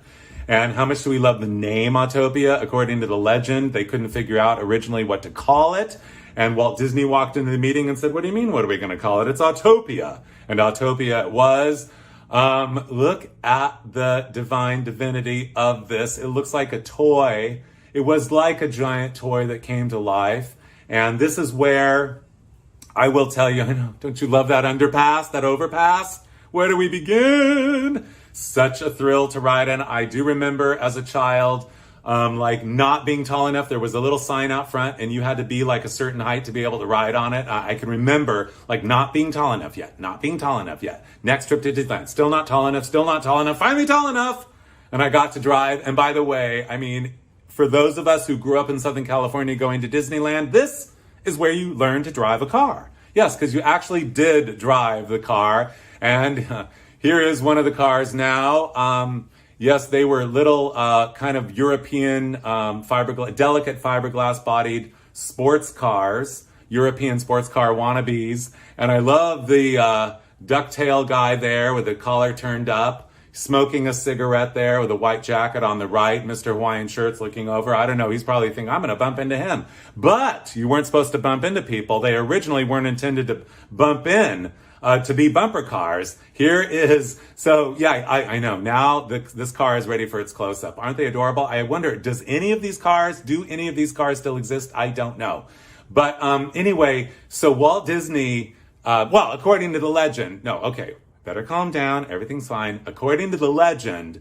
S1: And how much do we love the name Autopia? According to the legend, they couldn't figure out originally what to call it. And Walt Disney walked into the meeting and said, what do you mean, what are we going to call it? It's Autopia. And Autopia it was. Look at the divine divinity of this. It looks like a toy. It was like a giant toy that came to life. And this is where I will tell you, I know, don't you love that underpass, that overpass? Where do we begin? Such a thrill to ride in. I do remember as a child, not being tall enough. There was a little sign out front and you had to be a certain height to be able to ride on it. I can remember not being tall enough yet. Next trip to Disneyland, still not tall enough, finally tall enough. And I got to drive. And by the way, I mean, for those of us who grew up in Southern California going to Disneyland, this is where you learn to drive a car. Yes, because you actually did drive the car. And here is one of the cars now. Yes, they were little kind of European delicate fiberglass bodied sports cars, European sports car wannabes. And I love the ducktail guy there with the collar turned up, smoking a cigarette there with a white jacket on the right, Mr. Hawaiian Shirts looking over. I don't know, he's probably thinking, I'm going to bump into him. But you weren't supposed to bump into people. They originally weren't intended to bump in. To be bumper cars. Here is, so yeah, I know. Now this car is ready for its close-up. Aren't they adorable? I wonder, do any of these cars still exist? I don't know. But anyway, so Walt Disney, according to the legend, better calm down. Everything's fine. According to the legend,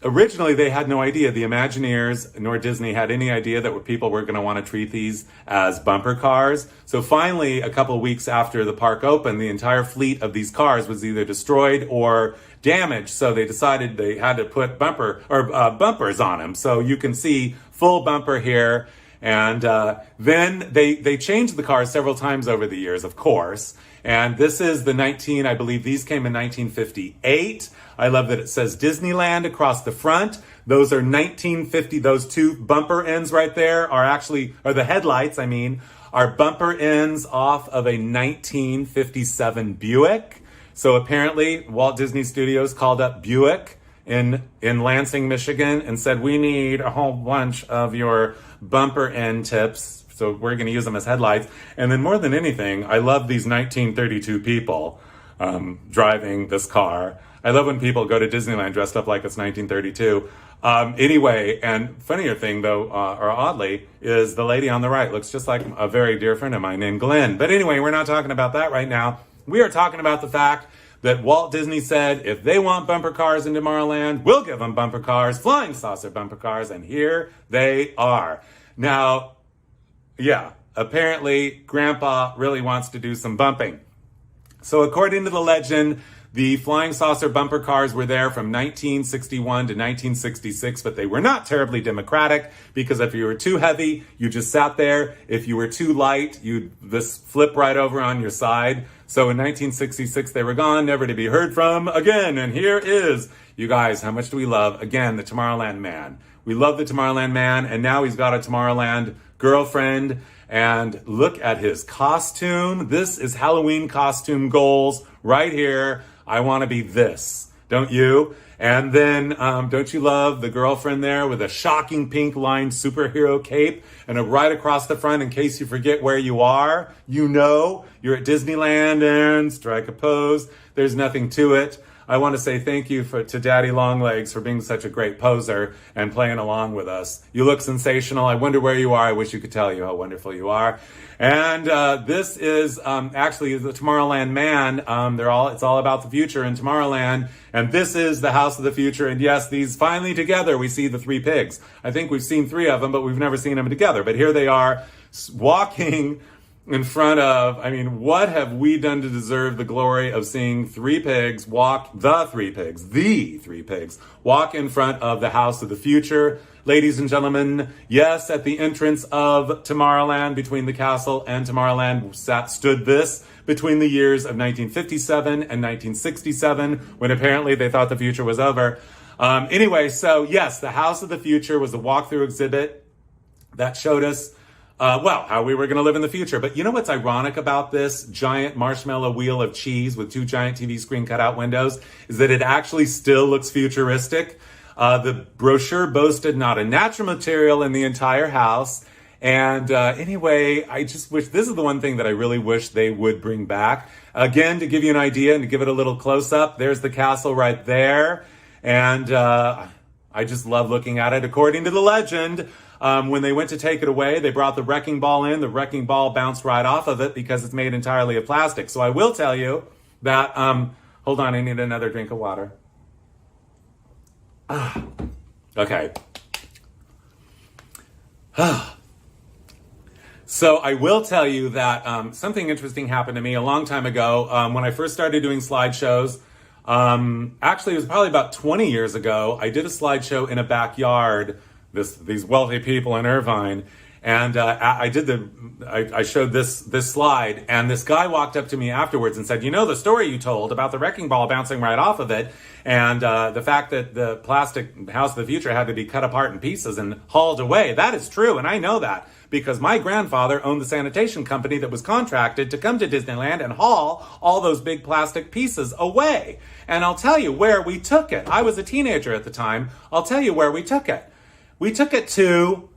S1: originally they had no idea. The Imagineers nor Disney had any idea that people were going to want to treat these as bumper cars. So finally, a couple of weeks after the park opened, the entire fleet of these cars was either destroyed or damaged. So they decided they had to put bumpers on them. So you can see full bumper here. And then they changed the cars several times over the years, of course. And this is I believe these came in 1958. I love that it says Disneyland across the front. Those are 1950, those two bumper ends right there are the headlights, are bumper ends off of a 1957 Buick. So apparently Walt Disney Studios called up Buick in Lansing, Michigan and said, we need a whole bunch of your bumper end tips. So we're going to use them as headlights. And then more than anything, I love these 1932 people driving this car. I love when people go to Disneyland dressed up like it's 1932. Anyway, and funnier thing though, or oddly, is the lady on the right looks just like a very dear friend of mine named Glenn. But anyway, we're not talking about that right now. We are talking about the fact that Walt Disney said if they want bumper cars in Tomorrowland, we'll give them bumper cars, flying saucer bumper cars, and here they are. Now, yeah, apparently Grandpa really wants to do some bumping. So according to the legend, the flying saucer bumper cars were there from 1961 to 1966, but they were not terribly democratic because if you were too heavy, you just sat there. If you were too light, you'd just flip right over on your side. So in 1966, they were gone, never to be heard from again. And here is, you guys, how much do we love, again, the Tomorrowland Man. We love the Tomorrowland Man, and now he's got a Tomorrowland girlfriend. And look at his costume. This is Halloween costume goals right here. I want to be this, don't you? And then, don't you love the girlfriend there with a shocking pink lined superhero cape and a right across the front in case you forget where you are? You know, you're at Disneyland and strike a pose. There's nothing to it. I want to say thank you to Daddy Longlegs for being such a great poser and playing along with us. You look sensational. I wonder where you are. I wish you could tell you how wonderful you are. And this is actually the Tomorrowland Man. It's all about the future in Tomorrowland. And this is the House of the Future. And yes, these finally together, we see the three pigs. I think we've seen three of them, but we've never seen them together. But here they are walking in front of, what have we done to deserve the glory of seeing the three pigs walk in front of the House of the Future? Ladies and gentlemen, yes, at the entrance of Tomorrowland, between the castle and Tomorrowland, stood this between the years of 1957 and 1967, when apparently they thought the future was over. Anyway, so yes, the House of the Future was a walkthrough exhibit that showed us how we were going to live in the future. But you know what's ironic about this giant marshmallow wheel of cheese with two giant TV screen cutout windows is that it actually still looks futuristic. The brochure boasted not a natural material in the entire house. And anyway, I just wish, this is the one thing that I really wish they would bring back. Again, to give you an idea and to give it a little close up, there's the castle right there. And I just love looking at it. According to the legend, when they went to take it away, they brought the wrecking ball in. The wrecking ball bounced right off of it because it's made entirely of plastic. So I will tell you that, hold on, I need another drink of water. Okay. So I will tell you that something interesting happened to me a long time ago when I first started doing slideshows. Actually, it was probably about 20 years ago. I did a slideshow in a backyard, these wealthy people in Irvine, and I showed this slide, and this guy walked up to me afterwards and said, you know the story you told about the wrecking ball bouncing right off of it, and the fact that the plastic House of the Future had to be cut apart in pieces and hauled away. That is true, and I know that because my grandfather owned the sanitation company that was contracted to come to Disneyland and haul all those big plastic pieces away. And I'll tell you where we took it. I was a teenager at the time. I'll tell you where we took it. We took it to,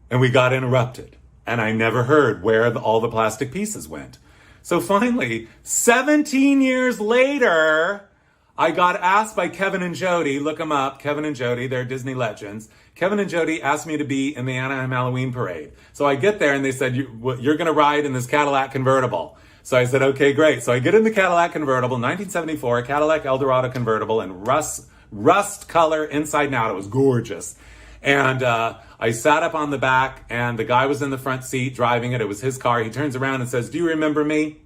S1: and we got interrupted. And I never heard where all the plastic pieces went. So finally, 17 years later, I got asked by Kevin and Jody, look them up, Kevin and Jody, they're Disney legends. Kevin and Jody asked me to be in the Anaheim Halloween Parade. So I get there and they said, you're going to ride in this Cadillac convertible. So I said, okay, great. So I get in the Cadillac convertible, 1974 Cadillac Eldorado convertible, and rust color inside and out. It was gorgeous. And I sat up on the back, and the guy was in the front seat driving it. It was his car. He turns around and says, "Do you remember me?"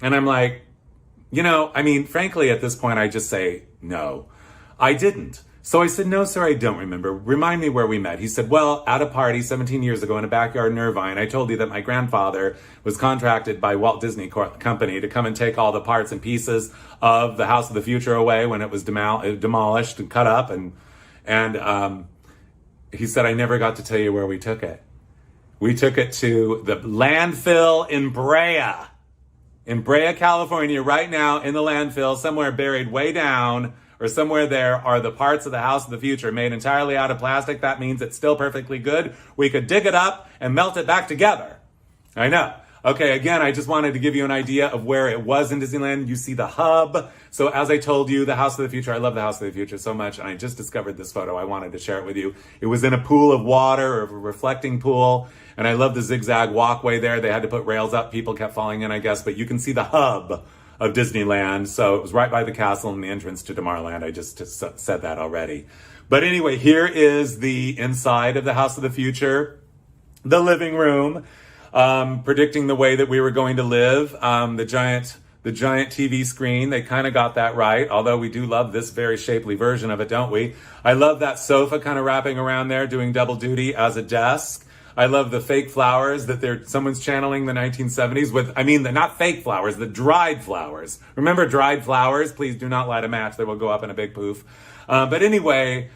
S1: And I'm like, frankly, at this point, I just say, no, I didn't. So I said, "No, sir, I don't remember. Remind me where we met." He said, "Well, at a party 17 years ago in a backyard in Irvine, I told you that my grandfather was contracted by Walt Disney Company to come and take all the parts and pieces of the House of the Future away when it was demolished and cut up. And he said, I never got to tell you where we took it. We took it to the landfill in Brea, California. Right now in the landfill, somewhere buried way down, or somewhere there, are the parts of the House of the Future made entirely out of plastic. That means it's still perfectly good. We could dig it up and melt it back together." I know. Okay, again, I just wanted to give you an idea of where it was in Disneyland. You see the hub. So as I told you, the House of the Future, I love the House of the Future so much, and I just discovered this photo. I wanted to share it with you. It was in a pool of water, or a reflecting pool, and I love the zigzag walkway there. They had to put rails up. People kept falling in, I guess, but you can see the hub of Disneyland. So it was right by the castle and the entrance to Tomorrowland. I just said that already. But anyway, here is the inside of the House of the Future, the living room. Predicting the way that we were going to live. The giant TV screen, they kind of got that right, although we do love this very shapely version of it, don't we? I love that sofa kind of wrapping around there, doing double duty as a desk. I love the fake flowers that someone's channeling the 1970s with, not fake flowers, the dried flowers. Remember dried flowers? Please do not light a match. They will go up in a big poof. But anyway,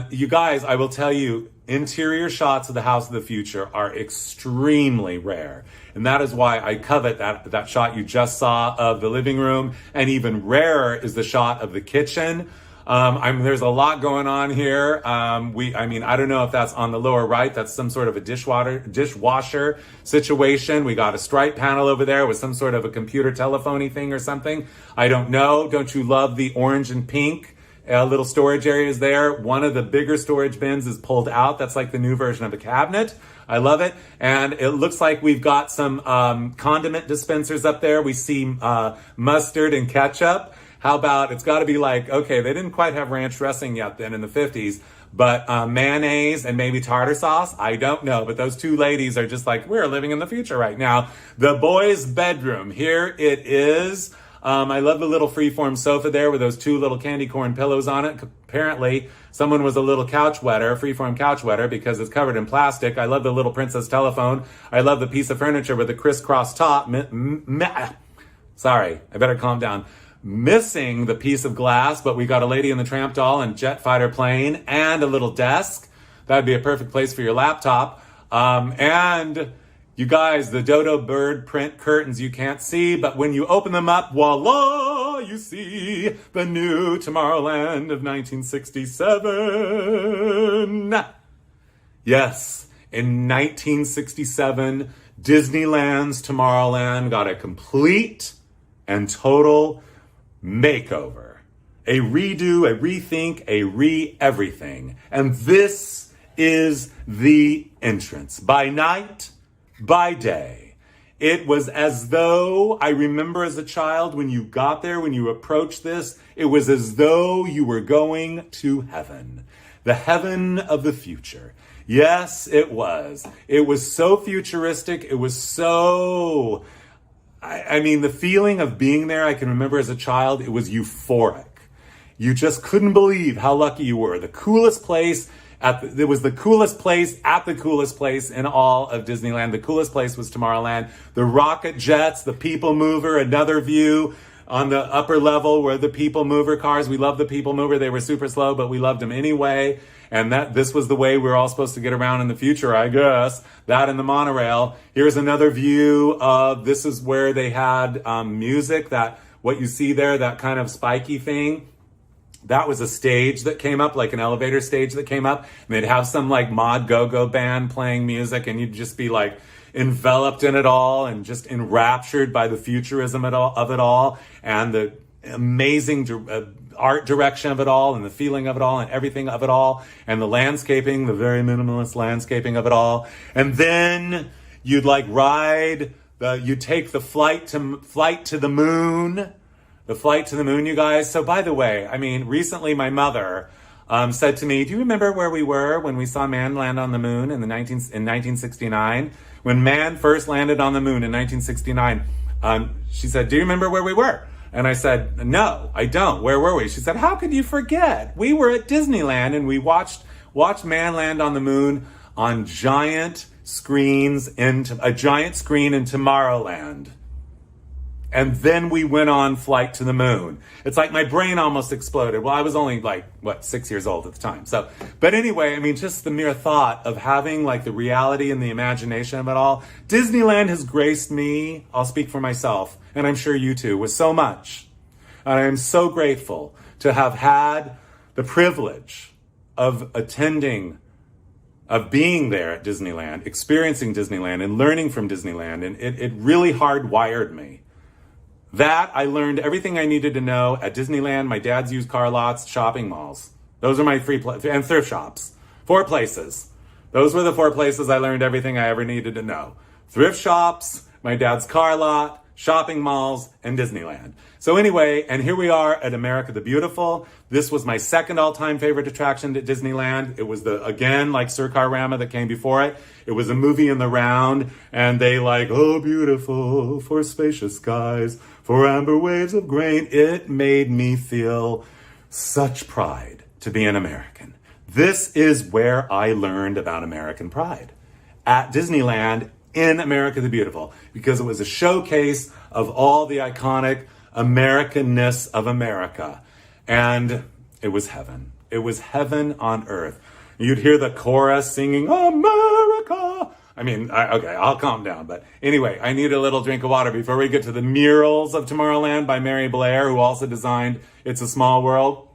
S1: you guys, I will tell you, interior shots of the House of the Future are extremely rare. And that is why I covet that shot you just saw of the living room. And even rarer is the shot of the kitchen. There's a lot going on here. I don't know if that's on the lower right. That's some sort of a dishwasher situation. We got a stripe panel over there with some sort of a computer telephony thing or something. I don't know. Don't you love the orange and pink? Little storage areas there. One of the bigger storage bins is pulled out. That's like the new version of a cabinet. I love it. And it looks like we've got some condiment dispensers up there. We see mustard and ketchup. How about, it's got to be like, okay, they didn't quite have ranch dressing yet then in the 50s, but mayonnaise and maybe tartar sauce. I don't know. But those two ladies are just like, we're living in the future right now. The boys' bedroom. Here it is. I love the little freeform sofa there with those two little candy corn pillows on it. Apparently, someone was a little freeform couch wetter, because it's covered in plastic. I love the little princess telephone. I love the piece of furniture with the crisscross top. Sorry, I better calm down. Missing the piece of glass, but we got a Lady and the Tramp doll and jet fighter plane and a little desk. That'd be a perfect place for your laptop. And you guys, the dodo bird print curtains you can't see, but when you open them up, voila, you see the new Tomorrowland of 1967. Yes, in 1967, Disneyland's Tomorrowland got a complete and total makeover. A redo, a rethink, a re-everything. And this is the entrance. By night, by day, it was as though, I remember as a child, when you got there, when you approached this, it was as though you were going to heaven. The heaven of the future. Yes, it was. It was so futuristic. It was so, the feeling of being there, I can remember as a child, it was euphoric. You just couldn't believe how lucky you were. The coolest place it was the coolest place at the coolest place in all of Disneyland. The coolest place was Tomorrowland. The rocket jets, the people mover, another view on the upper level were the people mover cars. We loved the people mover. They were super slow, but we loved them anyway. And this was the way we were all supposed to get around in the future, I guess. That and the monorail. Here's another view of, this is where they had music, what you see there, that kind of spiky thing. That was a stage that came up, like an elevator stage that came up, and they'd have some like mod go-go band playing music, and you'd just be like enveloped in it all and just enraptured by the futurism of it all, and the amazing art direction of it all, and the feeling of it all, and everything of it all, and the landscaping, the very minimalist landscaping of it all. And then you'd like ride You take the flight to the moon. The flight to the moon, you guys. So by the way, I mean, recently my mother said to me, do you remember where we were when we saw man land on the moon in 1969? When man first landed on the moon in 1969, she said, do you remember where we were? And I said, no, I don't. Where were we? She said, how could you forget? We were at Disneyland and we watched man land on the moon on giant screens a giant screen in Tomorrowland. And then we went on flight to the moon. It's like my brain almost exploded. Well, I was only 6 years old at the time. So, but anyway, I mean, just the mere thought of having like the reality and the imagination of it all. Disneyland has graced me, I'll speak for myself, and I'm sure you too, with so much. And I am so grateful to have had the privilege of being there at Disneyland, experiencing Disneyland and learning from Disneyland. And it really hardwired me. That I learned everything I needed to know at Disneyland, my dad's used car lots, shopping malls. Those are my and thrift shops. 4 places. Those were the 4 places I learned everything I ever needed to know. Thrift shops, my dad's car lot, shopping malls, and Disneyland. So anyway, and here we are at America the Beautiful. This was my second all-time favorite attraction at Disneyland. It was again, like Sir Rama that came before it. It was a movie in the round, and they oh, beautiful, for spacious skies, for amber waves of grain. It made me feel such pride to be an American. This is where I learned about American pride. At Disneyland in America the Beautiful, because it was a showcase of all the iconic Americanness of America. And it was heaven. It was heaven on earth. You'd hear the chorus singing, America. I mean, okay, I'll calm down. But anyway, I need a little drink of water before we get to the murals of Tomorrowland by Mary Blair, who also designed It's a Small World.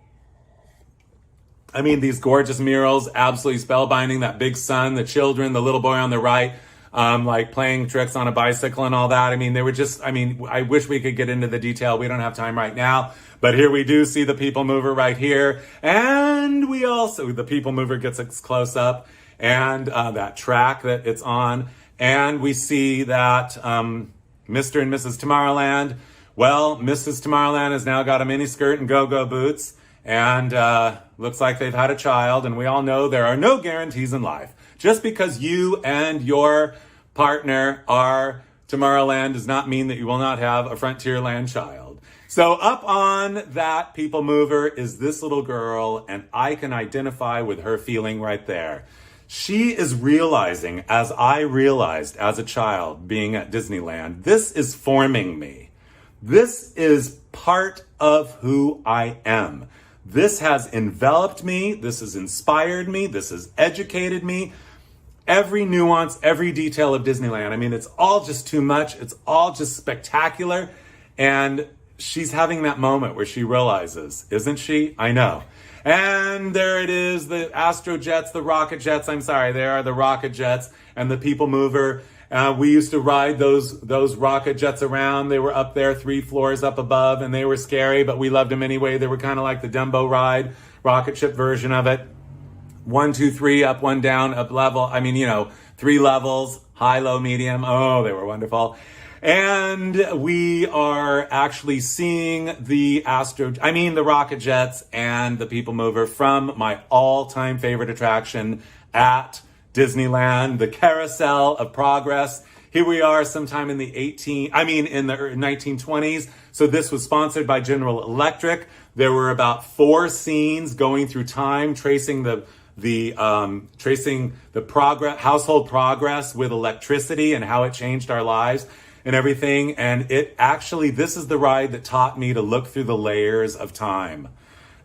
S1: I mean, these gorgeous murals, absolutely spellbinding. That big sun, the children, the little boy on the right, playing tricks on a bicycle and all that. I mean, they were just, I wish we could get into the detail. We don't have time right now. But here we do see the People Mover right here. And we also, the People Mover gets its close up and that track that it's on. And we see that Mr. and Mrs. Tomorrowland, well, Mrs. Tomorrowland has now got a miniskirt and go-go boots. And looks like they've had a child. And we all know there are no guarantees in life. Just because you and your partner are Tomorrowland does not mean that you will not have a Frontierland child. So up on that People Mover is this little girl, and I can identify with her feeling right there. She is realizing, as I realized as a child being at Disneyland, this is forming me. This is part of who I am. This has enveloped me. This has inspired me. This has educated me. Every nuance, every detail of Disneyland. I mean, it's all just too much. It's all just spectacular. And she's having that moment where she realizes, isn't she? I know. And there it is, the Astro Jets, the Rocket Jets. I'm sorry, they are the Rocket Jets and the People Mover. We used to ride those Rocket Jets around. They were up there 3 floors up above, and they were scary, but we loved them anyway. They were kind of like the Dumbo ride, rocket ship version of it. 1, 2, 3, up, 1 down, up level. 3 levels, high, low, medium. Oh, they were wonderful. And we are actually seeing the Rocket Jets and the People Mover from my all-time favorite attraction at Disneyland, the Carousel of Progress. Here we are sometime in the 1920s. So this was sponsored by General Electric. There were about 4 scenes going through time, tracing the household progress with electricity and how it changed our lives and everything. And this is the ride that taught me to look through the layers of time.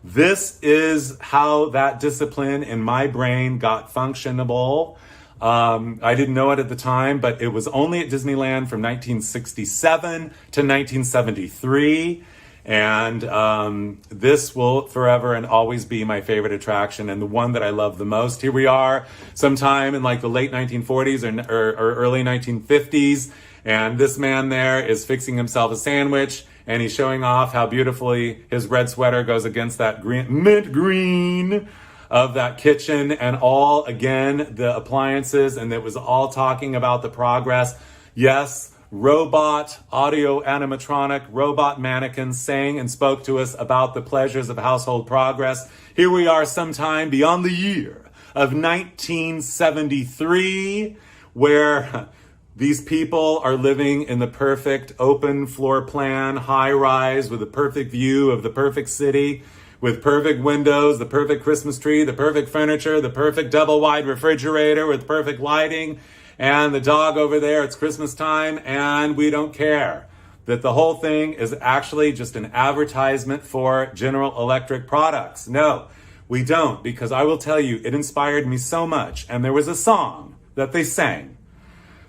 S1: This is how that discipline in my brain got functionable. I didn't know it at the time, but it was only at Disneyland from 1967 to 1973. And this will forever and always be my favorite attraction and the one that I love the most. Here we are sometime in like the late 1940s or early 1950s. And this man there is fixing himself a sandwich, and he's showing off how beautifully his red sweater goes against that mint green of that kitchen and all, again, the appliances. And it was all talking about the progress. Yes, robot, audio animatronic, robot mannequins sang and spoke to us about the pleasures of household progress. Here we are sometime beyond the year of 1973, where these people are living in the perfect open floor plan, high rise with a perfect view of the perfect city, with perfect windows, the perfect Christmas tree, the perfect furniture, the perfect double wide refrigerator with perfect lighting, and the dog over there, it's Christmas time, and we don't care that the whole thing is actually just an advertisement for General Electric products. No, we don't, because I will tell you, it inspired me so much. And there was a song that they sang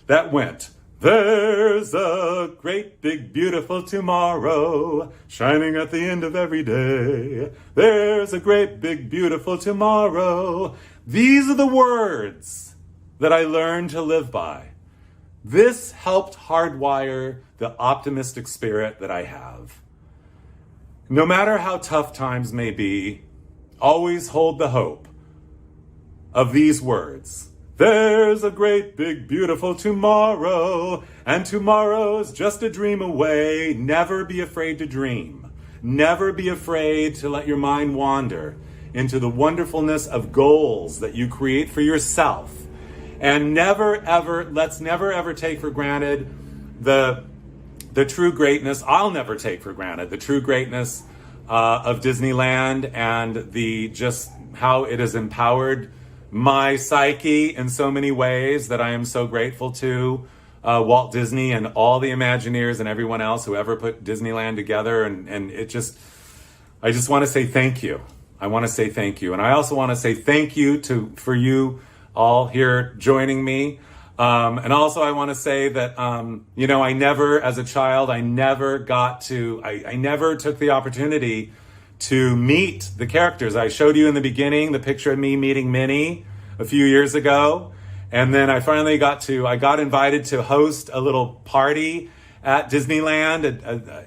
S1: that went, "There's a great big beautiful tomorrow shining at the end of every day. There's a great big beautiful tomorrow." These are the words that I learned to live by. This helped hardwire the optimistic spirit that I have. No matter how tough times may be, always hold the hope of these words. There's a great big beautiful tomorrow, and tomorrow's just a dream away. Never be afraid to dream. Never be afraid to let your mind wander into the wonderfulness of goals that you create for yourself. And let's never ever take for granted the true greatness. I'll never take for granted the true greatness of Disneyland and just how it has empowered my psyche in so many ways that I am so grateful to Walt Disney and all the Imagineers and everyone else who ever put Disneyland together. And I just want to say thank you. I want to say thank you. And I also want to say thank you for you all here joining me. And also I want to say that, I never, as a child, I never took the opportunity to meet the characters. I showed you in the beginning the picture of me meeting Minnie a few years ago. And then I finally got invited to host a little party at Disneyland.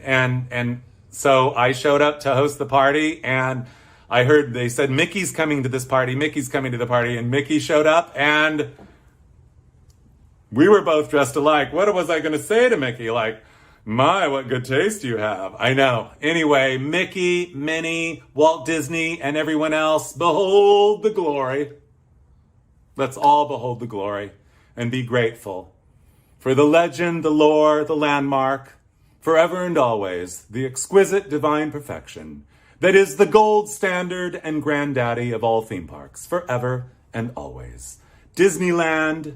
S1: And so I showed up to host the party, and I heard they said, Mickey's coming to this party, Mickey's coming to the party. And Mickey showed up, and we were both dressed alike. What was I going to say to Mickey? Like, my, what good taste you have. I know. Anyway, Mickey, Minnie, Walt Disney, and everyone else, behold the glory. Let's all behold the glory and be grateful for the legend, the lore, the landmark, forever and always, the exquisite divine perfection that is the gold standard and granddaddy of all theme parks, forever and always. Disneyland,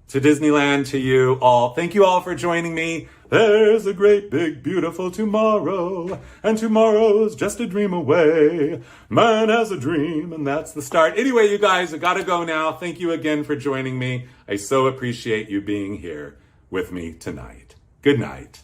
S1: to you all. Thank you all for joining me. There's a great big beautiful tomorrow, and tomorrow's just a dream away. Man has a dream, and that's the start. Anyway, you guys, I gotta go now. Thank you again for joining me. I so appreciate you being here with me tonight. Good night.